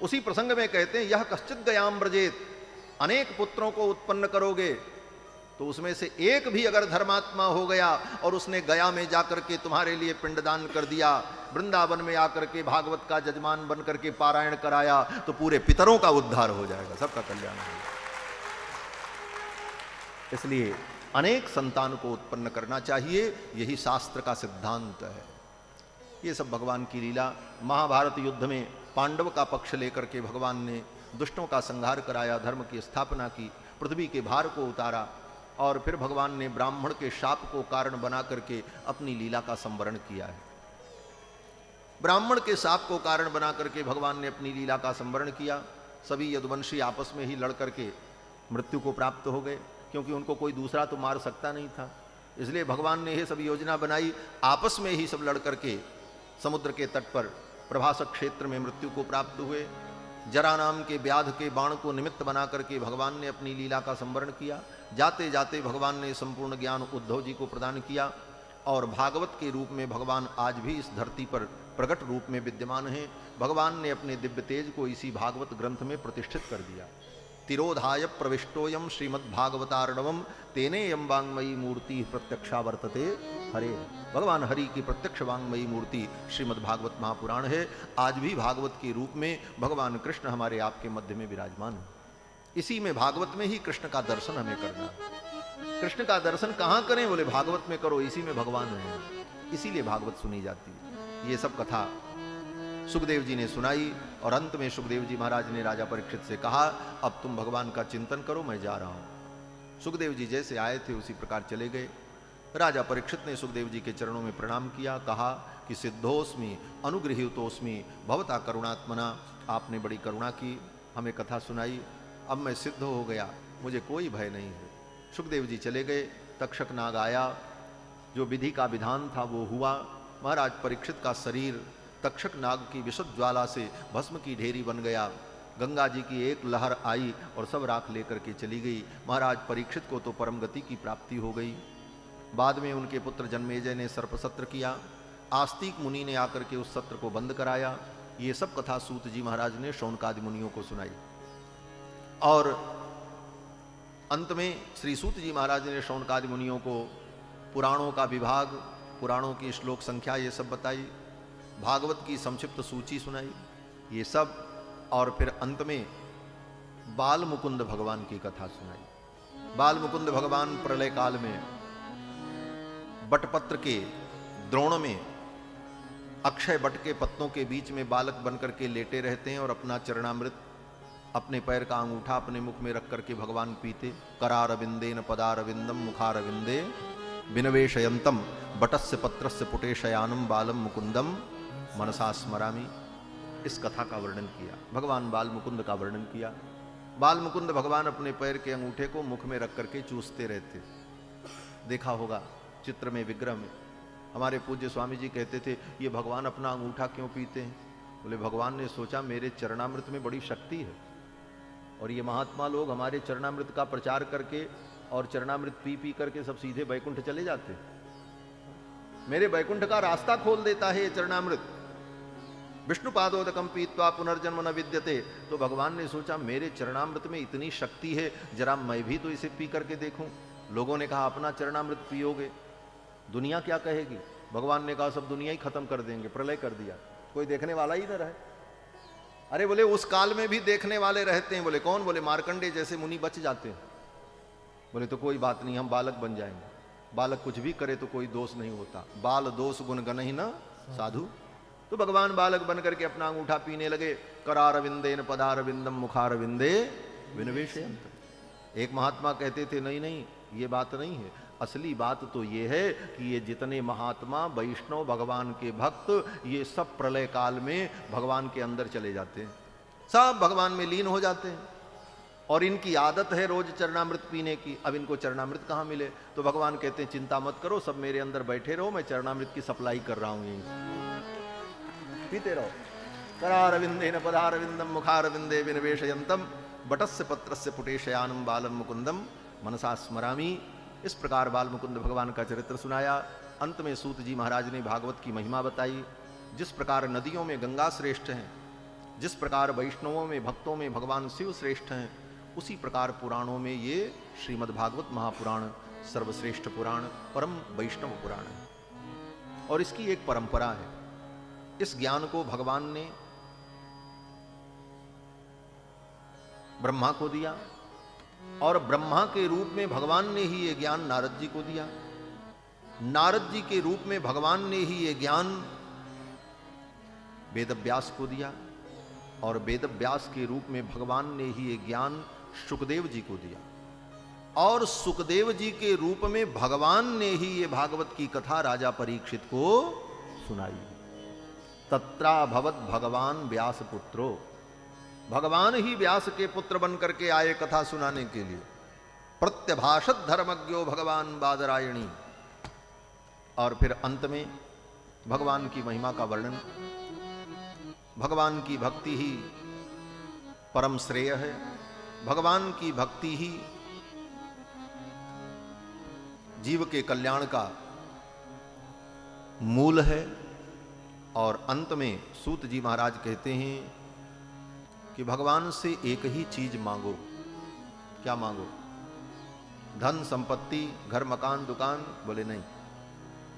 उसी प्रसंग में कहते हैं, यह कश्चित गयाम व्रजेत, अनेक पुत्रों को उत्पन्न करोगे तो उसमें से एक भी अगर धर्मात्मा हो गया और उसने गया में जाकर के तुम्हारे लिए पिंडदान कर दिया, वृंदावन में आकर के भागवत का जजमान बन करके पारायण कराया, तो पूरे पितरों का उद्धार हो जाएगा, सबका कल्याण होगा। इसलिए अनेक संतान को उत्पन्न करना चाहिए। यही शास्त्र का सिद्धांत है। ये सब भगवान की लीला। महाभारत युद्ध में पांडव का पक्ष लेकर के भगवान ने दुष्टों का संहार कराया, धर्म की स्थापना की, पृथ्वी के भार को उतारा और फिर भगवान ने ब्राह्मण के शाप को कारण बना करके अपनी लीला का संवरण किया है। ब्राह्मण के शाप को कारण बना करके भगवान ने अपनी लीला का संवरण किया। सभी यदुवंशी आपस में ही लड़ करके मृत्यु को प्राप्त हो गए, क्योंकि उनको कोई दूसरा तो मार सकता नहीं था। इसलिए भगवान ने यह सब योजना बनाई, आपस में ही सब लड़ करके समुद्र के तट पर प्रभासक क्षेत्र में मृत्यु को प्राप्त हुए। जरा नाम के व्याध के बाण को निमित्त बना करके भगवान ने अपनी लीला का संवरण किया। जाते जाते भगवान ने संपूर्ण ज्ञान उद्धव जी को प्रदान किया और भागवत के रूप में भगवान आज भी इस धरती पर प्रकट रूप में विद्यमान हैं। भगवान ने अपने दिव्य तेज को इसी भागवत ग्रंथ में प्रतिष्ठित कर दिया। तिरोधाय प्रविष्टोयम श्रीमद्भागवतार्णवम तेने यम वांगमयी मूर्ति प्रत्यक्षा वर्तते हरे। भगवान हरि की प्रत्यक्ष वांगमयी मूर्ति श्रीमद्भागवत महापुराण है। आज भी भागवत के रूप में भगवान कृष्ण हमारे आपके मध्य में विराजमान है। इसी में भागवत में ही कृष्ण का दर्शन हमें करना है। कृष्ण का दर्शन कहाँ करें? बोले भागवत में करो, इसी में भगवान है, इसीलिए भागवत सुनी जाती है। ये सब कथा सुखदेव जी ने सुनाई और अंत में सुखदेव जी महाराज ने राजा परीक्षित से कहा, अब तुम भगवान का चिंतन करो, मैं जा रहा हूं। सुखदेव जी जैसे आए थे उसी प्रकार चले गए। राजा परीक्षित ने सुखदेव जी के चरणों में प्रणाम किया, कहा कि सिद्धोस्मि अनुगृहीतोस्मि भवता करुणात्मना, आपने बड़ी करुणा की, हमें कथा सुनाई, अब मैं सिद्ध हो गया, मुझे कोई भय नहीं है। सुखदेव जी चले गए। तक्षक नाग आया, जो विधि का विधान था वो हुआ। महाराज परीक्षित का शरीर तक्षक नाग की विशुद्ध ज्वाला से भस्म की ढेरी बन गया। गंगा जी की एक लहर आई और सब राख लेकर के चली गई। महाराज परीक्षित को तो परम गति की प्राप्ति हो गई। बाद में उनके पुत्र जन्मेजय ने सर्प सत्र किया। आस्तिक मुनि ने आकर के उस सत्र को बंद कराया। ये सब कथा सूत जी महाराज ने शौनकादि मुनियों को सुनाई और अंत में श्री सूत जी महाराज ने शौनकादि मुनियों को पुराणों का विभाग, पुराणों की श्लोक संख्या ये सब बताई, भागवत की संक्षिप्त सूची सुनाई, ये सब, और फिर अंत में बाल मुकुंद भगवान की कथा सुनाई। बाल मुकुंद भगवान प्रलय काल में बटपत्र के द्रोण में अक्षय बट के पत्तों के बीच में बालक बनकर के लेटे रहते हैं और अपना चरणामृत अपने पैर का अंगूठा अपने मुख में रख करके भगवान पीते। करारविंदेन पदारविंदम मुखारविंदे विनवेशयंतम बटस्य पत्रस्य पुटेशयानम बालम मुकुंदम मनसा स्मरामि। इस कथा का वर्णन किया, भगवान बाल मुकुंद का वर्णन किया। बाल मुकुंद भगवान अपने पैर के अंगूठे को मुख में रख करके चूसते रहते। देखा होगा चित्र में, विग्रह में। हमारे पूज्य स्वामी जी कहते थे, ये भगवान अपना अंगूठा क्यों पीते हैं? बोले भगवान ने सोचा मेरे चरणामृत में बड़ी शक्ति है और ये महात्मा लोग हमारे चरणामृत का प्रचार करके और चरणामृत पी पी करके सब सीधे बैकुंठ चले जाते। मेरे बैकुंठ का रास्ता खोल देता है ये चरणामृत। विष्णु पादोदकम पीत्वा पुनर्जन्म न विद्यते। तो भगवान ने सोचा मेरे चरणामृत में इतनी शक्ति है, जरा मैं भी तो इसे पी करके देखूं। लोगों ने कहा अपना चरणामृत पियोगे, दुनिया क्या कहेगी? भगवान ने कहा सब दुनिया ही खत्म कर देंगे, प्रलय कर दिया, कोई देखने वाला ही न रहे। अरे बोले उस काल में भी देखने वाले रहते हैं। बोले कौन? बोले मार्कंडे जैसे मुनि बच जाते हैं। बोले तो कोई बात नहीं, हम बालक बन जाएंगे। बालक कुछ भी करे तो कोई दोष नहीं होता, बाल दोष गुण गण ही न साधु। तो भगवान बालक बन करके अपना अंगूठा पीने लगे। करारविंदे न पदारविंदम मुखारविंदे विनिवेशयन्त। एक महात्मा कहते थे नहीं नहीं ये बात नहीं है, असली बात तो ये है कि ये जितने महात्मा वैष्णव भगवान के भक्त ये सब प्रलय काल में भगवान के अंदर चले जाते हैं, सब भगवान में लीन हो जाते हैं। और इनकी आदत है रोज चरणामृत पीने की। अब इनको चरणामृत कहाँ मिले? तो भगवान कहते हैं चिंता मत करो, सब मेरे अंदर बैठे रहो, मैं चरणामृत की सप्लाई कर रहा हूं, यहीं पीते रहो। करारविंदे न पदारविंदम मुखारविंदे विनिवेशयन्तम बटस्य पत्रस्य पुटेशयानम बालम मुकुंदम मनसा स्मरामि। इस प्रकार बाल मुकुंद भगवान का चरित्र सुनाया। अंत में सूत जी महाराज ने भागवत की महिमा बताई। जिस प्रकार नदियों में गंगा श्रेष्ठ हैं, जिस प्रकार वैष्णवों में भक्तों में भगवान शिव श्रेष्ठ हैं, उसी प्रकार पुराणों में ये श्रीमद् भागवत महापुराण सर्वश्रेष्ठ पुराण, परम वैष्णव पुराण है। और इसकी एक परंपरा है। इस ज्ञान को भगवान ने ब्रह्मा को दिया और ब्रह्मा के रूप में भगवान ने ही ये ज्ञान नारद जी को दिया। नारद जी के रूप में भगवान ने ही ये ज्ञान वेदव्यास को दिया और वेदव्यास के रूप में भगवान ने ही ये ज्ञान सुखदेव जी को दिया और सुखदेव जी के रूप में भगवान ने ही ये भागवत की कथा राजा परीक्षित को सुनाई। तत्रा भवत भगवान व्यास पुत्रो, भगवान ही व्यास के पुत्र बन करके आए कथा सुनाने के लिए। प्रत्यभाषत धर्मज्ञो भगवान बादरायणी। और फिर अंत में भगवान की महिमा का वर्णन। भगवान की भक्ति ही परम श्रेय है, भगवान की भक्ति ही जीव के कल्याण का मूल है। और अंत में सूत जी महाराज कहते हैं कि भगवान से एक ही चीज मांगो। क्या मांगो? धन संपत्ति घर मकान दुकान? बोले नहीं,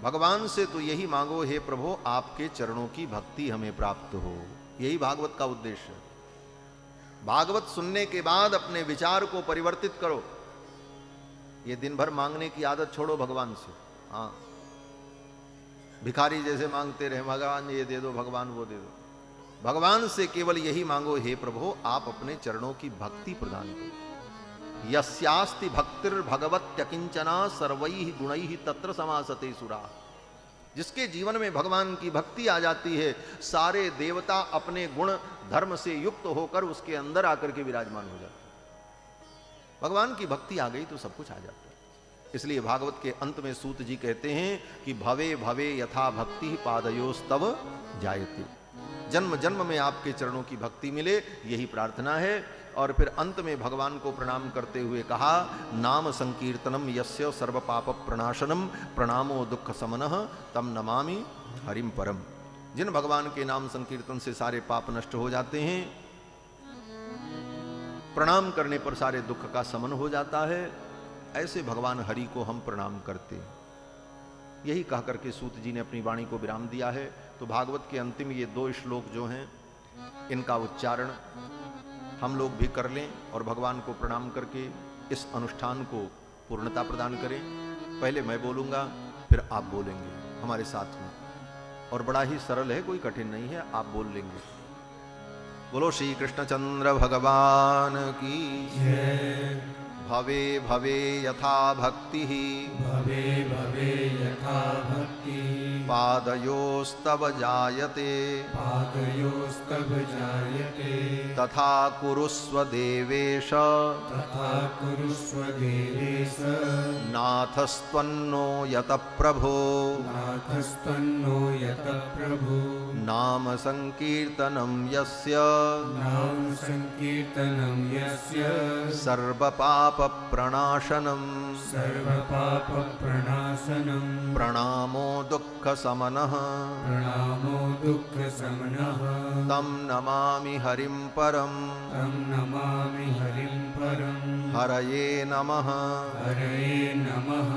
भगवान से तो यही मांगो, हे प्रभु आपके चरणों की भक्ति हमें प्राप्त हो। यही भागवत का उद्देश्य है। भागवत सुनने के बाद अपने विचार को परिवर्तित करो। ये दिन भर मांगने की आदत छोड़ो भगवान से। हाँ, भिखारी जैसे मांगते रहे, भगवान ये दे दो, भगवान वो दे दो। भगवान से केवल यही मांगो, हे प्रभु आप अपने चरणों की भक्ति प्रदान करो। यस्यास्ति भक्तिर भगवत्यकिंचना सर्वैः गुणैः तत्र समासते सुरा। जिसके जीवन में भगवान की भक्ति आ जाती है, सारे देवता अपने गुण धर्म से युक्त होकर उसके अंदर आकर के विराजमान हो जाते हैं। भगवान की भक्ति आ गई तो सब कुछ आ जाता है। इसलिए भागवत के अंत में सूत जी कहते हैं कि भवे भवे यथा भक्ति पादयोस्तव जायते। जन्म जन्म में आपके चरणों की भक्ति मिले, यही प्रार्थना है। और फिर अंत में भगवान को प्रणाम करते हुए कहा, नाम संकीर्तनम यस्य सर्व पाप प्रणाशनम प्रणामो दुख समनः तम नमामि हरिम परम। जिन भगवान के नाम संकीर्तन से सारे पाप नष्ट हो जाते हैं, प्रणाम करने पर सारे दुख का समन हो जाता है, ऐसे भगवान हरि को हम प्रणाम करते हैं। यही कह करके सूत जी ने अपनी वाणी को विराम दिया है। तो भागवत के अंतिम ये 2 श्लोक जो हैं, इनका उच्चारण हम लोग भी कर लें और भगवान को प्रणाम करके इस अनुष्ठान को पूर्णता प्रदान करें। पहले मैं बोलूँगा, फिर आप बोलेंगे हमारे साथ में। और बड़ा ही सरल है, कोई कठिन नहीं है, आप बोल लेंगे। बोलो श्री कृष्णचंद्र भगवान की जय। भवे भवे यथा भक्ति भवे भवे यथा भक्ति पादयोस्तव जायते पादयोस्तव जायते तथा कुरुस्व देवेश तथा कुरुस्व देवेश नाथस्त्वन्नो यत प्रभो नाथस्तन्नो यत प्रभु नाम संकीर्तनं यस्य नाम संकीर्तनं यस्य सर्वपाप प्रणाशनं सर्वपाप प्रणाशनं प्रणामो दुःख समनः प्रणामो दुःख समनः तं नमामि हरिं परम् तं नमामि हरिं परम् हरये नमः हरये नमः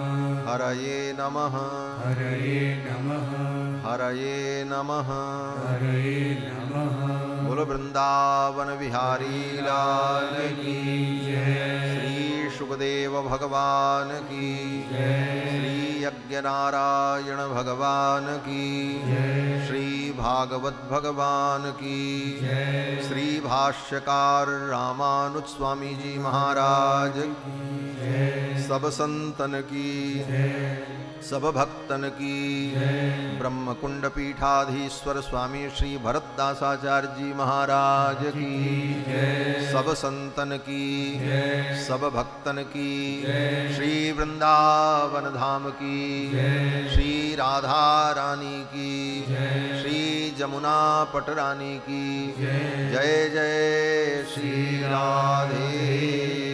हरये नमः हरये नमः हरये नमः हरये नमः। बोलो वृंदावन बिहारी लाल की श्री सुखदेव भगवान की श्री यज्ञ नारायण भगवान की श्री भागवत भगवान की श्री भाष्यकार रामानुज स्वामी जी महाराज सब संतन की सब भक्तन की ब्रह्मकुंड पीठाधीश्वर स्वामी श्री भरतदासाचार्य जी महाराज की सब संतन की सब भक्तन की श्री वृंदावन धाम की श्री राधा रानी की श्री जमुना पट रानी की जय जय श्री राधे।